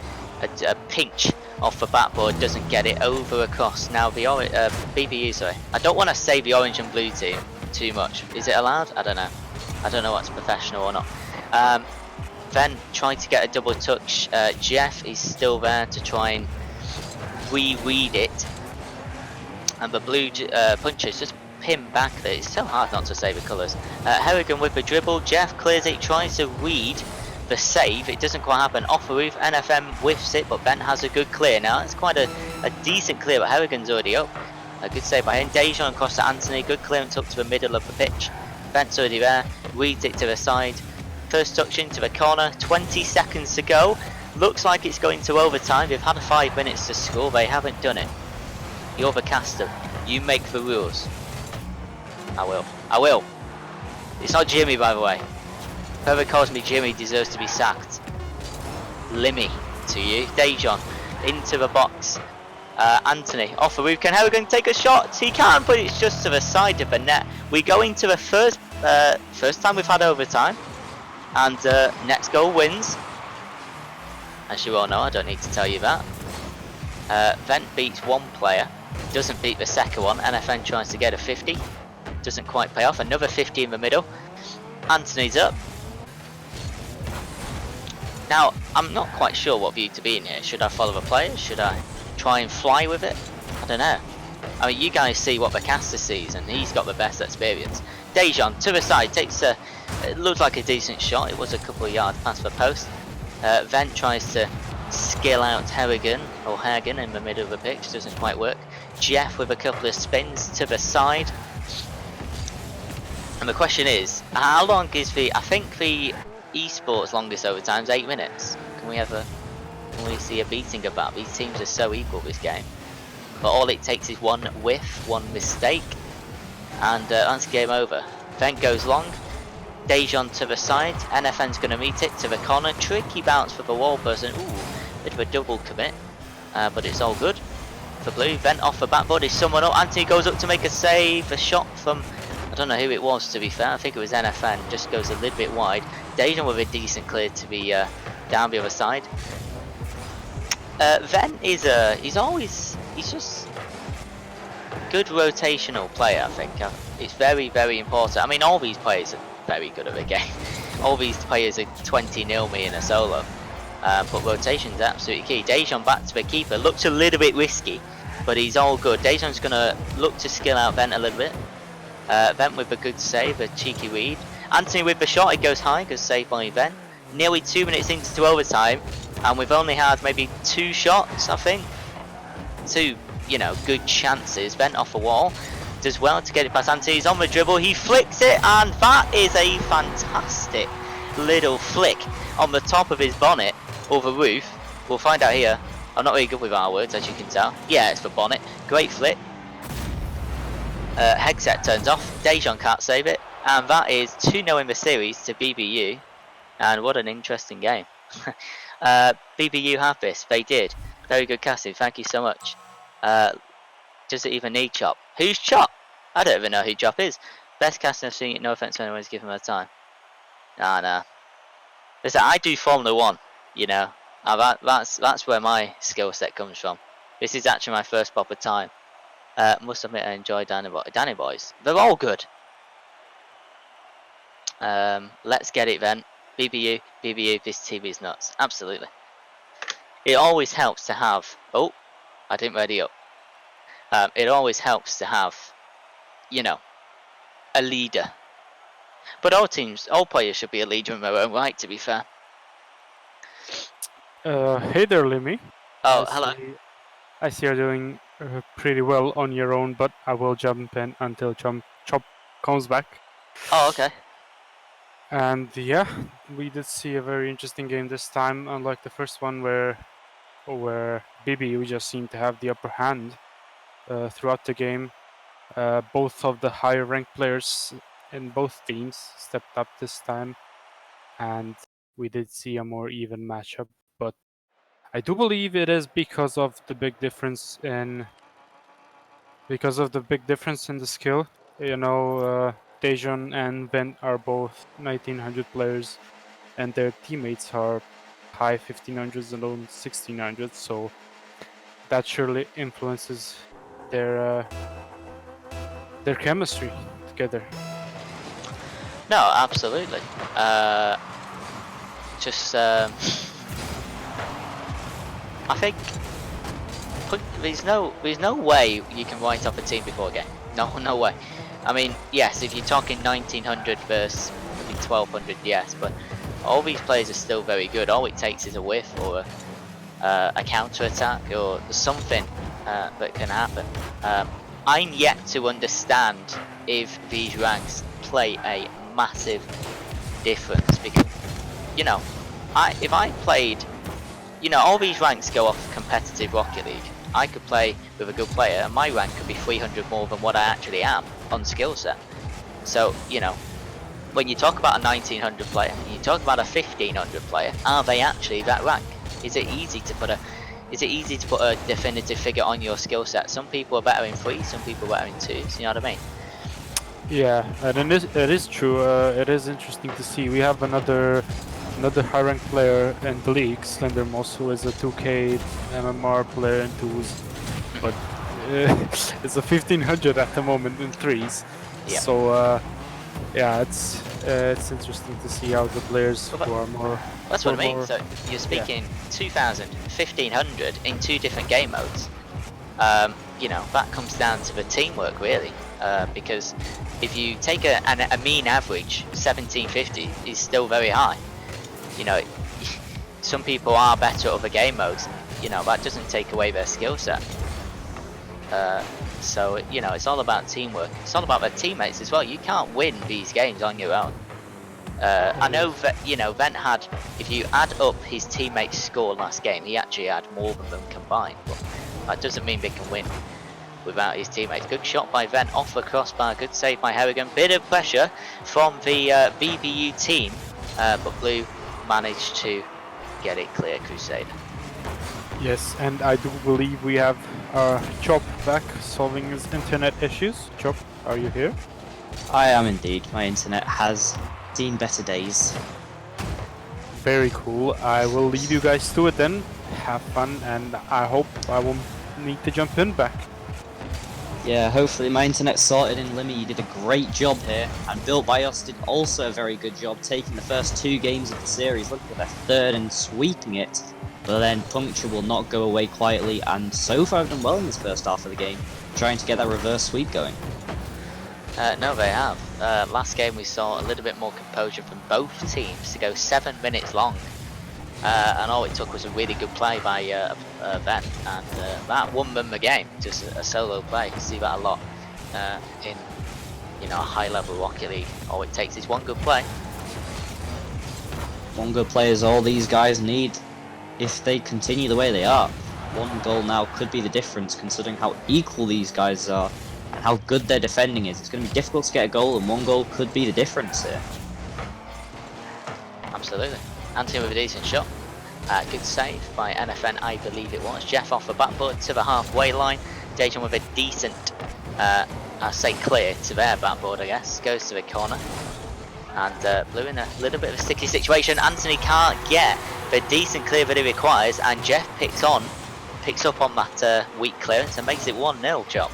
a pinch off the backboard, doesn't get it, over across. Now the BBU, sorry. I don't want to say the orange and blue team too much. Is it allowed? I don't know. I don't know what's professional or not. Vent trying to get a double touch. Jeff is still there to try and reread it. And the blue punchers just pin back there. It's so hard not to say the colours. Harrigan with the dribble. Jeff clears it, tries to read the save. It doesn't quite happen. Off the roof, NFM whiffs it, but Vent has a good clear. Now it's quite a decent clear, but Harrigan's already up. A good save by him. Dejon across to Anthony. Good clearance up to the middle of the pitch. Vent's already there. Reads it to the side. First touch into the corner. 20 seconds to go. Looks like it's going to overtime. They've had 5 minutes to score. They haven't done it. You're the caster. You make the rules. I will. I will. It's not Jimmy, by the way. Whoever calls me Jimmy deserves to be sacked. Limmy to you. Dejon into the box. Anthony off the roof. Can Harrigan take a shot? He can, but it's just to the side of the net. We go into the first time we've had overtime, and next goal wins. as you all know, I don't need to tell you that. Vent beats one player, doesn't beat the second one. NFN tries to get a 50, doesn't quite pay off. Another 50 in the middle. Anthony's up. Now, I'm not quite sure what view to be in here. Should I follow the players? Should I try and fly with it? I don't know. I mean, you guys see what the caster sees, and he's got the best experience. Dejan to the side, takes a, it looked like a decent shot. It was a couple of yards past the post. Vent tries to skill out Hagen in the middle of the pitch, doesn't quite work. Jeff with a couple of spins to the side. And the question is, how long is the, I think the esports longest overtime is 8 minutes. Can we see a beating of that? These teams are so equal this game. But all it takes is one whiff, one mistake, and that's game over. Vent goes long, Dejan to the side, NFN's going to meet it to the corner, tricky bounce for the wall person, ooh, bit of a double commit, but it's all good for blue. Vent off the backboard, is someone up, Anthony goes up to make a save, a shot from, I don't know who it was to be fair, I think it was NFN, just goes a little bit wide. Dejan with a decent clear to be down the other side. Vent is he's just good rotational player, I think. It's very, very important. I mean, all these players are very good at the game. All these players are 20-0 me in a solo. But rotation's absolutely key. Dejan back to the keeper. Looks a little bit risky, but he's all good. Dejan's going to look to skill out Vent a little bit. Vent with a good save, a cheeky read. Anthony with the shot, it goes high, goes saved by Vent. Nearly 2 minutes into overtime, and we've only had maybe 2 shots, I think. 2, you know, good chances. Vent off a wall, does well to get it past Anthony. He's on the dribble, he flicks it, and that is a fantastic little flick on the top of his bonnet or the roof. We'll find out here. I'm not really good with our words, as you can tell. Yeah, it's the bonnet. Great flick. Headset turns off. Dejan can't save it, and that is 2-0 in the series to BBU. And what an interesting game. BBU have this. They did. Very good casting. Thank you so much. Does it even need Chop? Who's Chop? I don't even know who Chop is. Best casting I've seen. No offense to anyone who's given him a time. Nah. Listen, I do Formula 1. You know, that's where my skill set comes from. This is actually my first proper time. Must admit I enjoy Danny Boys. They're all good. Let's get it then. BBU, this team is nuts. Absolutely. It always helps to have... Oh, I didn't ready up. It always helps to have, you know, a leader. But all players should be a leader in their own right, to be fair. Hey there, Limmy. Oh, hello. I see you're doing pretty well on your own, but I will jump in until Chop comes back. Oh, okay. And yeah, we did see a very interesting game this time, unlike the first one where BBU just seemed to have the upper hand throughout the game. Both of the higher ranked players in both teams stepped up this time, and we did see a more even matchup. But I do believe it is because of the big difference in the skill. You know, Dejan and Vent are both 1900 players, and their teammates are high 1500s and low 1600s. So that surely influences their chemistry together. No, absolutely. I think there's no way you can write off a team before a game. No way. I mean, yes, if you're talking 1900 versus maybe 1200, yes, but all these players are still very good. All it takes is a whiff or a counter attack or something that can happen. I'm yet to understand if these ranks play a massive difference, because, you know, if I played, you know, all these ranks go off competitive Rocket League. I could play with a good player and my rank could be 300 more than what I actually am on skill set. So, you know, when you talk about a 1900 player and you talk about a 1500 player, are they actually that rank? Is it easy to put a definitive figure on your skill set? Some people are better in 3, some people are better in 2s, you know what I mean? Yeah, and it is true. It is interesting to see. We have another another high-ranked player in the league, Slendermoss, who is a 2K MMR player in twos, but it's a 1500 at the moment in threes. Yeah. So yeah, it's interesting to see how the players who are more. That's who what I are mean. more- So you're speaking 2000, 1500 in 2 different game modes. You know, that comes down to the teamwork really, because if you take a mean average, 1750 is still very high. You know, some people are better at other game modes, and you know that doesn't take away their skill set. So you know, it's all about teamwork. It's all about their teammates as well. You can't win these games on your own. I know that, you know, Vent had, if you add up his teammates' score last game, he actually had more than them combined, but that doesn't mean they can win without his teammates. Good shot by Vent off the crossbar, good save by Harrigan. Bit of pressure from the BBU team, but Blue managed to get it clear, Crusader. Yes, and I do believe we have Chop back solving his internet issues. Chop, are you here? I am indeed. My internet has seen better days. Very cool. I will leave you guys to it then. Have fun, and I hope I won't need to jump in back. Yeah, hopefully my internet's sorted in Limmy. You did a great job here, and Built by Us did also a very good job taking the first 2 games of the series, looking at their third and sweeping it. But then Puncture will not go away quietly, and so far have done well in this first half of the game, trying to get that reverse sweep going. No, they have. Last game we saw a little bit more composure from both teams to go 7 minutes long. And all it took was a really good play by Ven, and that won them the game. Just a solo play. You see that a lot in, you know, a high-level Rocket League. All it takes is one good play. One good play is all these guys need. If they continue the way they are, one goal now could be the difference, considering how equal these guys are and how good their defending is. It's going to be difficult to get a goal, and one goal could be the difference here. Absolutely. Anthony with a decent shot. Good save by NFN, I believe it was. Jeff off the backboard to the halfway line. Dejan with a decent, I say clear to their backboard, I guess. Goes to the corner. And Blue in a little bit of a sticky situation. Anthony can't get the decent clear that he requires, and Jeff picks up on that weak clearance and makes it 1-0, Chop.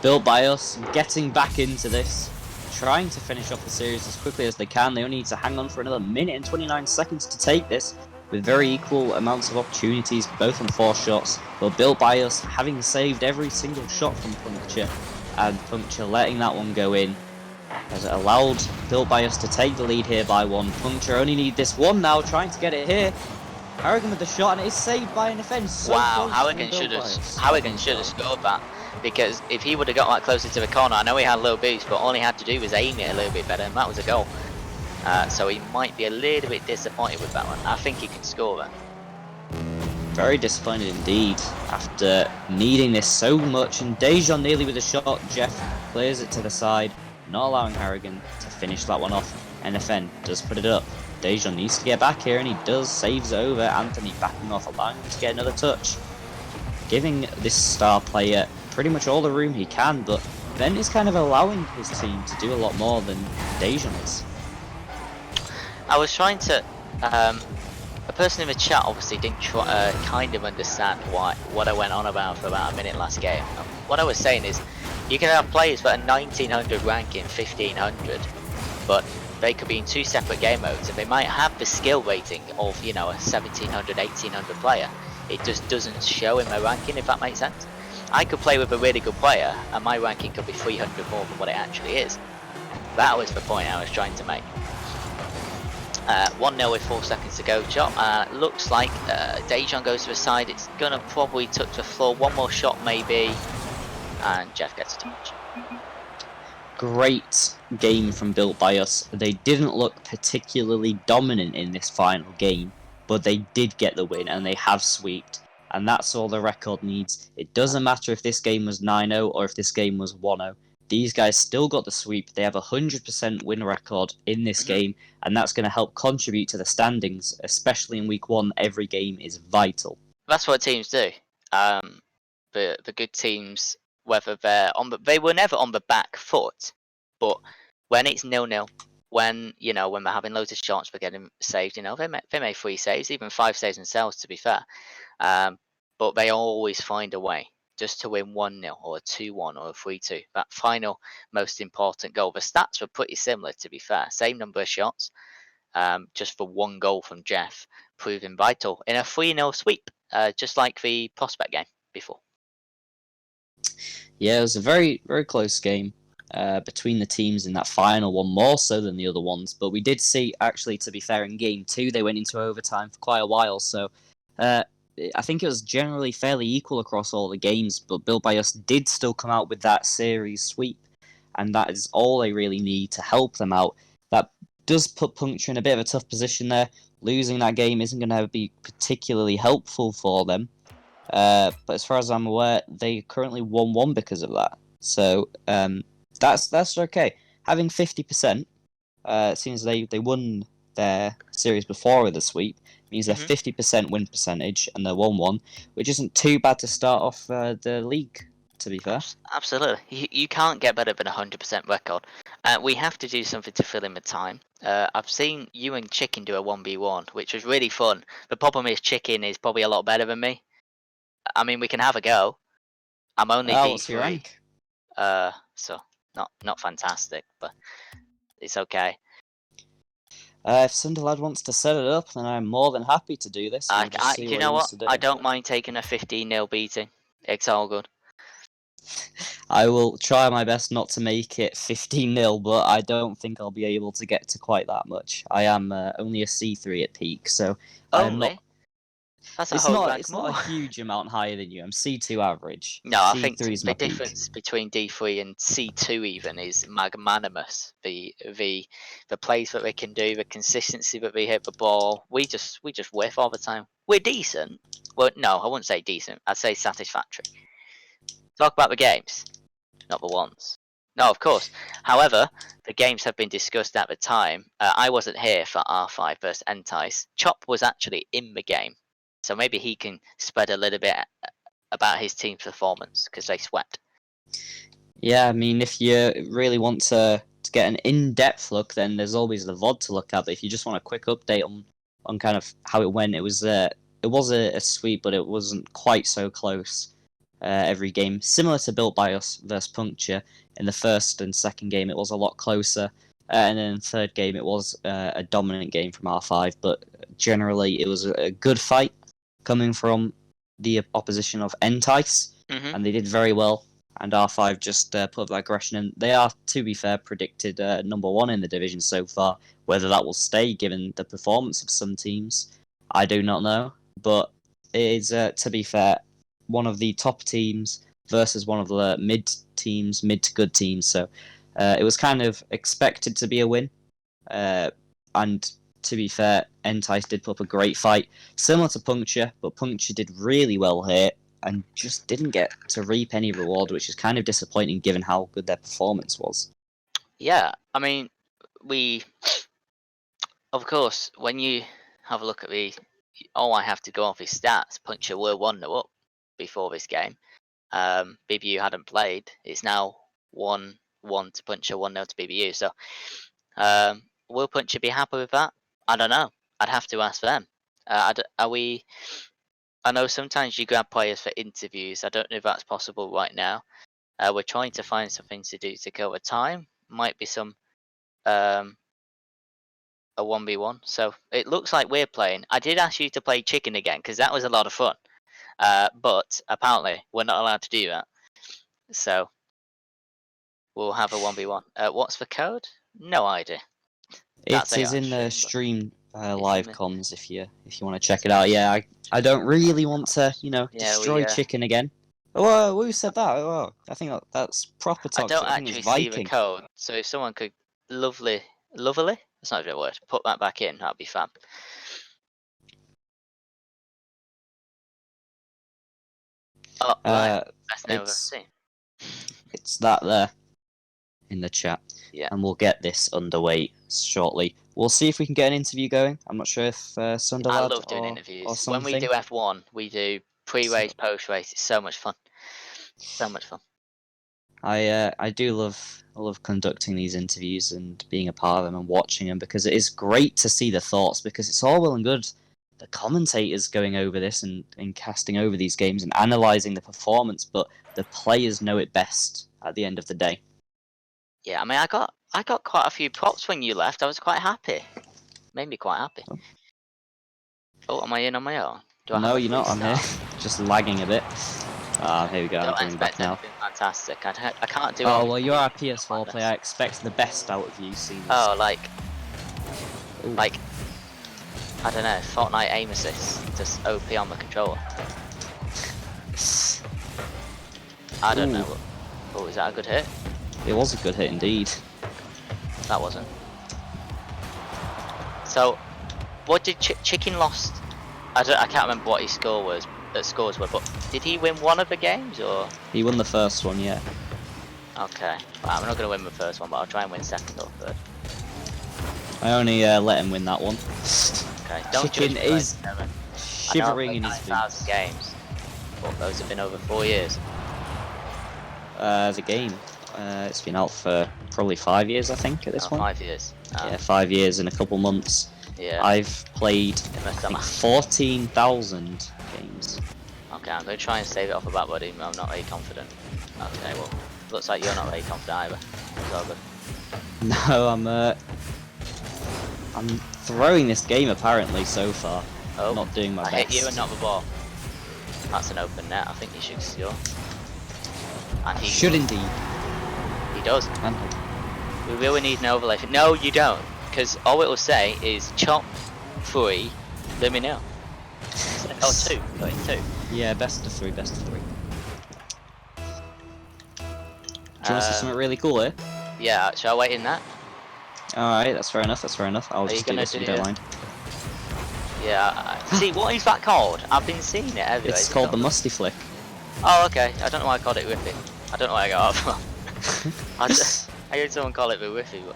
Built by Us getting back into this, trying to finish off the series as quickly as they can. They only need to hang on for another minute and 29 seconds to take this, with very equal amounts of opportunities, both on 4 shots. But Built by Us having saved every single shot from Puncture, and Puncture letting that one go in, as it allowed Built by Us to take the lead here by 1. Puncture only need this one now, trying to get it here. Harrigan with the shot, and it is saved by an offence. So Wow, close to Harrigan Built should by have Us. scored that, because if he would have got that closer to the corner, I know he had low boost, but all he had to do was aim it a little bit better, and that was a goal. So he might be a little bit disappointed with that one. I think he can score that. Very disappointed indeed after needing this so much, and Dejan nearly with a shot. Jeff clears it to the side, not allowing Harrigan to finish that one off. NFN does put it up. Dejan needs to get back here, and he does. Saves over. Anthony backing off, allowing him to get another touch, giving this star player pretty much all the room he can, but Ben is kind of allowing his team to do a lot more than Dejan is. I was trying to, a person in the chat obviously didn't kind of understand what I went on about for about a minute last game. What I was saying is, you can have players that are 1900 ranking 1500, but they could be in 2 separate game modes, and they might have the skill rating of, you know, a 1700, 1800 player. It just doesn't show in my ranking, if that makes sense. I could play with a really good player, and my ranking could be 300 more than what it actually is. That was the point I was trying to make. 1-0 with 4 seconds to go, Chop. Looks like Dejan goes to the side. It's gonna probably touch the floor. One more shot maybe, and Jeff gets a touch. Great game from Built by Us. They didn't look particularly dominant in this final game, but they did get the win, and they have sweeped. And that's all the record needs. It doesn't matter if this game was 9-0 or if this game was 1-0. These guys still got the sweep. They have a 100% win record in this game, and that's going to help contribute to the standings, especially in week 1. Every game is vital. That's what teams do. The good teams, whether they're on they were never on the back foot, but when it's 0-0, when when we're having loads of shots, we're getting saved. They made 3 saves, even 5 saves themselves, to be fair. But they always find a way just to win 1-0 or a 2-1 or a 3-2. That final most important goal. The stats were pretty similar, to be fair. Same number of shots, just for 1 goal from Jeff, proving vital in a 3-0 sweep, just like the prospect game before. Yeah, it was a very, very close game between the teams in that final one, more so than the other ones. But we did see, actually, to be fair, in game 2, they went into overtime for quite a while. So I think it was generally fairly equal across all the games. But Built by Us did still come out with that series sweep. And that is all they really need to help them out. That does put Puncture in a bit of a tough position there. Losing that game isn't going to be particularly helpful for them. But as far as I'm aware, they currently 1-1 because of that. So that's okay. Having 50%, since they won their series before with a sweep, means they're 50% win percentage and they're 1-1, which isn't too bad to start off the league, to be fair. Absolutely. You can't get better than a 100% record. We have to do something to fill in the time. I've seen you and Chicken do a 1v1, which was really fun. The problem is Chicken is probably a lot better than me. I mean, we can have a go. I'm only What's your D3. rank? So not fantastic, but it's okay. If Sunderlad wants to set it up, then I'm more than happy to do this. We'll just see You what know he what? wants to do. I don't mind taking a 15-0 beating. It's all good. I will try my best not to make it 15-0, but I don't think I'll be able to get to quite that much. I am only a C3 at peak, so I'm not. That's a It's whole not. rank It's more. not a huge amount higher than you. I'm C2 average. No, I C3 think is the my peak. difference between D3 and C2 even is magnanimous. The plays that they can do, the consistency that they hit the ball. We just whiff all the time. We're decent. Well, no, I wouldn't say decent. I'd say satisfactory. Talk about the games, not the ones. No, of course. However, the games have been discussed at the time. I wasn't here for R5 versus Entice. Chop was actually in the game, so maybe he can spread a little bit about his team's performance because they swept. Yeah, I mean, if you really want to get an in-depth look, then there's always the VOD to look at. But if you just want a quick update on kind of how it went, it was a sweep, but it wasn't quite so close. Every game, similar to Built by Us versus Puncture. In the first and second game, it was a lot closer, and then in the third game, it was a dominant game from R5. But generally, it was a good fight coming from the opposition of Entice, and they did very well. And R5 just put up that aggression, and they are, to be fair, predicted number 1 in the division so far. Whether that will stay, given the performance of some teams, I do not know. But it is, to be fair, one of the top teams versus one of the mid to good teams. So it was kind of expected to be a win. And to be fair, Entice did put up a great fight, similar to Puncture, but Puncture did really well here and just didn't get to reap any reward, which is kind of disappointing given how good their performance was. Yeah, I mean, of course, when you have a look at all I have to go off is stats. Puncture were 1-0 up before this game. BBU hadn't played. It's now 1-1 to Puncture, 1-0 to BBU. So, will Puncture be happy with that? I don't know. I'd have to ask them. Are we? I know sometimes you grab players for interviews. I don't know if that's possible right now. We're trying to find something to do to kill the time. Might be some a 1v1. So it looks like we're playing. I did ask you to play Chicken again because that was a lot of fun. But apparently we're not allowed to do that. So we'll have a 1v1. What's the code? No idea. It is in the stream live comms if you want to check it out. Yeah, I don't really want to destroy Chicken again. Oh, who said that? Oh, I think that's proper toxic. I don't actually see the code, so if someone could lovely, that's not a good word, put that back in, that'd be fab. Oh, right. Best name I've ever seen. It's that there in the chat. Yeah. And we'll get this underway shortly. We'll see if we can get an interview going. I'm not sure if Sunderlad I love doing interviews. When we do F1, we do pre-race, post-race. It's so much fun. So much fun. I do love conducting these interviews and being a part of them and watching them, because it is great to see the thoughts, because it's all well and good the commentators going over this and casting over these games and analysing the performance, but the players know it best at the end of the day. Yeah, I mean, I got quite a few props when you left. I was quite happy. Made me quite happy. Oh, am I in on my own? Do I No, have a you're not. I'm here. restart? Just lagging a bit. Here we go. Don't I'm coming back expect now. anything fantastic. I can't do. Oh it. well, you're a PS4 player. I expect the best out of you, seeing as Oh, like Ooh. I don't know, Fortnite aim assist, just OP on the controller. I don't know. Oh, is that a good hit? It was a good hit indeed. That wasn't. So, what did Chicken lost? I can't remember what his scores were, but did he win one of the games or? He won the first one, yeah. Okay, well, I'm not gonna win the first one, but I'll try and win second or third. I only let him win that one. Okay, don't Chicken judge me, is ladies and gentlemen. shivering in his 9,000 boots. games, but those have been over 4 years. The game, it's been out for probably 5 years, I think, at this Oh, one. 5 years. Yeah, 5 years in a couple months. Yeah. I've played In the I think, summer. 14,000 games. Okay, I'm going to try and save it off the bat, buddy. I'm not very confident. Okay, well, looks like you're not very confident either. It's all good. No, I'm throwing this game apparently so far. Oh, Not doing my I best. hit you and not the ball. That's an open net. I think he should score. And he Should indeed. He does. And We really need an overlay. No, you don't, because all it will say is chop 3. Let me know. Oh, 2. Wait, 2. yeah, best of 3, best of 3. Do you want to see something really cool here? Yeah, shall I wait in that? Alright, that's fair enough, that's fair enough. I'll Are you just do gonna this if you do don't it? mind. Yeah. See, what is that called? I've been seeing it everywhere. It's Is it called the not? Musty Flick. Oh, okay. I don't know why I called it Whiffy. I don't know why I got off. I heard someone call it the Whiffy, but...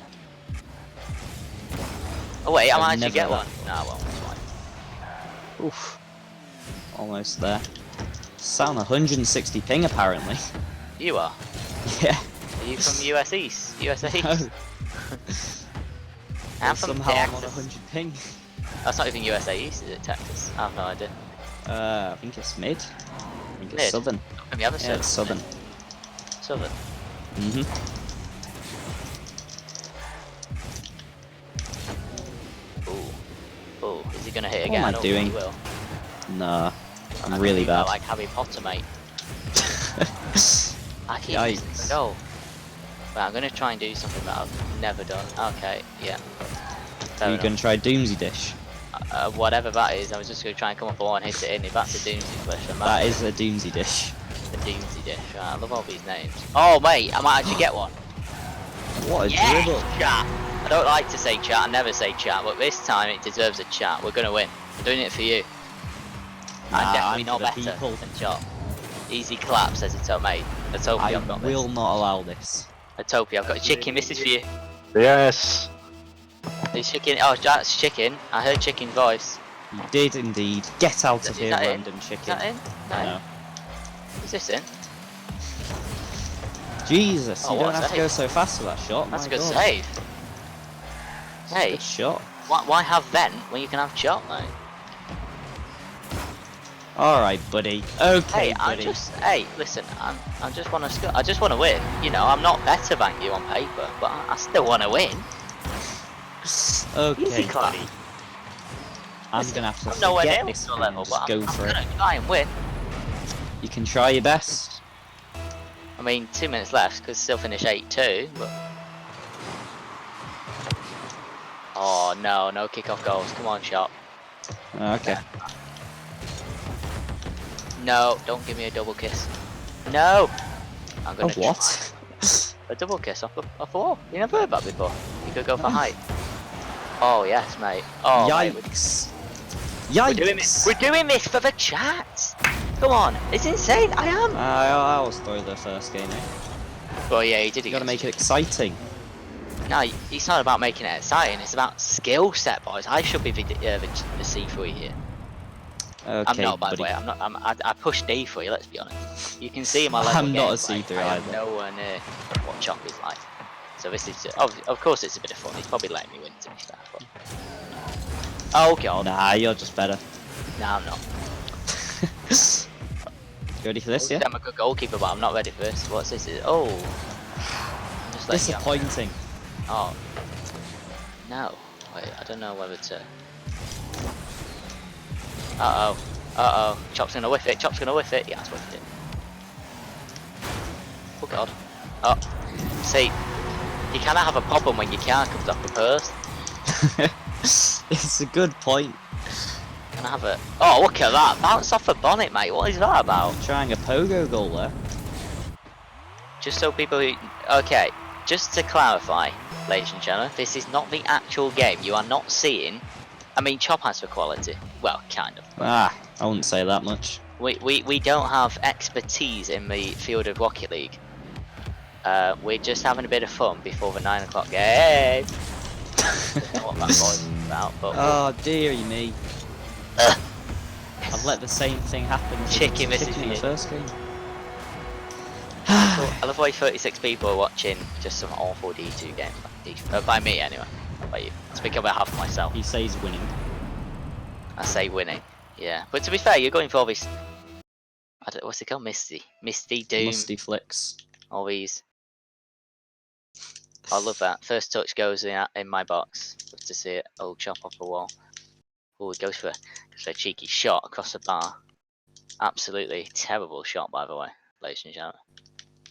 Oh wait, I might I've actually get never one. No, I won't. It's fine. Oof. Almost there. Sat on 160 ping apparently. You are? Yeah. Are you from US East? USA No. East? I'm from Somehow I'm on Texas. 100 ping. That's not even USA East, is it? Texas? I have no idea. I think it's mid. I think it's Mid? southern. From the other Yeah, it's southern. Southern. Ooh. Ooh, is he gonna hit What again? am I I don't think doing? he will. Nah. I I'm think really he will, bad. like Harry Potter, mate. I keep Yikes. missing the goal. Right, I'm gonna try and do something that I've never done. Okay, yeah. Fair Are you enough. going to try Doomsy Dish? Whatever that is, I was just gonna try and come up a wall and hit it in. If that's a Doomsday Flesh, then That is a Doomsy Dish. the Doomsday Dish. Right, I love all these names. Oh mate, I might actually get one. What a Yes, dribble. chat. I don't like to say chat, I never say chat, but this time it deserves a chat. We're gonna win. I'm doing it for you. I'm Nah, definitely I'm not for the better people. than chat. Easy clap, says Atopia. Atopia, I I've got will this. not allow this. Atopia, I've got chicken. This is for you. Yes. There's chicken. Oh, that's chicken. I heard chicken's voice. You did indeed. Get out of Is here, that in? random Is chicken. that in? No. No. Is this in? Jesus, Oh, you what don't a have to save. go so fast with that shot. That's My a good God. save. Hey, Good shot. why have vent when you can have chop, mate? Alright, buddy. Okay, Hey, buddy. hey, listen, I just want to I just want to win. You know, I'm not better than you on paper, but I still want to win. Okay, Easy clap. buddy. I'm Listen, gonna have to I'm nowhere forget near this your game level, and but just go I'm for it. gonna try and win. You can try your best. I mean, 2 minutes left, because still finish 8-2, but... Oh, no kick-off goals. Come on, shot. Okay. No, don't give me a double kiss. No! I'm Oh, gonna try. what? A double kiss off a wall. You never heard that before. You could go for height. Oh yes, mate. Oh, mate, Yikes. we're doing this. We're doing this for the chat. Come on, it's insane. I am. I always throw the first game, eh? Well, yeah, he did. You gotta make it exciting. No, it's not about making it exciting. It's about skill set, boys. I should be the C3 here. Okay, I'm not, by the buddy. way. I'm not. I pushed D for you. Let's be honest. You can see in my level I'm not a gameplay, C3 I am either. nowhere near what Chop is like. So this is, of course, it's a bit of fun. He's probably letting me win, to be fair. But... Oh god. Nah, you're just better. No, I'm not. You ready for this, yeah? I'm a good goalkeeper, but I'm not ready for this. What's this? Oh. I'm just letting you have- Disappointing. Oh. No. Wait, I don't know whether to... Uh-oh. Uh-oh. Chop's gonna whiff it. Chop's gonna whiff it. Yeah, it's whiffed it. Oh god. Oh. See, you kind of have a problem when your car comes off the post. It's a good point. Can I have a... Oh, look at that. Bounce off a bonnet, mate. What is that about? Trying a pogo goal there. Just so people who... Okay. Just to clarify, ladies and gentlemen, this is not the actual game. You are not seeing... I mean, Chop has for quality. Well, kind of. Ah, I wouldn't say that much. We don't have expertise in the field of Rocket League. We're just having a bit of fun before the 9 o'clock game. Don't know what that voice is about, but Oh, dearie me. I've let the same thing happen as Chicken misses in the you. first game. I love why 36 people are watching just some awful D2 game. By me, anyway. Not by you. Speak on behalf of myself. He says winning. I say winning. Yeah. But to be fair, you're going for all these... I don't, what's it called? Misty, Doom. Musty flicks. All these... I love that. First touch goes in my box. Love to see it. Oh, Chop off the wall. Oh, it goes for a cheeky shot across the bar. Absolutely terrible shot, by the way, ladies and gentlemen.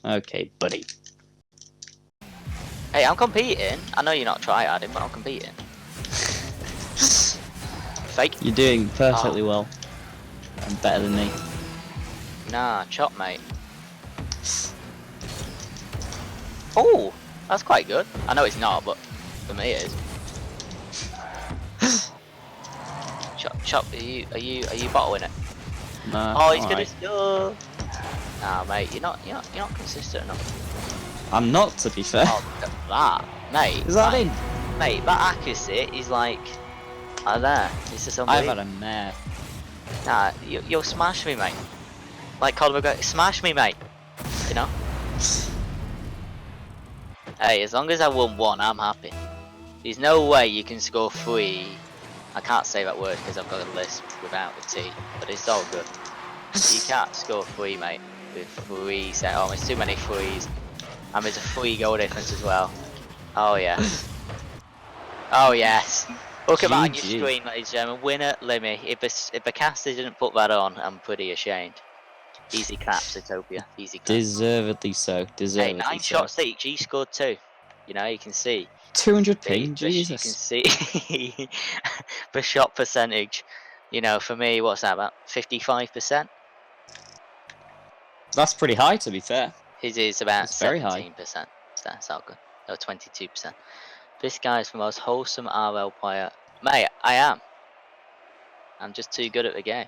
Okay, buddy. Hey, I'm competing. I know you're not tryharding, but I'm competing. Fake. You're doing perfectly well. And better than me. Nah, Chop, mate. Oh, that's quite good. I know it's not, but for me it is. Chop, are you bottling it? Nah, Oh, he's gonna alright. score. Nah, mate, you're not consistent enough. I'm not, to be fair. Oh, look at that, mate. Is that like, in? Mate, that accuracy is like there. It's just I've had unbelievable. a mare. Nah, you'll smash me, mate. Like Conor McGregor, smash me, mate. You know. Hey, as long as I won one, I'm happy. There's no way you can score 3. I can't say that word because I've got a list without the T, but it's all good. You can't score 3, mate, with 3 set. Oh, there's too many 3s. And there's a 3 goal difference as well. Oh, yes. Oh, yes. Look at that on your GG. screen, ladies and gentlemen. Winner, Limmy. If the caster didn't put that on, I'm pretty ashamed. Easy claps, Utopia. Easy claps. Deservedly so. Hey, Deservedly 9 so. shots each. He scored 2. You know, you can see. 200 The- ping, the- You can Jesus. see the shot percentage. You know, for me, what's that about? 55%. That's pretty high, to be fair. His is about It's very high. 17%. So that's all good. No, 22%. This guy's the most wholesome RL player. Mate, I am. I'm just too good at the game.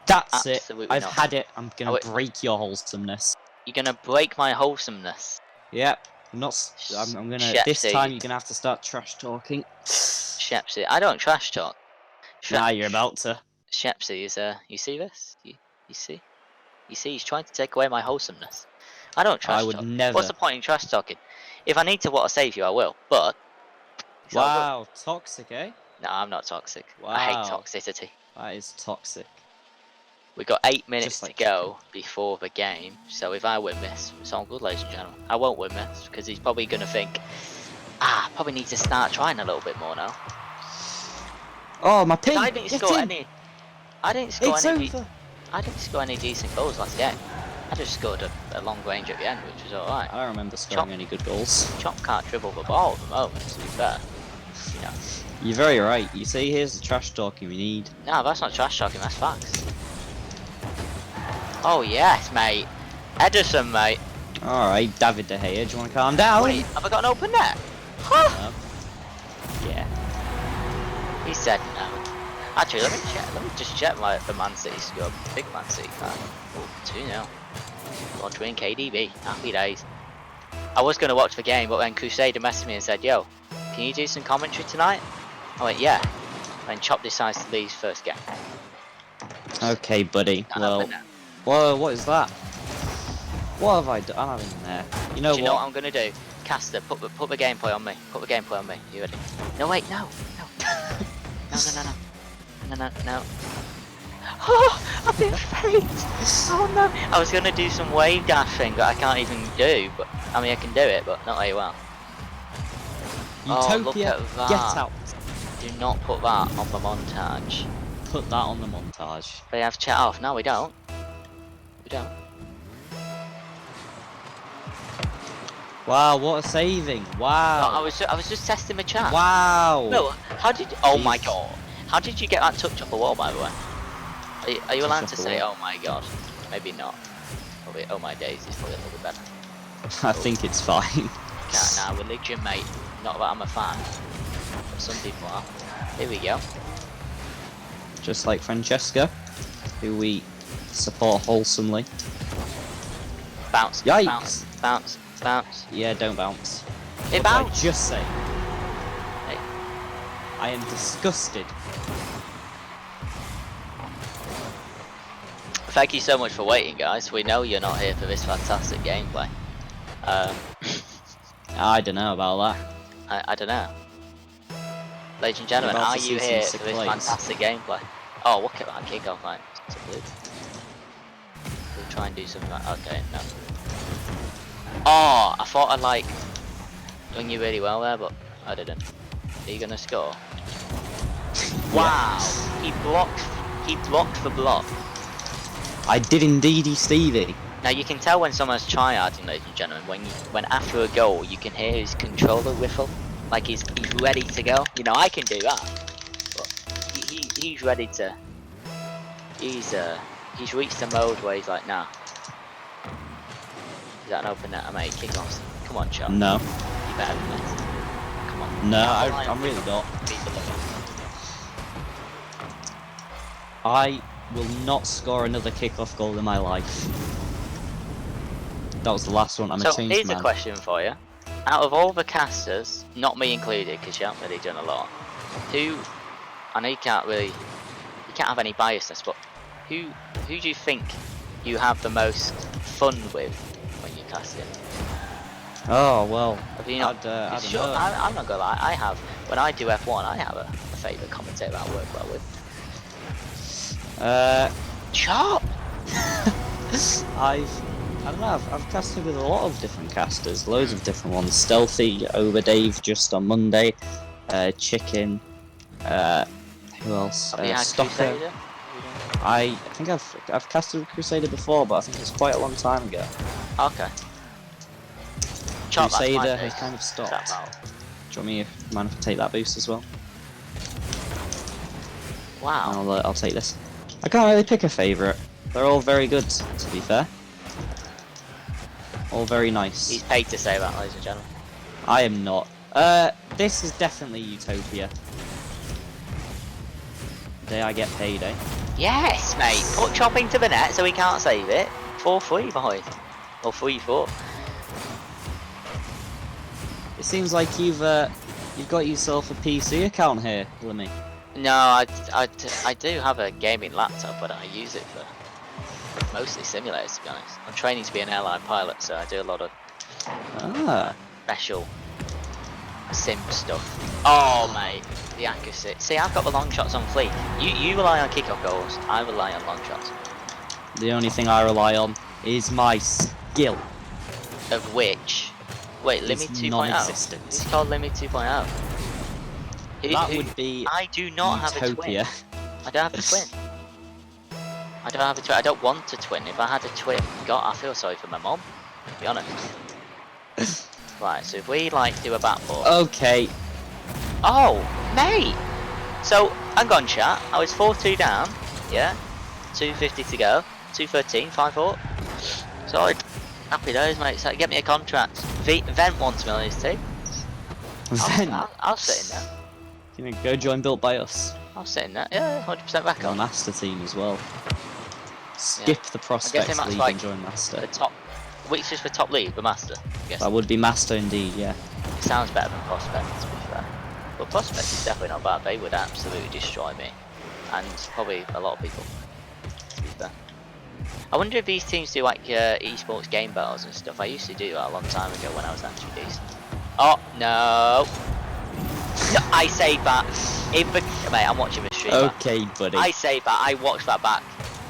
That's Absolutely it. I've not. had it. I'm gonna Oh, wait. break your wholesomeness. You're gonna break my wholesomeness. Yep. I'm not. I'm gonna. This Shepsy. time you're gonna have to start trash talking. Shepsy. I don't trash talk. Nah, you're about to. Shepsy is you see this? You see? You see, he's trying to take away my wholesomeness. I don't trash I would talk. never. What's the point in trash talking? If I need to want to save you, I will. But it's all good. Wow, toxic, eh? No, I'm not toxic. I hate Wow. toxicity. That is toxic. We've got 8 minutes like to go before the game, so if I win this, it's all good, ladies and gentlemen. I won't win this because he's probably gonna think, probably need to start trying a little bit more now. Oh, my ping! I didn't Get score in. any. I didn't score It's any. over. I didn't score any decent goals last game. I just scored a long range at the end, which was alright. I don't remember scoring Chop. any good goals. Chop can't dribble the ball at the moment, to be fair. You know. You're very right. You see, here's the trash talking we need. No, that's not trash talking, that's facts. Oh yes, mate. Edison, mate. Alright, David De Gea, do you want to calm down? Wait, have I got an open net? Huh? Yeah. He said no. Actually, let me just check the Man City score. Big Man City fan. Oh, 2-0. Rodri and KDB. Happy days. I was going to watch the game, but then Crusader messaged me and said, yo, can you do some commentary tonight? I went, yeah. Then Chop decides to leave first game. Okay, buddy. Can't Well, open that. whoa, what is that? What have I done? I'm having there. You know Do you know what what? I'm gonna do? Caster, put the gameplay on me. Put the gameplay on me. You ready? No, wait, no. No. Oh, I've been faked! Oh no! I was gonna do some wave dash thing that I can't even do, but I mean I can do it, but not very well. Oh, look Utopia, at that. get out. Do not put that on the montage. Put that on the montage. They have chat off. No, we don't. We don't. Wow, what a saving! No, Wow. I was just testing the chat. Wow. No, how did? Oh my Jeez. god! How did you get that touch off the wall, by the way? Are you allowed off to the say, wall. "Oh my god"? Maybe not. Probably, oh my days is probably a little bit better. I think it's fine. Can't now religion, mate. Not that I'm a fan, but some people are. Here we go. Just like Francesca, who we support wholesomely. Bounce. Yikes. Bounce. Bounce. Bounce. Yeah, don't bounce. It What did I bounced. just say? Hey. I am disgusted. Thank you so much for waiting, guys. We know you're not here for this fantastic gameplay. I don't know about that. I don't know. Ladies and gentlemen, About are to you see some here sick for this plays. fantastic gameplay? Oh, look at that kickoff, mate. It's a blue. We'll try and do something like. Okay, no. Oh, I thought I'd like done you really well there, but I didn't. Are you gonna score? Wow! He blocked the block. I did indeedy, Stevie. Now you can tell when someone's tryharding, ladies and gentlemen, when after a goal you can hear his controller whiffle, like he's ready to go. You know, I can do that, but he's ready to. He's reached a mode where he's like, nah. Is that an open net? I made kickoffs. Come on, Chop. No. You better than this. Come on. No, Come on, I'm really not. Beat the limit. I will not score another kickoff goal in my life. That was the last one. I'm a So changed here's man. a question for you. Out of all the casters, not me included, because you haven't really done a lot. Who? I know you can't have any biasness, but who do you think you have the most fun with when you cast it? Oh well. Have you not? I don't Sure, know. I'm not gonna lie. I have. When I do F1, I have a favourite commentator I work well with. Chop. I don't know. I've casted with a lot of different casters, loads of different ones. Stealthy over Dave just on Monday. Chicken. Who else? Have you had Stocker. Crusader? I think I've casted with Crusader before, but I think it's quite a long time ago. Okay. Chop, that's my Crusader face. has kind of stopped. Chop out. Do you want me to mind if I take that boost as well? Wow. I'll take this. I can't really pick a favourite. They're all very good, to be fair. All very nice. He's paid to say that, ladies and gentlemen. I am not. This is definitely Utopia. Day I get paid, eh? Yes, mate. Put Chop into the net so he can't save it. 4-3, boys. Or 3-4. It seems like you've got yourself a PC account here, Limmy. No, I do have a gaming laptop, but I use it for mostly simulators, to be honest. I'm training to be an airline pilot, so I do a lot of special sim stuff. Oh, mate, the accuracy. See, I've got the long shots on fleek. You rely on kickoff goals. I rely on long shots. The only thing I rely on is my skill. Of which, wait, Limit 2.0. non-existent. It's called Limit 2.0. That would be I do not have a twin. Utopia. I don't have a twin. I don't have a twin. I don't want a twin. If I had a twin, God, I feel sorry for my mom. To be honest. Right, so if we like do a bat ball. Okay. Oh, mate. So hang on, chat. I was 4-2 down. Yeah. 2:50 to go. 2:13. 5-4. Solid. Happy days, mate. So get me a contract. Vent wants me on his team. Then I'll sit in there. you know, go join Built by Us. I'll sit in there. Yeah, 100% back Go on. Master Team as well. Skip the Prospects that's League like and join Master. The top. Which is for top league, the master. I guess. That would be Master indeed, yeah. It sounds better than Prospect, to be fair. But Prospect is definitely not bad. They would absolutely destroy me. And probably a lot of people. I wonder if these teams do like esports game battles and stuff. I used to do that a long time ago when I was actually decent. Oh no! No, I saved that. Mate, I'm watching the stream. Okay, buddy. I saved that. I watched that back.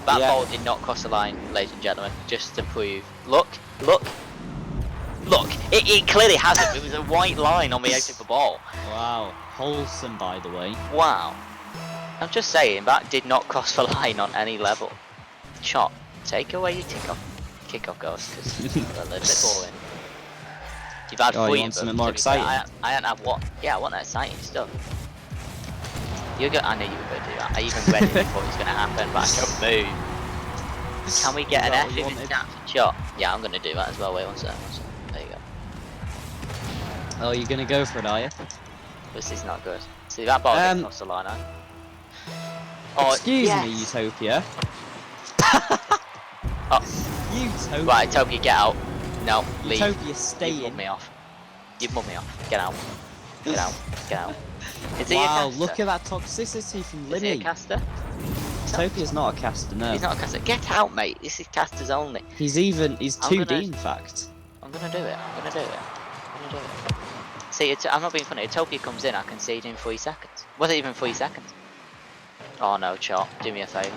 That Yeah. ball did not cross the line, ladies and gentlemen. Just to prove. Look, look, look. It clearly hasn't. It was a white line on the edge of the ball. Wow, wholesome, by the way. Wow. I'm just saying that did not cross the line on any level. Chop, take away your kickoff goals because they're a little bit boring. You've had Oh, you 3 want of them. something more to be fair. exciting? I don't have what? Yeah, I want that exciting stuff. I knew you were going to do that. I even read it before it was going to happen, but I don't move. Can we get an that F what you in the wanted? chat for shot? Yeah, I'm going to do that as well. Wait one second. There you go. Oh, you're gonna go for it, are you? This is not good. See, that ball didn't cross the line, huh? Oh, Excuse yes. me, Utopia. Oh, Utopia. right, Utopia, get out. No, leave. Utopia, stay You've in. mugged me off. You've mugged me off. Get out. Get out. Get out. Is he a Wow, caster? look at that toxicity from Is he a Linny. caster? Utopia's not a caster, no. He's not a caster. Get out, mate. This is casters only. He's I'm 2D gonna- in fact. I'm gonna do it. I'm gonna do it. I'm gonna do it. See, I'm not being funny. Utopia comes in, I concede in 3 seconds. Was it even 3 seconds? Oh no, Chop. Do me a favour.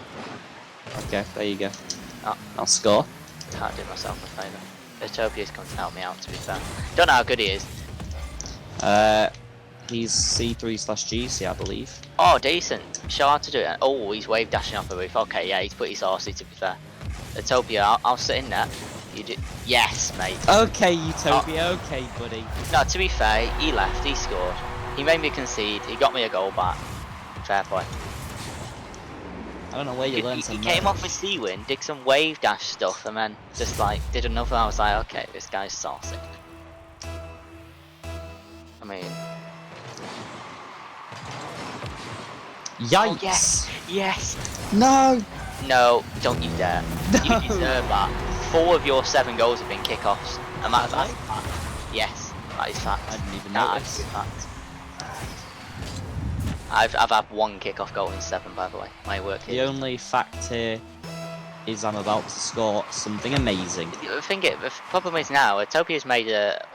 Okay, there you go. Oh. I'll score. Can't do myself a favour. Utopia's come to help me out, to be fair. Don't know how good he is. He's C3/GC, I believe. Oh, decent. Show how to do it. Oh, he's wave dashing off the roof. Okay, yeah, he's pretty saucy, to be fair. Utopia, I'll sit in there. You do. Yes, mate. Okay, Utopia, okay, buddy. No, to be fair, he left, he scored. He made me concede, he got me a goal back. Fair play. I don't know where you learned He some came off a C-win, did some wave dash stuff, and then just like did another. I was like, okay, this guy's saucy. I mean, Yikes! oh, yes, yes. No! No, don't you dare. You No. deserve that. 4 of your 7 goals have been kickoffs, and that's Have fact. Yes, that is fact. I didn't even That notice. is fact. I've had 1 kickoff goal in 7, by the way. My work The here. only fact here is I'm about to score something amazing. The problem is now, Utopia's made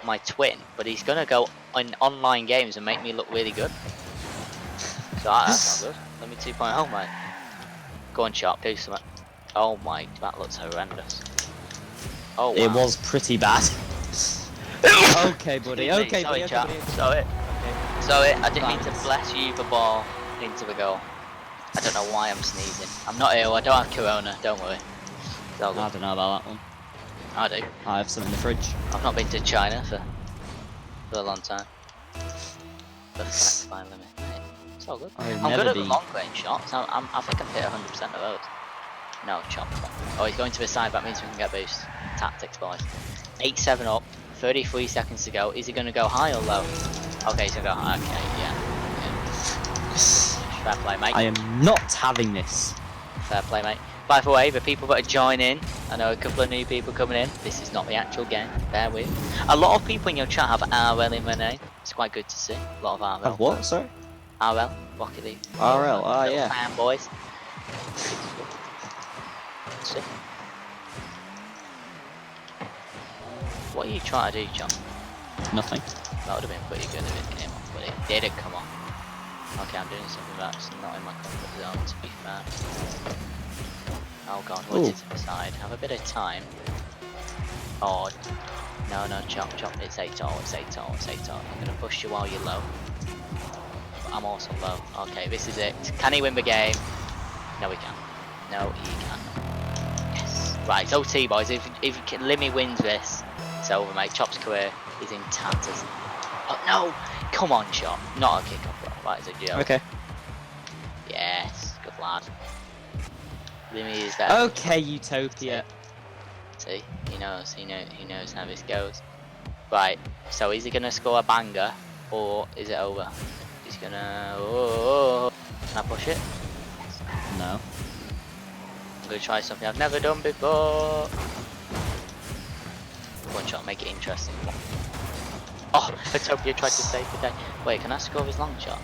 my twin, but he's gonna go on online games and make me look really good. So that's not good. Let me 2.0, mate. Go on, Sharp, do something. Oh my, that looks horrendous. Oh wow. It was pretty bad. Okay, buddy. Okay, sorry, buddy. chap. Okay, buddy. Sorry. Okay. Sorry, I didn't mean to Thanks. bless you the ball into the goal. I don't know why I'm sneezing. I'm not ill, I don't have corona, don't worry. It's all I good. don't know about that one. I do. I have some in the fridge. I've not been to China for a long time. But that's fine limit. Mate, it's all good. I've I'm never good at the been. long range shots. I think I've hit 100% of those. No, chop. Oh, he's going to the side. That means we can get boost. Tactics, boys. 8-7 up. 33 seconds to go. Is he going to go high or low? Okay, he's going to go high. Okay, yeah. Fair play, mate. I am not having this. Fair play, mate. By the way, the people that are joining, I know a couple of new people coming in. This is not the actual game. Bear with. A lot of people in your chat have RL in their name. It's quite good to see. A lot of RL. Of what? Sorry? RL, Rocket League. RL. Oh Little yeah. fanboys. See? What are you trying to do, John? Nothing. That would have been pretty good if it came off, but it didn't come off. Okay, I'm doing something that's not in my comfort zone, to be fair. Oh god, what's Ooh. it to the side? Have a bit of time. Oh, no, chop, it's 8-0, it's 8-0, it's 8-0. I'm gonna push you while you're low. But I'm also low. Okay, this is it. Can he win the game? No, he can. No, he can. Yes. Right, it's OT, boys. If Limmy wins this, it's over, mate. Chop's career is in tatters. Oh, no! Come on, Chop. Not a kick-off, bro. That is a joke. Okay. Yes, good lad. Limmy is there. Okay, Utopia. See, he knows how this goes. Right, so is he gonna score a banger, or is it over? He's gonna. Oh, can I push it? No. I'm gonna try something I've never done before. One shot, make it interesting. Oh, Utopia tried to save the day. Wait, can I score his long shot?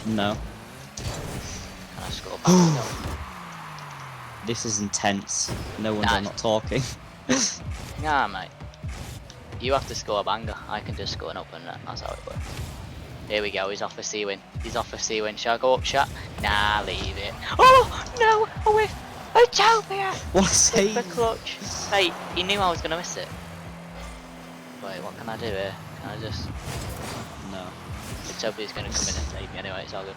No. I score back? No. This is intense. No wonder Nah. I'm not talking. Nah, mate. You have to score a banger. I can just score an open net. That's how it works. Here we go. He's off a C-win. He's off a C-win. Shall I go up shot? Nah, leave it. Oh no! A whiff. Utopia. What a save! The clutch. Hey, he knew I was gonna miss it. Wait, what can I do here? Can I just? No. Utopia's gonna come in and save me anyway. It's all good.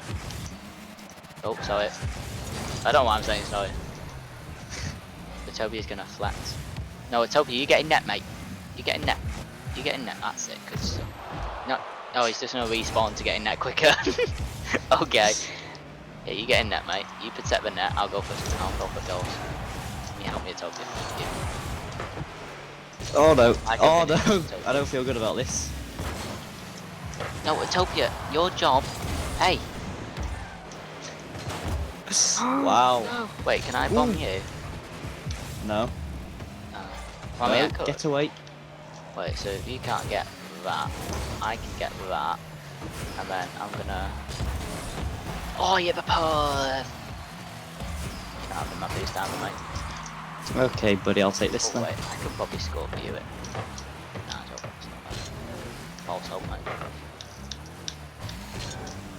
Oh, sorry. I don't know what I'm saying. Sorry. Utopia's gonna flex. No, Utopia, you getting net, mate. You getting net. You getting net. That's it. Good stuff. No. Oh, he's just gonna respawn to get in net quicker. Okay. Yeah, you get in net, mate. You protect the net. I'll go for goals. Can you help me, Utopia? Thank you. Oh no. I can Oh finish no. Utopia. I don't feel good about this. No, Utopia, your job. Hey. Wow. No. Wait, can I bomb Ooh. you? No. Well, I mean, I No, could. get away. Wait, so if you can't get that, I can get that, and then I'm gonna. Oh, yeah, the puff. Can't have my boost down, mate. Okay, buddy, I'll take this Oh, then. wait, I could probably score for you it. Nah, I don't think it's not bad. False hope, mate.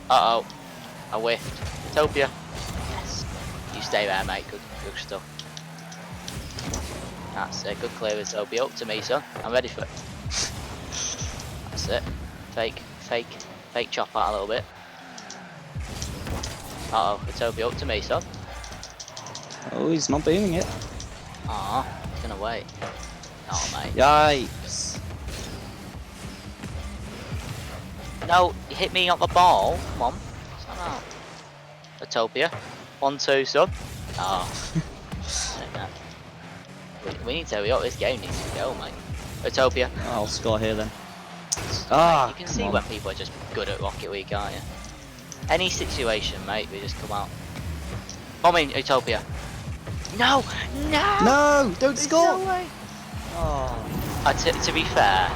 Uh oh, I whiffed. Utopia. Yes. You stay there, mate. Good stuff. That's it. Good clear, Utopia. Up to me, son. I'm ready for it. That's it. Fake chop out a little bit. Uh oh, Utopia. Up to me, son. Oh, he's not doing it. Aw, he's gonna wait. Oh, mate. Yikes. No, you hit me on the ball. Come on. Stand out. Utopia. 1-2, son. Oh. We need to hurry up. This game needs to go, mate. Utopia. I'll score here then. Mate, Ah, you can come see on. when people are just good at Rocket League, can't you? Any situation, mate, we just come out. Bomb in, Utopia. No! No! No, don't There's score. no way. Oh. To be fair,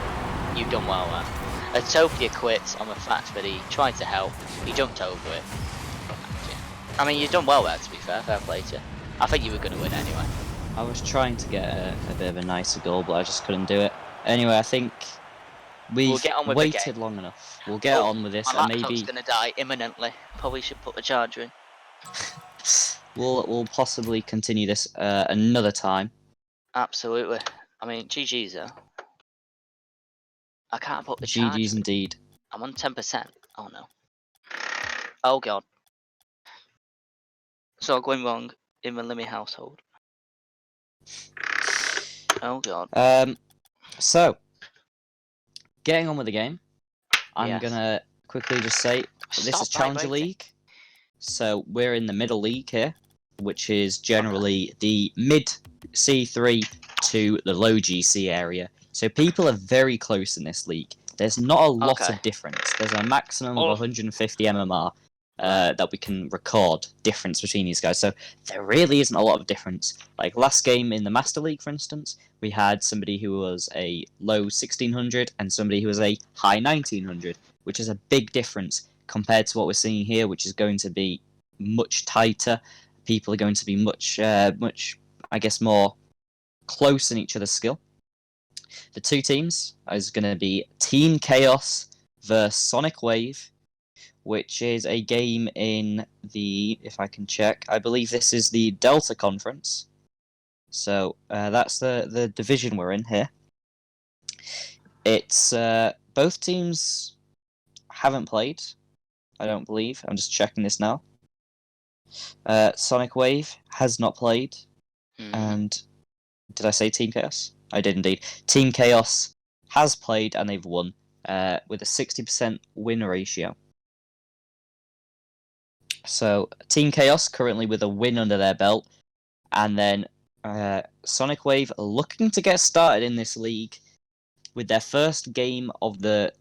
you've done well there. Utopia quits on the fact that he tried to help. He jumped over it. I mean, you've done well there, to be fair. Fair play to you. I think you were going to win anyway. I was trying to get a bit of a nicer goal, but I just couldn't do it. Anyway, I think we've get on with the waited game. long enough. We'll get Oh, on with this, My and laptop's maybe going to die imminently. Probably should put the charger in. we'll possibly continue this another time. Absolutely. I mean, GG's though. I can't put the charger GG's in. indeed. I'm on 10%. Oh no. Oh god. So going wrong in the Limmy household. Oh god. So getting on with the game, I'm Yes. gonna quickly just say this Stop is Challenger vibrating. League. So we're in the middle league here, which is generally the mid C3 to the low GC area. So people are very close in this league. There's not a lot Okay. of difference. There's a maximum Oh. of 150 MMR that we can record difference between these guys. So there really isn't a lot of difference. Like last game in the Master League, for instance, we had somebody who was a low 1600 and somebody who was a high 1900, which is a big difference compared to what we're seeing here, which is going to be much tighter. People are going to be much, I guess, more close in each other's skill. The two teams is going to be Team Chaos versus Sonic Wave, which is a game in the, if I can check, I believe this is the Delta Conference. So that's the division we're in here. It's both teams haven't played, I don't believe. I'm just checking this now. Sonic Wave has not played, and did I say Team Chaos? I did indeed. Team Chaos has played and they've won with a 60% win ratio. So Team Chaos currently with a win under their belt, and then Sonic Wave are looking to get started in this league with their first game of the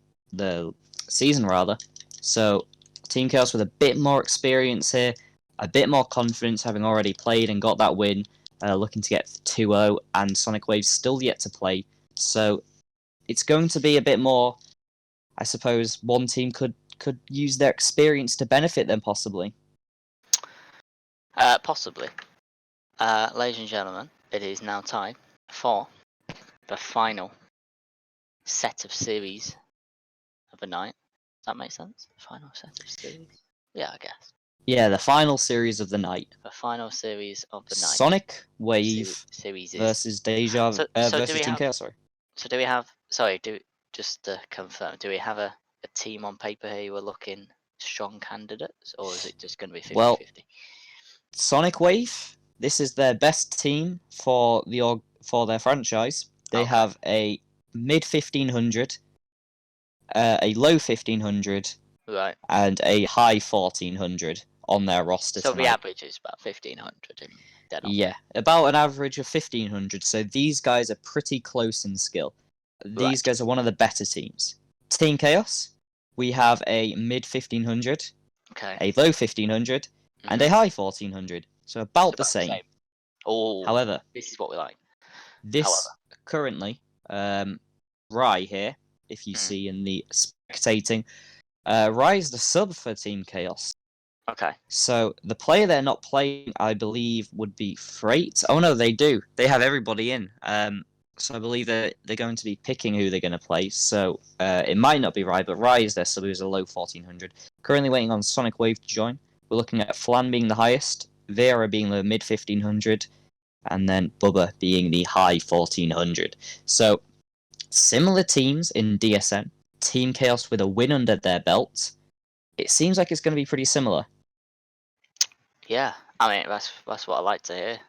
season rather. So Team Chaos with a bit more experience here, a bit more confidence, having already played and got that win, looking to get 2-0, and Sonic Wave still yet to play. So it's going to be a bit more, I suppose, one team could use their experience to benefit them possibly. Possibly. Ladies and gentlemen, it is now time for the final set of series of the night. Does that make sense? Final set of series? Yeah, I guess. Yeah, the final series of the night. The final series of the night. Sonic Wave series is... versus Deja So do versus we Team have- Chaos. Sorry. So do we have... Sorry, just to confirm, do we have a team on paper here who are looking strong candidates? Or is it just going to be 50-50? Well, Sonic Wave. This is their best team for their franchise. They Okay. have a mid 1500, a low 1500, Right. and a high 1400 on their roster So the tonight. average is about 1500 in dead on. Yeah, about an average of 1500. So these guys are pretty close in skill. These Right. guys are one of the better teams. Team Chaos, we have a mid 1500, Okay. a low 1500, and a high 1400. So about the same. Oh, However, this is what we like. this currently, Rai here, if you see in the spectating, Rai is the sub for Team Chaos. Okay. So the player they're not playing, I believe, would be Freight. Oh no, they do. They have everybody in. So I believe they're going to be picking who they're going to play. So it might not be Rai, but Rai is their sub, who's a low 1400. Currently waiting on Sonic Wave to join. We're looking at Flan being the highest, Vera being the mid 1500, and then Bubba being the high 1400. So similar teams in DSN. Team Chaos with a win under their belt. It seems like it's going to be pretty similar. Yeah, I mean, that's what I like to hear.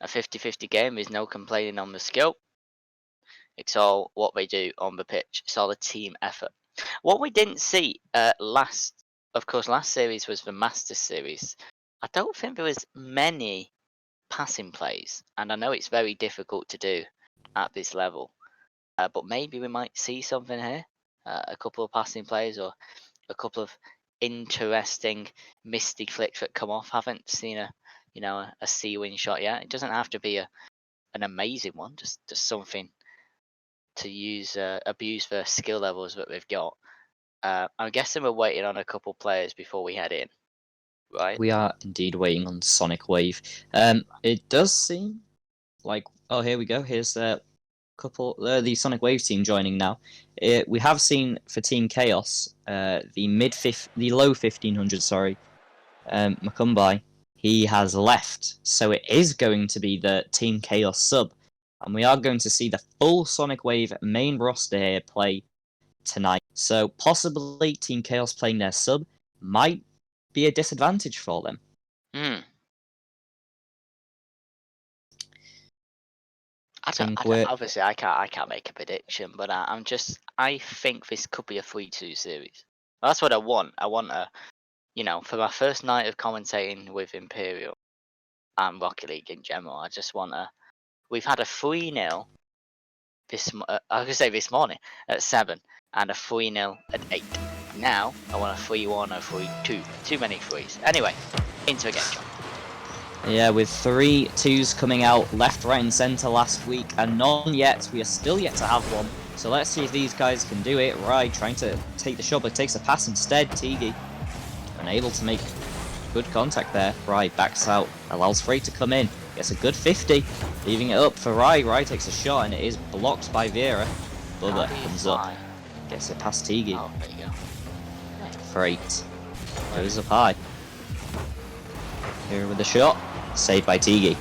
A 50-50 game is no complaining on the skill. It's all what they do on the pitch. It's all a team effort. What we didn't see last series was the Masters series. I don't think there was many passing plays, and I know it's very difficult to do at this level. But maybe we might see something here. A couple of passing plays or a couple of interesting misty flicks that come off. Haven't seen a C-wing shot yet. It doesn't have to be an amazing one, just something to abuse the skill levels that we've got. I'm guessing we're waiting on a couple players before we head in, right? We are indeed waiting on Sonic Wave. It does seem like, oh, here we go. Here's the Sonic Wave team joining now. We have seen for Team Chaos the low 1500. Sorry, Makumbai. He has left, so it is going to be the Team Chaos sub, and we are going to see the full Sonic Wave main roster here play tonight. So possibly Team Chaos playing their sub might be a disadvantage for them. Obviously, I can't make a prediction, but I think this could be a 3-2 series. That's what I want. I want for my first night of commentating with Imperial and Rocket League in general, I just want we've had a 3-0 this morning at 7 and a 3-0 at 8. Now I want a 3-1 or 3-2. Too many threes. Anyway, into a game, John. Yeah, with 3 2s coming out left, right, and centre last week, and none yet. We are still yet to have one. So let's see if these guys can do it. Rai trying to take the shot, but takes a pass instead. Tigi unable to make good contact there. Rai backs out, allows Frey to come in, gets a good 50, leaving it up for Rai. Rai takes a shot, and it is blocked by Vera. Bubba comes up, gets it past Tigi. Oh, there you go. Freight goes up high. Here with the shot, saved by Tigi.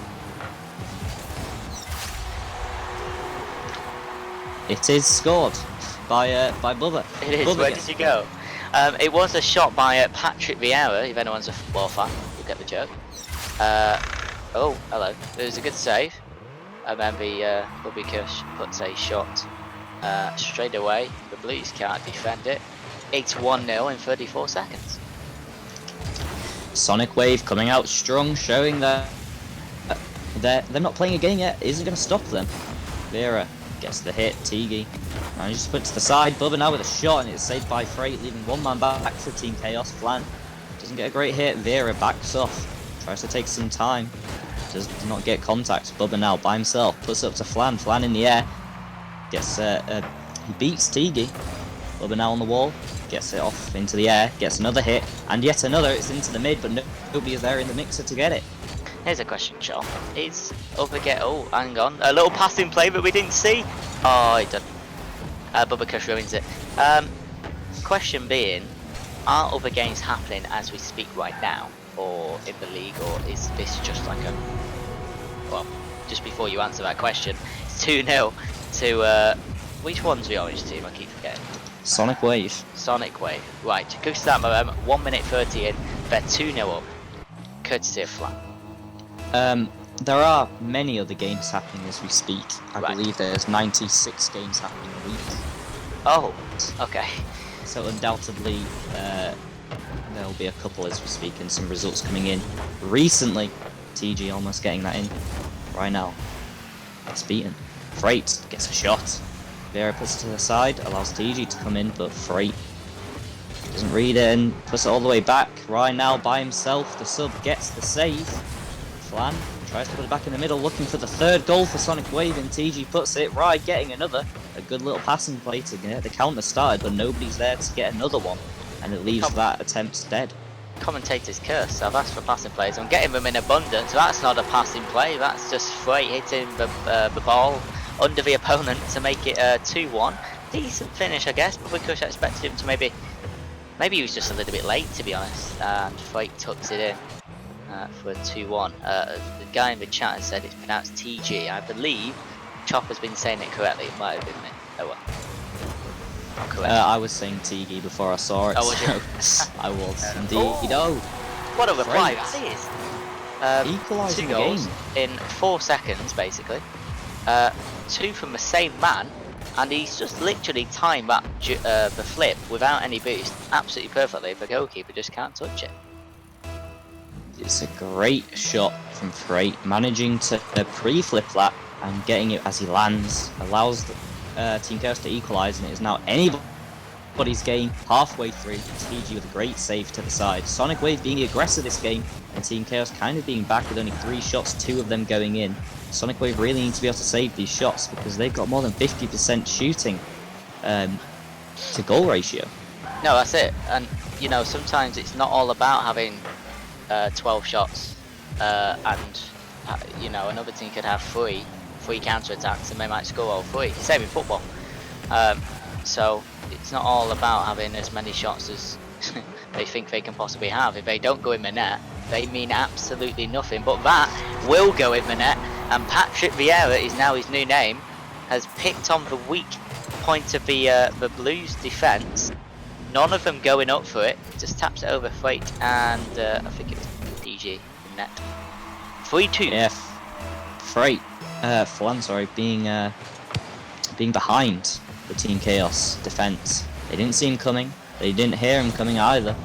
It is scored by Bubba. It is. Bubba Where gets did you go? It was a shot by Patrick Vieira. If anyone's a football fan, you'll get the joke. Oh, hello. It was a good save. And then the Bubby Kush puts a shot straight away. The Blues can't defend it. It's 1-0 in 34 seconds. Sonic Wave coming out strong, showing that they're not playing a game yet. Isn't going to stop them. Vera gets the hit. Tigi manages to put it to the side. Bubba now with a shot, and it's saved by Freight, leaving one man back for Team Chaos. Flan doesn't get a great hit. Vera backs off, tries to take some time, does not get contact. Bubba now by himself puts up to Flan. Flan in the air gets he beats Tigi. Bubba now on the wall, gets it off into the air, gets another hit, and yet another. It's into the mid, but nobody is there in the mixer to get it. Here's a question, Chop. Is other get? Oh, hang on. A little passing play that we didn't see. Oh, it done. Bubba Kush ruins it. Question being, are other games happening as we speak right now, or in the league, or is this just like a? Well, just before you answer that question, it's 2-0 to which one's the orange team? I keep forgetting. Sonic Wave. Sonic Wave. Right. Go to that moment. 1 minute 30 in. They're 2-0 up. Courtesy of Flat. There are many other games happening as we speak. I Right. believe there's 96 games happening a week. Oh. Okay. So undoubtedly, there'll be a couple as we speak and some results coming in. Recently, TG almost getting that in. Right now, it's beaten. Freight gets a shot. Vera puts it to the side, allows TG to come in, but Freight doesn't read it and puts it all the way back. Right now, by himself, the sub gets the save. Flan tries to put it back in the middle, looking for the third goal for Sonic Wave, and TG puts it right, getting another. A good little passing play to get the counter started, but nobody's there to get another one, and it leaves that attempt dead. Commentator's curse. I've asked for passing plays. I'm getting them in abundance. That's not a passing play. That's just Freight hitting the ball under the opponent to make it 2-1. Decent finish, I guess, but we could have expected him to maybe he was just a little bit late, to be honest, and Freight tucks it in for a 2-1. The guy in the chat has said it's pronounced TG. I believe Chopper's been saying it correctly. It might have been me. Oh well. Not correct. I was saying TG before I saw it. Oh, was you? So I was indeed. Oh. What a reply Freight. that is. Equalising 2 the goals game. in 4 seconds, basically. 2 from the same man, and he's just literally timed that the flip without any boost absolutely perfectly. The goalkeeper just can't touch it. It's a great shot from Freight, managing to pre-flip that and getting it as he lands, allows Team Chaos to equalise, and it is now anybody's game halfway through. TG with a great save to the side. Sonic Wave being the aggressor this game, and Team Chaos kind of being back with only 3 shots, 2 of them going in. Sonic Wave really needs to be able to save these shots because they've got more than 50% shooting to goal ratio. No, that's it. And you know, sometimes it's not all about having 12 shots, and you know, another team could have 3 counter attacks and they might score all 3. Same in football. So it's not all about having as many shots as they think they can possibly have. If they don't go in the net, they mean absolutely nothing. But that will go in the net, and Patrick Vieira is now his new name. Has picked on the weak point of the Blues defence. None of them going up for it. Just taps it over Freight, and I think it was DG in net. 3-2. Yeah, Freight, Flan, sorry, being behind the Team Chaos defence. They didn't see him coming. They didn't hear him coming either,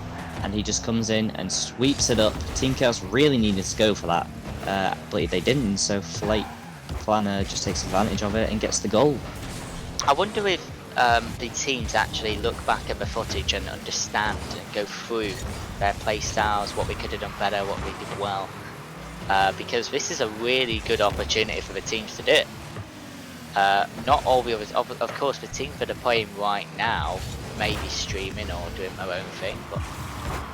and he just comes in and sweeps it up. Team Chaos really needed to go for that, but they didn't. So Flan just takes advantage of it and gets the goal. I wonder if the teams actually look back at the footage and understand and go through their play styles, what we could have done better, what we did well, because this is a really good opportunity for the teams to do it. Not all the others, of course the teams that are playing right now may be streaming or doing their own thing, but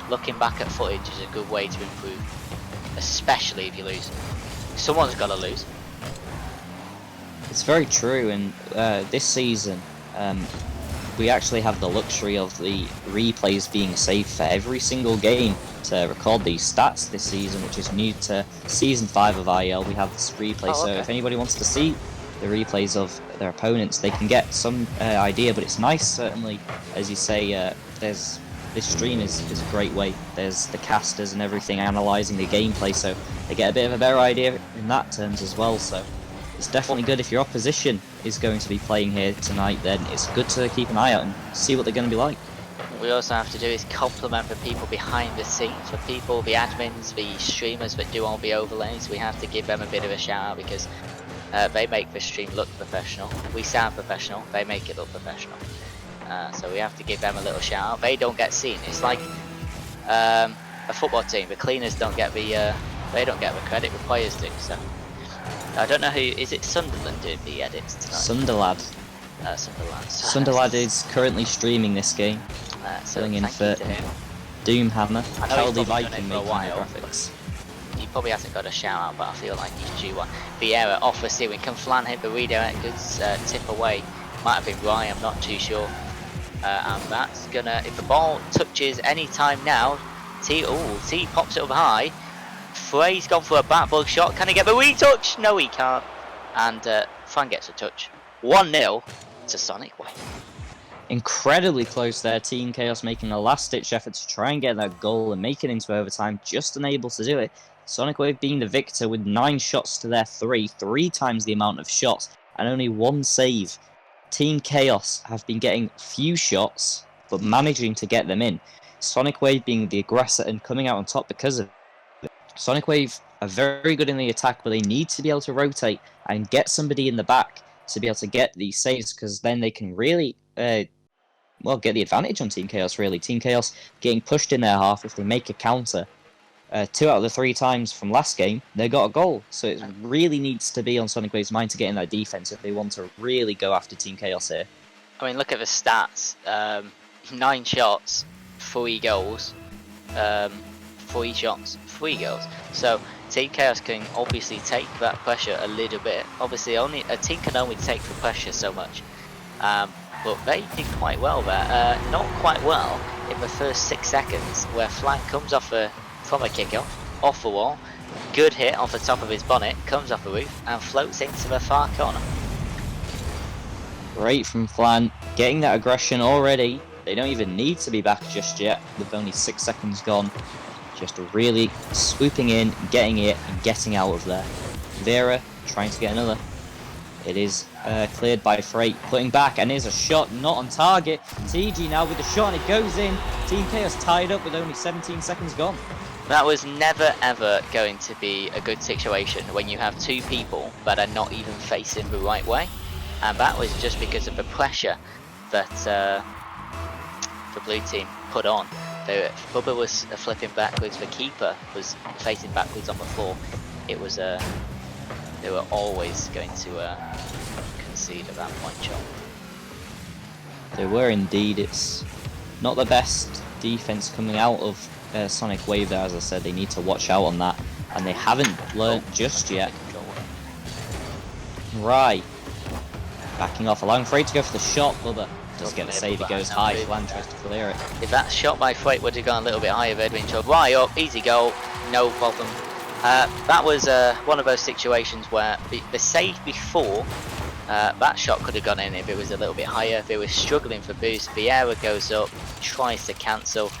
looking back at footage is a good way to improve, especially if you lose. Someone's got to lose. It's very true, and this season we actually have the luxury of the replays being saved for every single game to record these stats this season, which is new to Season 5 of IEL. We have this replay, so if anybody wants to see the replays of their opponents, they can get some idea, but it's nice, certainly, as you say, this stream is a great way. There's the casters and everything analysing the gameplay, so they get a bit of a better idea in that terms as well, so it's definitely good. If your opposition is going to be playing here tonight, then it's good to keep an eye out and see what they're going to be like. What we also have to do is compliment the people behind the scenes, the people, the admins, the streamers that do all the overlays. We have to give them a bit of a shout out because they make the stream look professional. We sound professional, they make it look professional. So we have to give them a little shout out. They don't get seen. It's like a football team. The cleaners don't get the they don't get the credit, the players do. So I don't know who is it. Sunderland doing the edits tonight? Sunderlad. Sunderlad is currently streaming this game. So filling in thank you for to him. Doomhammer. I know he's Keldy probably done it Viking for a making the while, graphics. he probably hasn't got a shout out, but I feel like he's due one. Vieira off the ceiling. Can Flan hit the redirect? Good tip away. Might have been Ryan, I'm not too sure. And that's gonna, if the ball touches any time now, T pops it up high. Frey's gone for a backboard shot. Can he get the retouch? No, he can't. And Flan gets a touch. 1-0 to Sonic Wave. Incredibly close there. Team Chaos making a last-ditch effort to try and get that goal and make it into overtime, just unable to do it. Sonic Wave being the victor with 9 shots to their 3 times the amount of shots, and only 1 save. Team Chaos have been getting few shots, but managing to get them in. Sonic Wave being the aggressor and coming out on top because of it. Sonic Wave are very good in the attack, but they need to be able to rotate and get somebody in the back to be able to get these saves, because then they can really get the advantage on Team Chaos, really. Team Chaos getting pushed in their half. If they make a counter 2 out of the 3 times from last game, they got a goal. So it really needs to be on Sonic Wave's mind to get in that defense if they want to really go after Team Chaos here. I mean, look at the stats. 9 shots, 3 goals. 3 shots, 3 goals. So Team Chaos can obviously take that pressure a little bit. Obviously, only a team can only take the pressure so much. But they did quite well there. Not quite well in the first 6 seconds, where Flank comes off from a kickoff, off the wall. Good hit off the top of his bonnet, comes off the roof and floats into the far corner. Great from Flan, getting that aggression already. They don't even need to be back just yet, with only 6 seconds gone. Just really swooping in, getting it, and getting out of there. Vera trying to get another. It is cleared by Freight, putting back, and here's a shot not on target. TG now with the shot, and it goes in. Team Chaos tied up with only 17 seconds gone. That was never ever going to be a good situation when you have 2 people that are not even facing the right way, and that was just because of the pressure that the blue team put on. Bubba was flipping backwards, the keeper was facing backwards on the floor. It was they were always going to concede at that point, John. They were indeed. It's not the best defense coming out of Sonic Wave there, as I said. They need to watch out on that, and they haven't learnt just yet. Right. Backing off, allowing Frey to go for the shot. Bubba does get the save, it goes high. Flan tries to clear it. If that shot by Freight would have gone a little bit higher, they'd been told right up, easy goal, no problem. That was one of those situations where the save before that shot could have gone in if it was a little bit higher. They were struggling for boost. Vieira goes up, tries to cancel,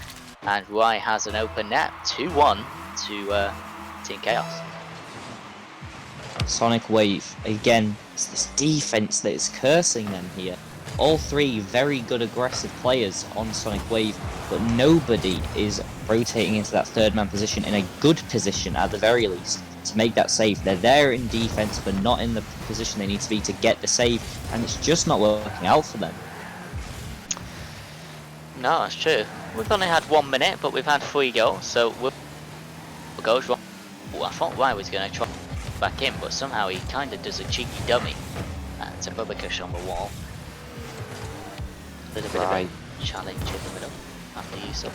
and Rai has an open net. 2-1 to Team Chaos. Sonic Wave, again, it's this defense that is cursing them here. All 3 very good aggressive players on Sonic Wave, but nobody is rotating into that 3rd man position in a good position at the very least to make that save. They're there in defense, but not in the position they need to be to get the save, and it's just not working out for them. No, that's true. We've only had 1 minute, but we've had 3 goals, so we'll goes wrong. I thought Rai was going to try back in, but somehow he kind of does a cheeky dummy to Bubba on the wall. A little bit of a challenge in the middle after use of.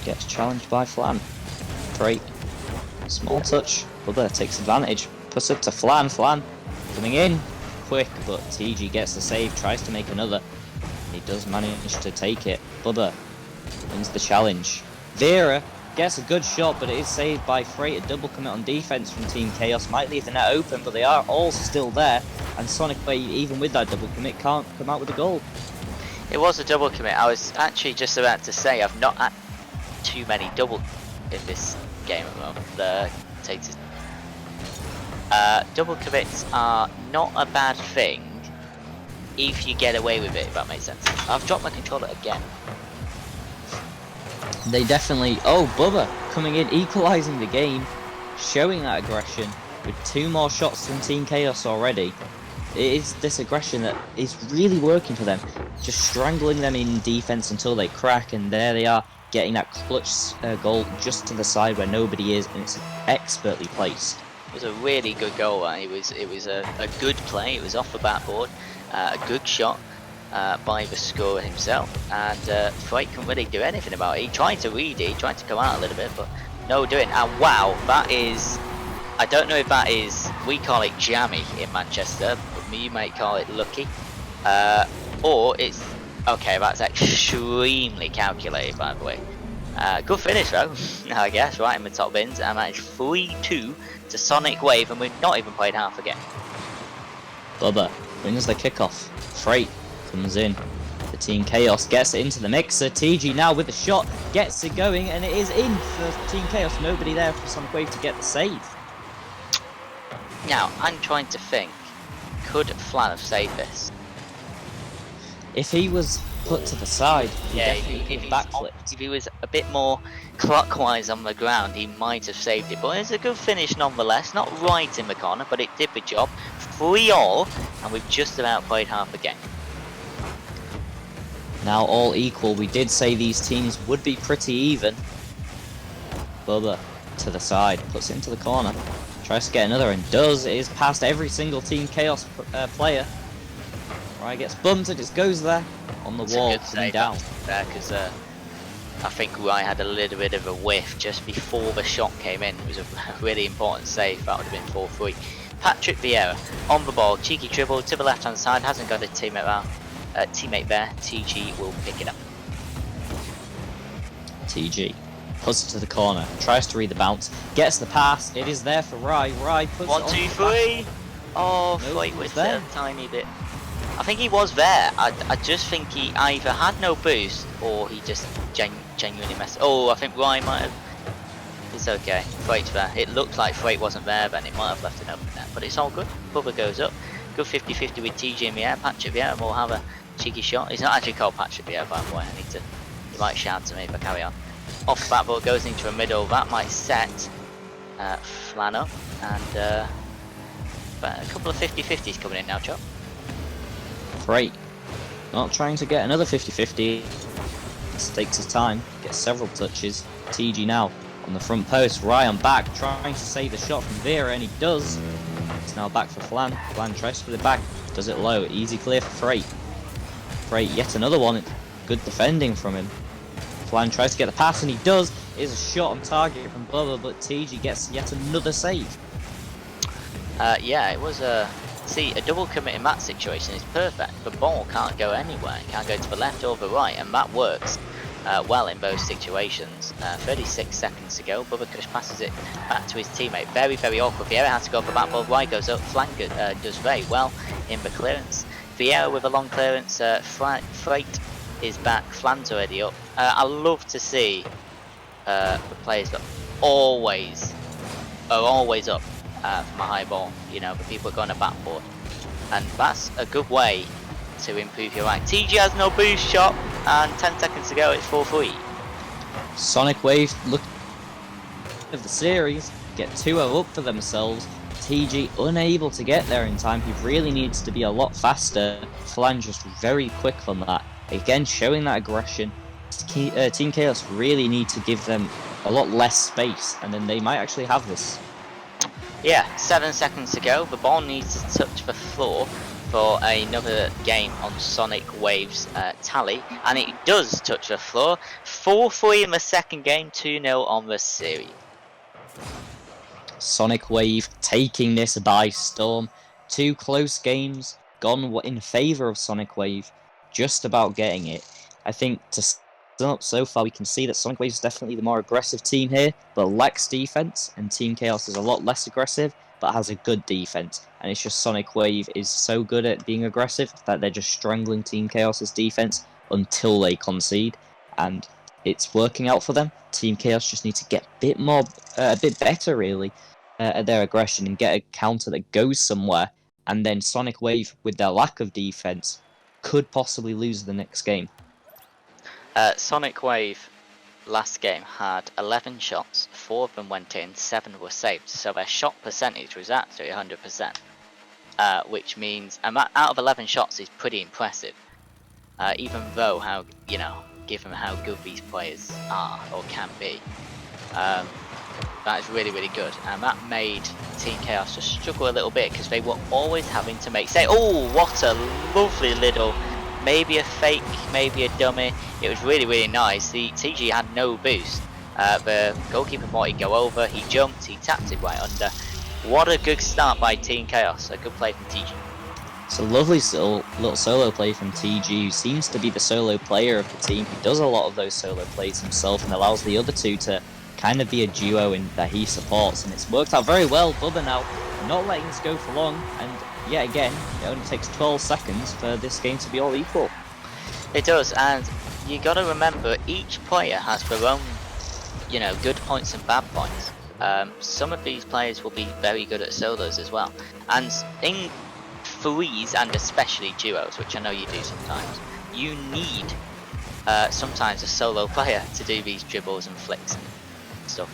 Gets challenged by Flan. Great. Small touch. Bubba takes advantage. Puts up to Flan. Flan coming in quick, but TG gets the save, tries to make another. He does manage to take it. Bubba wins the challenge. Vera gets a good shot, but it is saved by Freight. A double commit on defense from Team Chaos might leave the net open, but they are all still there. And Sonic Wave, even with that double commit, can't come out with a goal. It was a double commit. I was actually just about to say I've not had too many double in this game at the moment. Double commits are not a bad thing if you get away with it, if that makes sense. I've dropped my controller again. They definitely... Oh, Bubba coming in, equalising the game, showing that aggression with 2 more shots from Team Chaos already. It is this aggression that is really working for them, just strangling them in defense until they crack, and there they are, getting that clutch goal just to the side where nobody is, and it's expertly placed. It was a really good goal. It was a good play. It was off the backboard, a good shot by the scorer himself, and Freight couldn't really do anything about it. He tried to read it, he tried to come out a little bit, but no doing. And wow, that is, I don't know if that is, we call it jammy in Manchester, but you might call it lucky. Or it's, okay, that's extremely calculated, by the way. Good finish though, I guess, right in the top bins. And that is 3-2 to Sonic Wave, and we've not even played half a game. Bubba wins the kickoff. Freight comes in. The Team Chaos gets it into the mixer. TG now with the shot, gets it going, and it is in for Team Chaos. Nobody there for Sonic Wave to get the save. Now, I'm trying to think, could Flan have saved this? If he was put to the side, he Yeah, definitely could have backflipped. if he was a bit more clockwise on the ground, he might have saved it. But it's a good finish nonetheless. Not right in the corner, but it did the job. 3-all, and we've just about played half a game. Now all equal. We did say these teams would be pretty even. Bubba to the side, puts it into the corner, tries to get another and does. It is past every single Team Chaos player. Right, gets bumped, it just goes there on the wall, coming down. There, because I think I had a little bit of a whiff just before the shot came in. It was a really important save. That would have been 4-3. Patrick Vieira on the ball, cheeky dribble to the left hand side, hasn't got a teammate there. TG will pick it up. TG puts it to the corner, tries to read the bounce, gets the pass. It is there for Rye. Rye puts 1, it on 2, the 3. Oh, Nope, Floyd he was was there. a tiny bit. I think he was there. I just think he either had no boost or he just genuinely messed. Oh, I think Ryan might have. It's okay. Freight's there. It looked like Freight wasn't there, then it might have left it open there. But it's all good. Bubba goes up. Good 50-50 with TG in the air. Patrick Vieira will have a cheeky shot. He's not actually called Patrick Vieira, by the way. I need to. He might shout to me, but carry on. Off the back ball goes into a middle. That might set Flan up. And but a couple of 50-50s coming in now, Chop. Freight not trying to get another 50-50. Takes his time, gets several touches. TG now on the front post. Ryan back, trying to save the shot from Vera, and he does. It's now back for Flan. Flan tries to put it back, does it low. Easy clear for Freight. Freight, yet another one. Good defending from him. Flan tries to get the pass, and he does. It is a shot on target from Bubba, but TG gets yet another save. Yeah, it was a. See, a double commit in that situation is perfect. The ball can't go anywhere. It can't go to the left or the right, and that works well in both situations. 36 seconds to go. Bubba just passes it back to his teammate. Very, very awkward. Vieira has to go for that ball. Why goes up? Flan does very well in the clearance. Vieira with a long clearance. Freight is back. Flan's already up. I love to see the players that are always up. From a high ball, you know, but people are going to backboard, and that's a good way to improve your rank. TG has no boost shot, and 10 seconds to go, it's 4-3. Sonic Wave look of the series, get 2-0 up for themselves. TG unable to get there in time. He really needs to be a lot faster. Flan just very quick on that. Again, showing that aggression. Team Chaos really need to give them a lot less space, and then they might actually have this. Yeah, 7 seconds to go. The ball needs to touch the floor for another game on Sonic Wave's tally, and it does touch the floor. 4-3 in the second game, 2-0 on the series. Sonic Wave taking this by storm. 2 close games gone in favour of Sonic Wave, just about getting it. I think to sum up so far, we can see that Sonic Wave is definitely the more aggressive team here, but lacks defense, and Team Chaos is a lot less aggressive, but has a good defense. And it's just Sonic Wave is so good at being aggressive that they're just strangling Team Chaos's defense until they concede, and it's working out for them. Team Chaos just need to get a bit better really at their aggression and get a counter that goes somewhere, and then Sonic Wave, with their lack of defense, could possibly lose the next game. Sonic Wave last game had 11 shots, 4 of them went in, 7 were saved, so their shot percentage was actually 100%, which means, and that out of 11 shots is pretty impressive, even though given how good these players are or can be. That is really, really good, and that made Team Chaos just struggle a little bit because they were always having to make say. Oh, what a lovely little, maybe a fake, maybe a dummy. It was really, really nice. The TG had no boost, The goalkeeper thought he'd go over, he jumped, he tapped it right under. What a good start by Team Chaos, a good play from TG. It's a lovely little solo play from TG, who seems to be the solo player of the team. He does a lot of those solo plays himself and allows the other two to kind of be a duo in that he supports, and it's worked out very well. Bubba now not letting this go for long, and yet again, it only takes 12 seconds for this game to be all equal. It does, and you got to remember each player has their own, you know, good points and bad points. Some of these players will be very good at solos as well, and in threes and especially duos, which I know you do sometimes, you need sometimes a solo player to do these dribbles and flicks and stuff.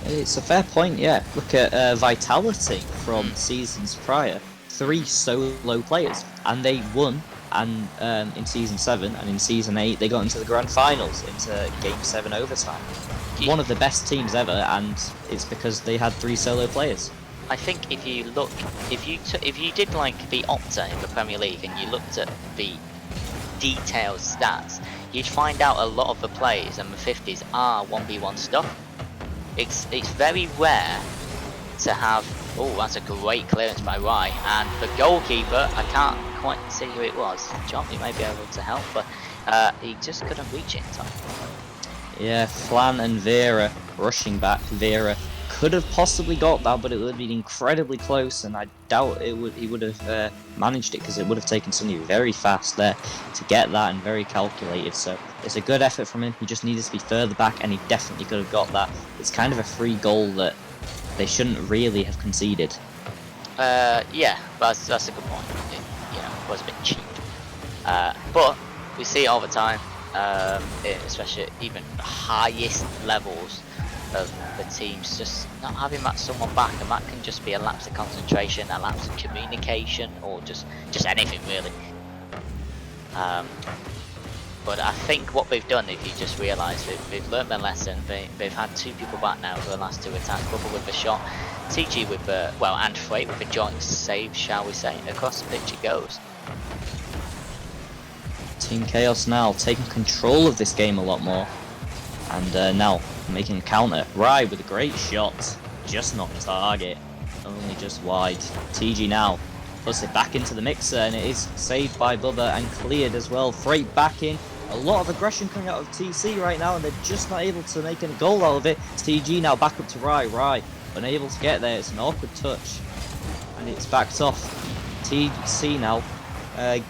It's a fair point, yeah. Look at Vitality from seasons prior. 3 solo players, and they won. And in season 7 and in season 8, they got into the grand finals, into game 7 overtime. One of the best teams ever, and it's because they had 3 solo players. I think if you look, if you did like the Opta in the Premier League and you looked at the detailed stats, you'd find out a lot of the plays and the 50s are 1v1 stuff. It's very rare to have. Oh, that's a great clearance by Rye, and the goalkeeper, I can't quite see who it was. John, you may be able to help, but he just couldn't reach it in time. Yeah, Flan and Vera rushing back. Vera could have possibly got that, but it would have been incredibly close, and I doubt he would have managed it, because it would have taken somebody very fast there to get that, and very calculated. So it's a good effort from him. He just needed to be further back, and he definitely could have got that. It's kind of a free goal that they shouldn't really have conceded. Yeah, that's a good point. It was a bit cheap. But we see it all the time, especially at even the highest levels of the teams, just not having that someone back, and that can just be a lapse of concentration, a lapse of communication, or just anything really. But I think what they've done, if you just realise, they've learnt their lesson. They've had 2 people back now for the last 2 attacks. Bubba with the shot, TG with the, well, and Freight with a joint save, shall we say. Across the pitch it goes. Team Chaos now taking control of this game a lot more, and now making a counter. Rye with a great shot, just not target, only just wide. TG now puts it back into the mixer, and it is saved by Bubba and cleared as well. Freight back in. A lot of aggression coming out of TC right now, and they're just not able to make any goal out of it. It's TG now back up to Rye. Rye unable to get there. It's an awkward touch, and it's backed off. TC now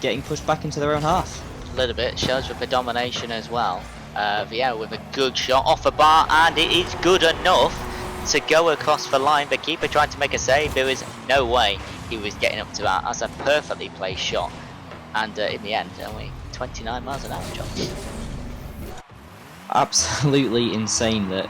getting pushed back into their own half. A little bit, shows with the domination as well. Vieira with a good shot off the bar, and it is good enough to go across the line. The keeper tried to make a save. There was no way he was getting up to that. That's a perfectly placed shot, and in the end, only 29 miles an hour, John. Absolutely insane that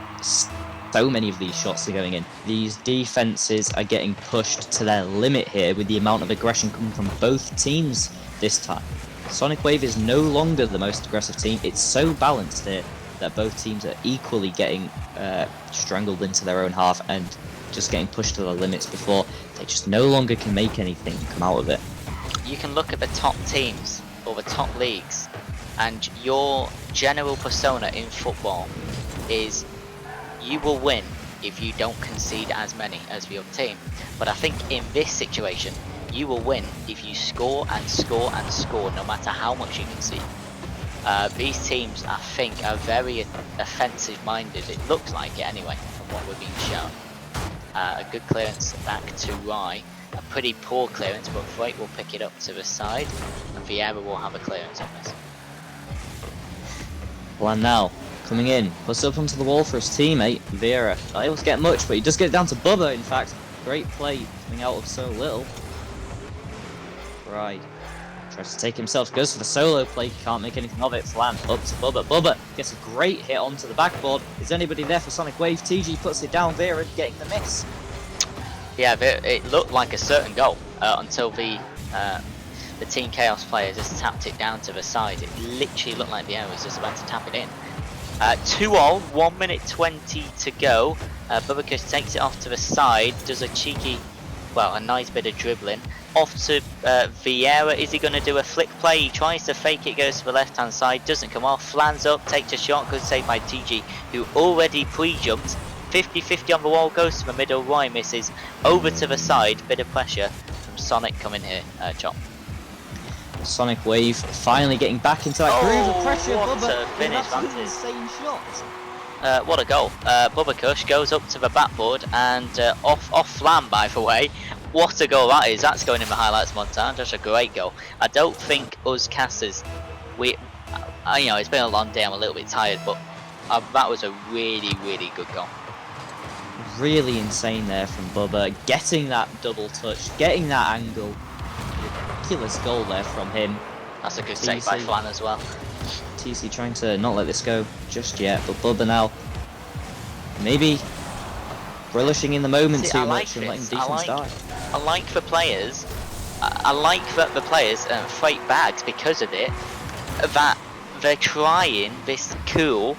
so many of these shots are going in. These defenses are getting pushed to their limit here with the amount of aggression coming from both teams this time. Sonic Wave is no longer the most aggressive team. It's so balanced here that both teams are equally getting strangled into their own half and just getting pushed to the limits before they just no longer can make anything come out of it. You can look at the top teams or the top leagues, and your general persona in football is you will win if you don't concede as many as the other team. But I think in this situation, you will win if you score and score and score, no matter how much you concede. These teams, I think, are very offensive-minded. It looks like it anyway, from what we're being shown. A good clearance back to Rye. A pretty poor clearance, but Freight will pick it up to the side, and Vieira will have a clearance on this. Plan now, coming in, puts up onto the wall for his teammate, Vieira. Not able to get much, but he does get it down to Bubba, in fact. Great play, coming out of so little. Right, tries to take himself, goes for the solo play, can't make anything of it. Flan up to Bubba. Bubba gets a great hit onto the backboard. Is anybody there for Sonic Wave? TG puts it down, Vieira getting the miss. Yeah, it looked like a certain goal until the Team Chaos player just tapped it down to the side. It literally looked like Vieira was just about to tap it in. 2-all, 1 minute 20 to go. Bubba takes it off to the side, does a cheeky, well, a nice bit of dribbling, off to Vieira. Is he going to do a flick play? He tries to fake it, goes to the left hand side, doesn't come off, lands up, takes a shot, good save by TG, who already pre-jumped. 50-50 on the wall, goes to the middle, Roy misses, over to the side, bit of pressure from Sonic coming here, John. Sonic Wave finally getting back into that groove of pressure. What Bubba a finish with an that is. insane shot. What a goal. Bubba Kush goes up to the backboard and off flam, by the way. What a goal that is. That's going in the highlights montage. That's a great goal. I don't think us casters, you know, it's been a long day, I'm a little bit tired, but that was a really, really good goal. Really insane there from Bubba. Getting that double touch, getting that angle. Ridiculous goal there from him. That's a good save by Flan as well. TC trying to not let this go just yet, but Bubba now maybe relishing in the moment too much and letting defense die. I like the players. I like that the players fight bags because of it. That they're trying this cool,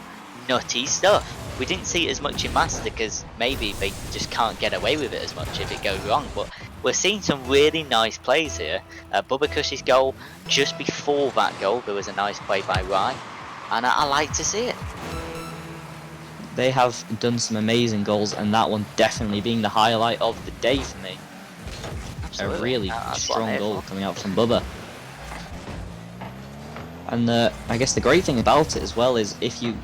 nutty stuff. We didn't see it as much in Master because maybe they just can't get away with it as much if it goes wrong. But we're seeing some really nice plays here. Bubba Kush's goal, just before that goal, there was a nice play by Rye, and I like to see it. They have done some amazing goals, and that one definitely being the highlight of the day for me. Absolutely. A really That's what I'm strong here goal for. coming out from Bubba. And I guess the great thing about it as well is if he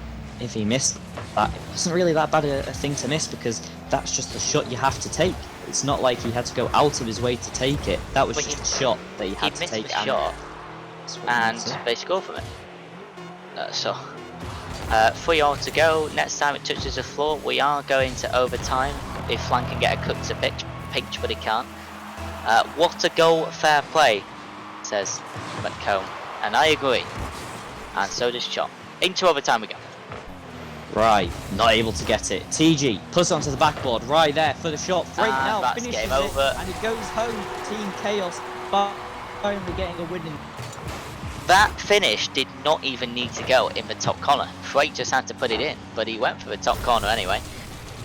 missed that, it wasn't really that bad a thing to miss because that's just the shot you have to take. It's not like he had to go out of his way to take it. That was But just a shot that he had to missed take. the shot, that's what he and missed. they score from it. 3-all to go. Next time it touches the floor, we are going to overtime. If Flan can get a cut to pinch, but he can't. What a goal, fair play, says McComb, and I agree. And so does Chop. Into overtime we go. Right, not able to get it. TG puts it onto the backboard. Right there for the shot. Frank And now that's finishes game it, over. and it goes home. Team Chaos finally getting a win. That finish did not even need to go in the top corner. Freight just had to put it in, but he went for the top corner anyway.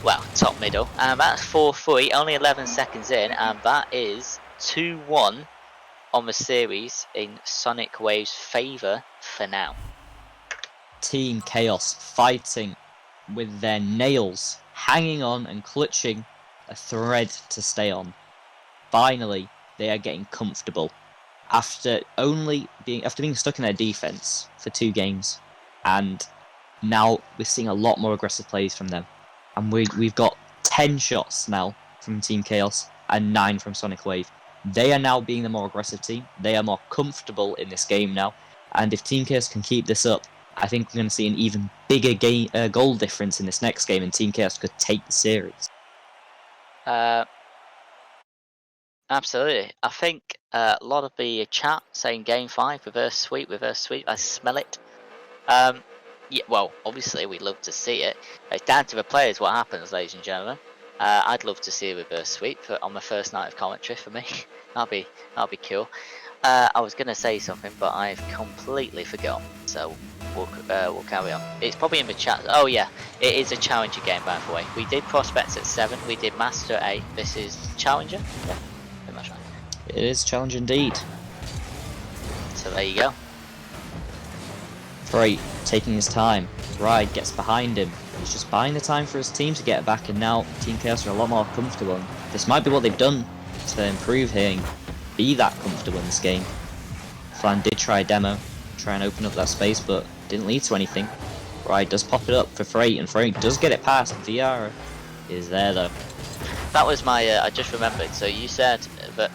Well, top middle. And that's 4-3, only 11 seconds in, and that is 2-1 on the series in Sonic Wave's favour for now. Team Chaos fighting with their nails, hanging on and clutching a thread to stay on. Finally, they are getting comfortable after being stuck in their defense for 2 games, and now we're seeing a lot more aggressive plays from them. And we've got 10 shots now from Team Chaos and 9 from Sonic Wave. They are now being the more aggressive team. They are more comfortable in this game now, and if Team Chaos can keep this up, I think we're going to see an even bigger goal difference in this next game, and Team Chaos could take the series. Absolutely. I think a lot of the chat saying Game 5, reverse sweep, I smell it. Yeah, well, obviously we'd love to see it. It's down to the players what happens, ladies and gentlemen. I'd love to see a reverse sweep on the first night of commentary for me. that'll be cool. I was going to say something, but I've completely forgot. So we'll carry on. It's probably in the chat. Oh yeah, it is a Challenger game, by the way. We did Prospects at 7. We did Master at 8. This is Challenger. Yeah, pretty much right. It is challenge indeed. So there you go. Freight taking his time. Ride gets behind him. He's just buying the time for his team to get back, and now Team Chaos are a lot more comfortable. And this might be what they've done to improve here and be that comfortable in this game. Flan did try a demo, try and open up that space, but didn't lead to anything. Ride does pop it up for Freight, and Freight does get it past. VR is there though. That was my. I just remembered. So you said that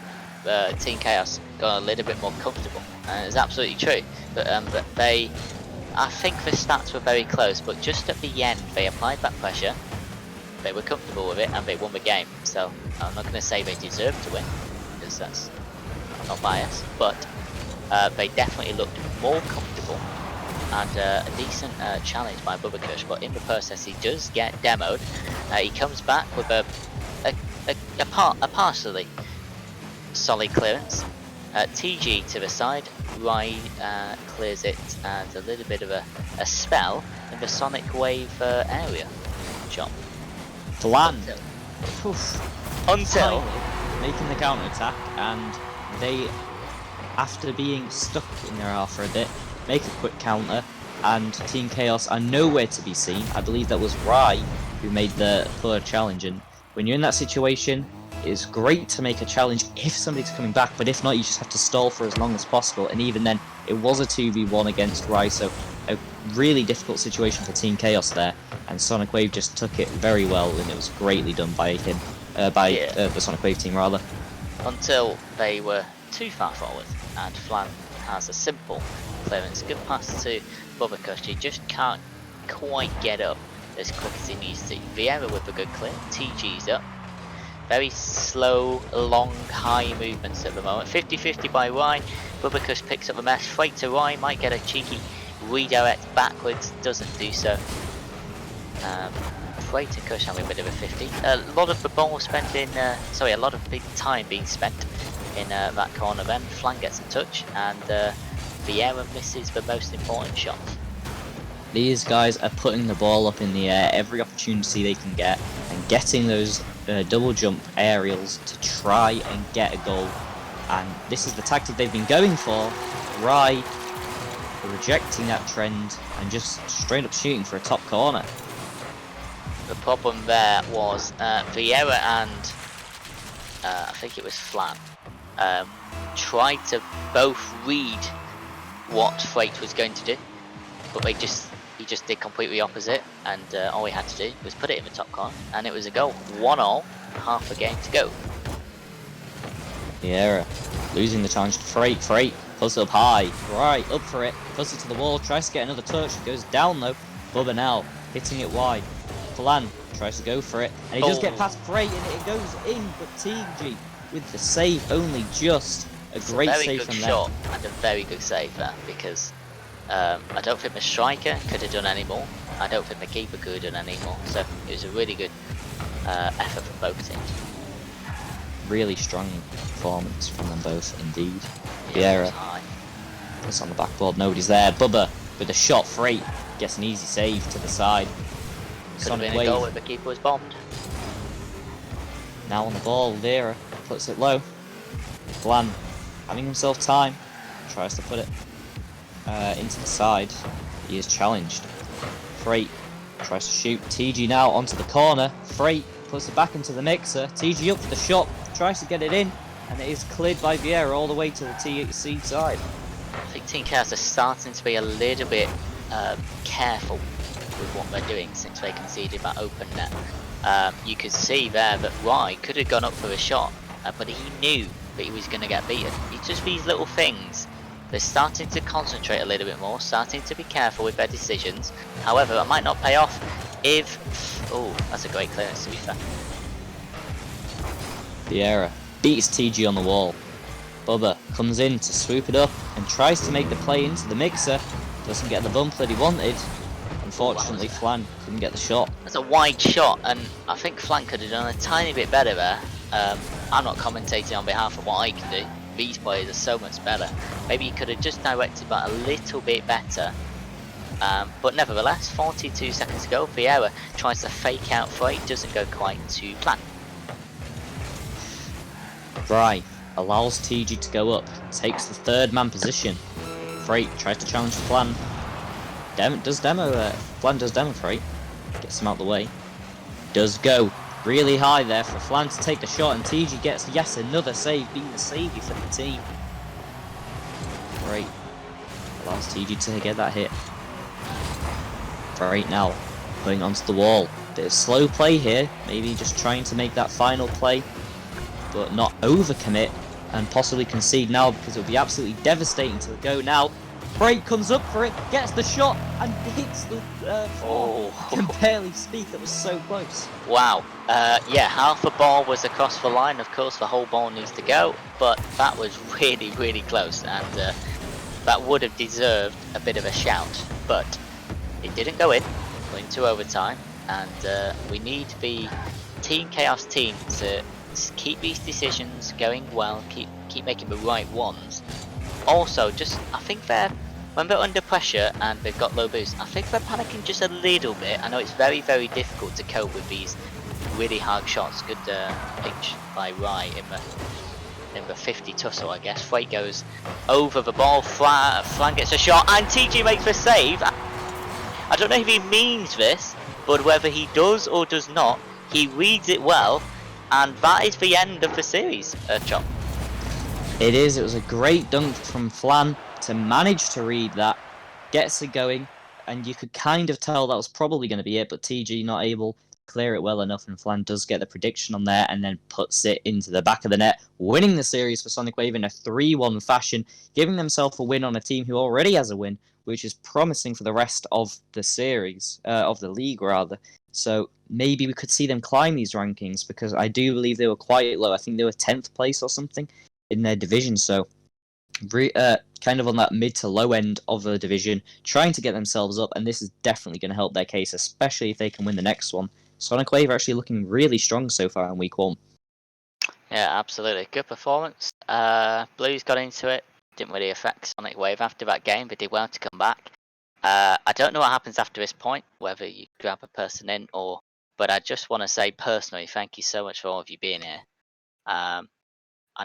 Team Chaos got a little bit more comfortable, and it's absolutely true. But they, I think the stats were very close, but just at the end they applied that pressure. They were comfortable with it, and they won the game. So I'm not going to say they deserved to win, because that's I'm not biased. But they definitely looked more comfortable, and a decent challenge by Bubba Kush. But in the process, he does get demoed. He comes back with a partially solid clearance. TG to the side, Rye clears it, and a little bit of a spell in the Sonic Wave area. Jump. Flan Until finally making the counter attack, and they, after being stuck in their half for a bit, make a quick counter, and Team Chaos are nowhere to be seen. I believe that was Rai who made the poor challenge, and when you're in that situation, it's great to make a challenge if somebody's coming back, but if not, you just have to stall for as long as possible, and even then, it was a 2v1 against Rai, so a really difficult situation for Team Chaos there, and Sonic Wave just took it very well, and it was greatly done by him, the Sonic Wave team rather. Until they were too far forward, and Flan has a simple clearance. Good pass to Bubbacush. He just can't quite get up as quick as he needs to. Vieira with a good clear. TG's up. Very slow, long, high movements at the moment. 50-50 by Rai. Bubbacush picks up the mesh. Straight to Rai. Might get a cheeky redirect backwards. Doesn't do so. Freight and Kush having a bit of a 50. A lot of the ball spent in, a lot of big time being spent in that corner. Then Flan gets a touch, and Vieira misses the most important shot. These guys are putting the ball up in the air every opportunity they can get, and getting those double jump aerials to try and get a goal. And this is the tactic they've been going for. Rai rejecting that trend and just straight up shooting for a top corner. The problem there was Vieira and I think it was Flan tried to both read what Freight was going to do, but he just did completely opposite, and all he had to do was put it in the top corner, and it was a goal. 1-1, half a game to go. Vieira losing the challenge to Freight. Freight puts it up high, right up for it, puts it to the wall, tries to get another touch, goes down though. Bubba now hitting it wide. Flan tries to go for it, and he does get past Freight, and it goes in, but TG with the save only just. A great save from them. Shot and a very good save there, because I don't think the striker could have done any more. I don't think the keeper could have done any more. So it was a really good effort from both teams. Really strong performance from them both, indeed. Yeah, Vieira puts on the backboard, nobody's there. Bubba with a shot, Freight gets an easy save to the side. Could have been a goal if the keeper was bombed. Now on the ball, Vieira puts it low. Flan having himself time, tries to put it into the side. He is challenged. Freight tries to shoot. TG now onto the corner. Freight puts it back into the mixer. TG up for the shot, tries to get it in, and it is cleared by Vieira all the way to the TC side. I think Team Chaos are starting to be a little bit careful with what they're doing since they conceded that open net. You could see there that Rai could have gone up for a shot, but he knew that he was going to get beaten. It's just these little things. They're starting to concentrate a little bit more, starting to be careful with their decisions. However, that might not pay off if... Oh, that's a great clearance to be fair. Vieira beats TG on the wall. Bubba comes in to swoop it up and tries to make the play into the mixer. Doesn't get the bump that he wanted. Unfortunately, Flan couldn't get the shot. That's a wide shot, and I think Flan could have done a tiny bit better there. I'm not commentating on behalf of what I can do. These players are so much better. Maybe he could have just directed that a little bit better. But nevertheless, 42 seconds to go. Vieira tries to fake out Freight, doesn't go quite to plan. Rai allows TG to go up, takes the third man position. Freight tries to challenge Flan. Flan does demo Freight. Gets him out the way. Does go really high there for Flan to take the shot, and TG gets yet another save, being the saviour for the team. Freight allows TG to get that hit. Freight now going onto the wall. Bit of slow play here, maybe just trying to make that final play, but not overcommit and possibly concede now, because it would be absolutely devastating to go now. Freight comes up for it, gets the shot, and hits the floor. Can barely speak, that was so close. Wow. Yeah, half the ball was across the line. Of course, the whole ball needs to go, but that was really, really close, and that would have deserved a bit of a shout, but it didn't go in. We're into overtime, and we need the Team Chaos team to keep these decisions going well, keep making the right ones. Also, I think when they're under pressure and they've got low boost, I think they're panicking just a little bit. I know it's very, very difficult to cope with these really hard shots. Good pitch by Rai in the in the 50 tussle, I guess. Freight goes over the ball, Flan gets a shot, and TG makes the save. I don't know if he means this, but whether he does or does not, he reads it well, and that is the end of the series, Chop. It is. It was a great dunk from Flan to manage to read that, gets it going, and you could kind of tell that was probably going to be it, but TG not able to clear it well enough, and Flan does get the prediction on there and then puts it into the back of the net, winning the series for Sonic Wave in a 3-1 fashion, giving themselves a win on a team who already has a win, which is promising for the rest of the series, of the league rather. So maybe we could see them climb these rankings, because I do believe they were quite low. I think they were 10th place or something in their division, so kind of on that mid to low end of the division, trying to get themselves up, and this is definitely going to help their case, especially if they can win the next one. Sonic Wave are actually looking really strong so far in week 1. Yeah, absolutely. Good performance. Blues got into it. Didn't really affect Sonic Wave after that game. They did well to come back. I don't know what happens after this point, whether you grab a person in or... But I just want to say personally, thank you so much for all of you being here. I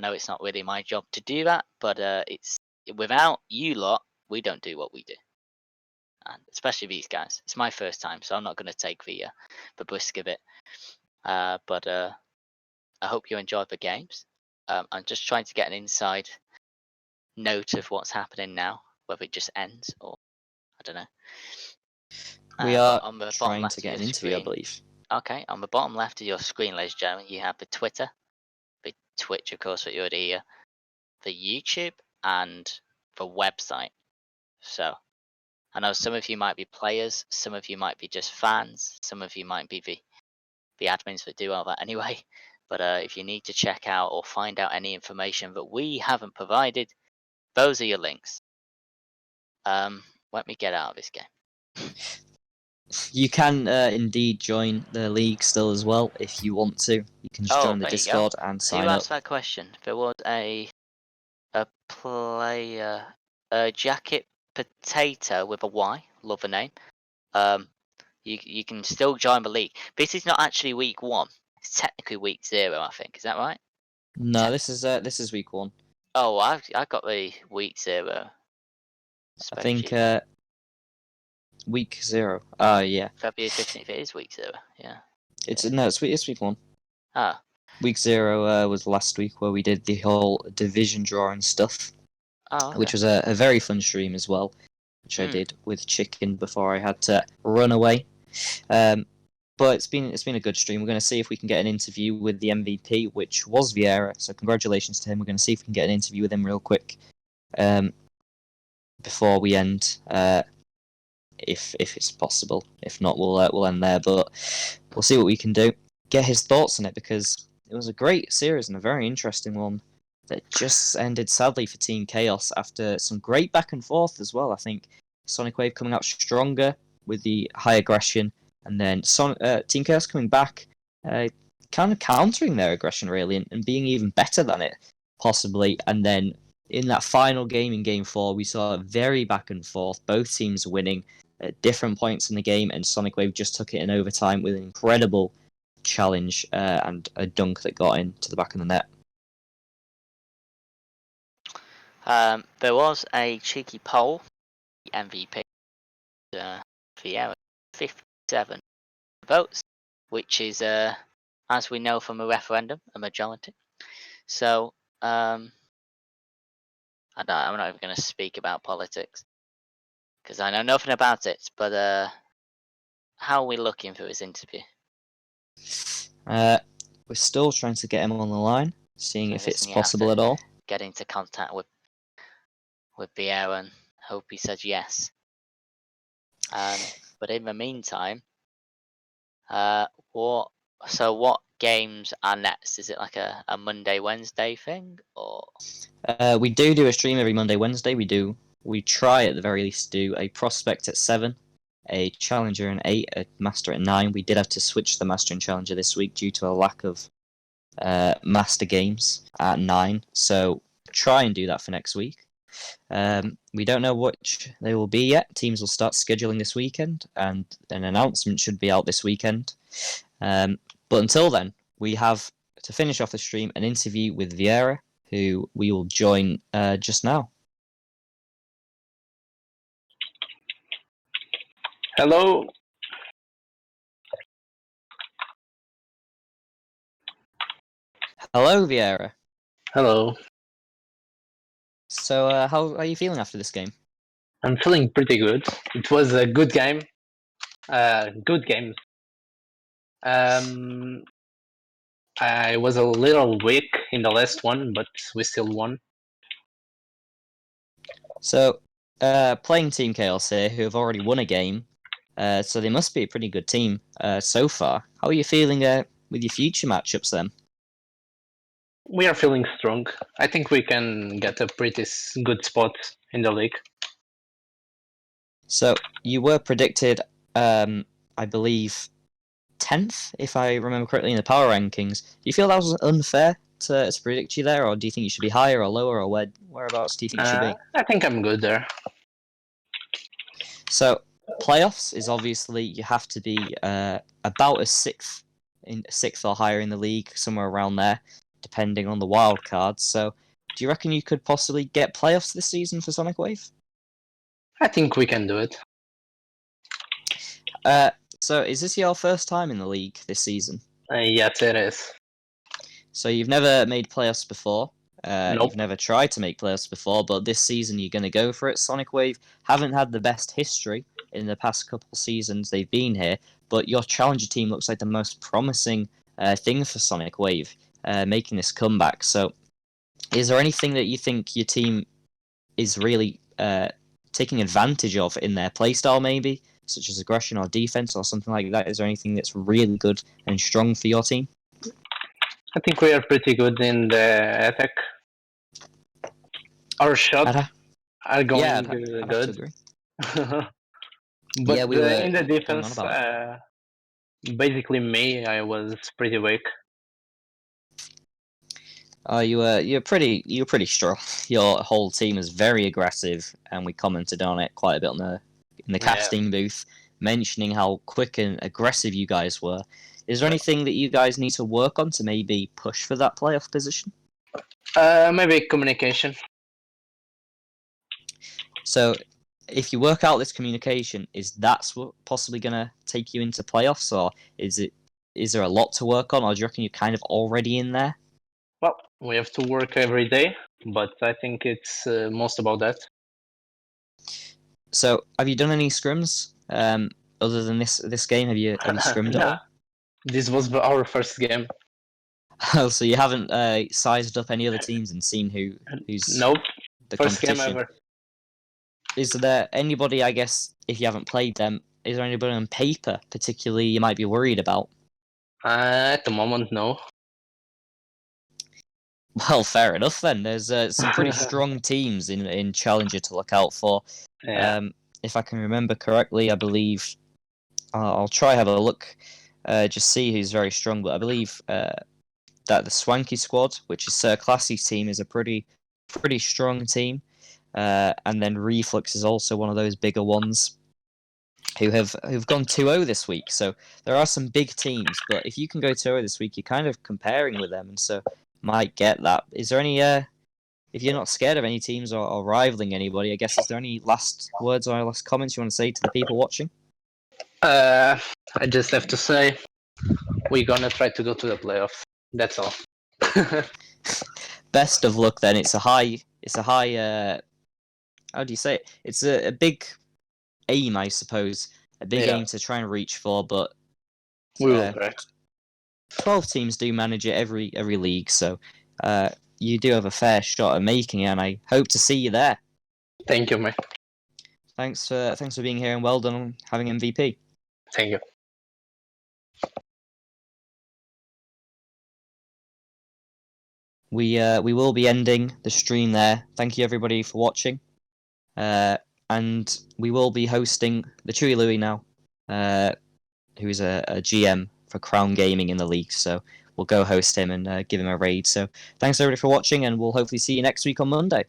know it's not really my job to do that, but it's without you lot, we don't do what we do. And especially these guys. It's my first time, so I'm not going to take the brisk of it. But I hope you enjoyed the games. I'm just trying to get an inside note of what's happening now, whether it just ends or I don't know. We are on the bottom trying left to of get your an interview, I screen- believe. Okay, on the bottom left of your screen, ladies and gentlemen, you have the Twitter, the Twitch, of course, that you already hear, the YouTube, and the website. So, I know some of you might be players, some of you might be just fans, some of you might be the admins that do all that anyway. But if you need to check out or find out any information that we haven't provided, those are your links. Let me get out of this game. You can indeed join the league still as well if you want to. You can just join the there you go. Discord and Who sign up. asked that question? There was a player, Jacket Potato with a Y. Love the name. You can still join the league. This is not actually week 1. It's technically week 0, I think. Is that right? No, this is week 1. Oh, I got the week 0. I think spreadsheet. week 0. Yeah. February 15th. It is week 0. Yeah. It's week 1. Ah. Week 0 was last week, where we did the whole division draw and stuff, Oh, okay. which was a very fun stream as well, which I did with Chicken before I had to run away. But it's been a good stream. We're going to see if we can get an interview with the MVP, which was Vieira. So congratulations to him. We're going to see if we can get an interview with him real quick before we end, if it's possible. If not, we'll end there. But we'll see what we can do. Get his thoughts on it, because it was a great series and a very interesting one that just ended sadly for Team Chaos after some great back and forth as well. I think Sonic Wave coming out stronger with the high aggression, and then Team Chaos coming back, kind of countering their aggression really, and being even better than it possibly. And then in that final game, in Game 4, we saw a very back and forth, both teams winning at different points in the game, and Sonic Wave just took it in overtime with an incredible challenge and a dunk that got into the back of the net. There was a cheeky poll. The MVP, Vieira, 57 votes, which is, as we know from a referendum, a majority. So, I'm not even going to speak about politics, because I know nothing about it. But how are we looking for this interview? We're still trying to get him on the line, seeing So if listen, it's you have possible to at all. Get into contact with Vieira and hope he says yes. But in the meantime, what games are next? Is it like a Monday, Wednesday thing, or? We do a stream every Monday, Wednesday. We try at the very least to do a prospect at 7, a challenger at 8, a master at 9. We did have to switch the master and challenger this week due to a lack of master games at 9. So try and do that for next week. We don't know which they will be yet. Teams will start scheduling this weekend, and an announcement should be out this weekend. But until then, we have, to finish off the stream, an interview with Vieira, who we will join just now. Hello. Hello, Vieira. Hello. So, how are you feeling after this game? I'm feeling pretty good. It was a good game. Good game. I was a little weak in the last one, but we still won. So, playing Team Chaos here, who have already won a game, so they must be a pretty good team so far. How are you feeling with your future matchups then? We are feeling strong. I think we can get a pretty good spot in the league. So, you were predicted, I believe, 10th, if I remember correctly, in the power rankings. Do you feel that was unfair to predict you there, or do you think you should be higher or lower, or whereabouts do you think you should be? I think I'm good there. So, playoffs is obviously you have to be about a sixth or higher in the league, somewhere around there, depending on the wild cards. So, do you reckon you could possibly get playoffs this season for Sonic Wave? I think we can do it. So, is this your first time in the league this season? Yes, it is. So, you've never made playoffs before. Nope. You've never tried to make playoffs before, but this season you're going to go for it. Sonic Wave haven't had the best history in the past couple seasons they've been here, but your challenger team looks like the most promising thing for Sonic Wave, making this comeback. So, is there anything that you think your team is really taking advantage of in their playstyle, maybe, such as aggression or defense or something like that? Is there anything that's really good and strong for your team? I think we are pretty good in the attack. Our shots are going I'd have to good. agree. But Yeah, we were in the going on defense, about basically me, I was pretty weak. You're pretty strong. Your whole team is very aggressive, and we commented on it quite a bit in the casting booth, mentioning how quick and aggressive you guys were. Is there anything that you guys need to work on to maybe push for that playoff position? Maybe communication. So, if you work out this communication, is that possibly going to take you into playoffs, or is there a lot to work on, or do you reckon you're kind of already in there? Well, we have to work every day, but I think it's most about that. So, have you done any scrims other than this game? Have you scrimmed at all? This was our first game. Oh, so you haven't sized up any other teams and seen who's Nope. the First game competition? ever. Is there anybody, I guess, if you haven't played them, is there anybody on paper particularly you might be worried about? At the moment, no. Well, fair enough then. There's some pretty strong teams in Challenger to look out for. Yeah. If I can remember correctly, I believe I'll try have a look, just see who's very strong. But I believe that the Swanky squad, which is Sir Classy's team, is a pretty strong team. And then Reflux is also one of those bigger ones who've gone 2-0 this week. So there are some big teams, but if you can go 2-0 this week, you're kind of comparing with them, and so might get that. Is there any if you're not scared of any teams or rivaling anybody, I guess, is there any last words or last comments you want to say to the people watching? I just have to say we're gonna try to go to the playoffs. That's all. Best of luck then. It's a high how do you say it? It's a big aim, I suppose. A big aim to try and reach for, but we will try. 12 teams do manage it every league, so you do have a fair shot at making it, and I hope to see you there. Thank you, mate. Thanks for being here, and well done on having MVP. Thank you. We will be ending the stream there. Thank you everybody for watching. And we will be hosting the Chewy Louie now, who is a GM for Crown Gaming in the league. So we'll go host him and give him a raid. So thanks everybody for watching, and we'll hopefully see you next week on Monday.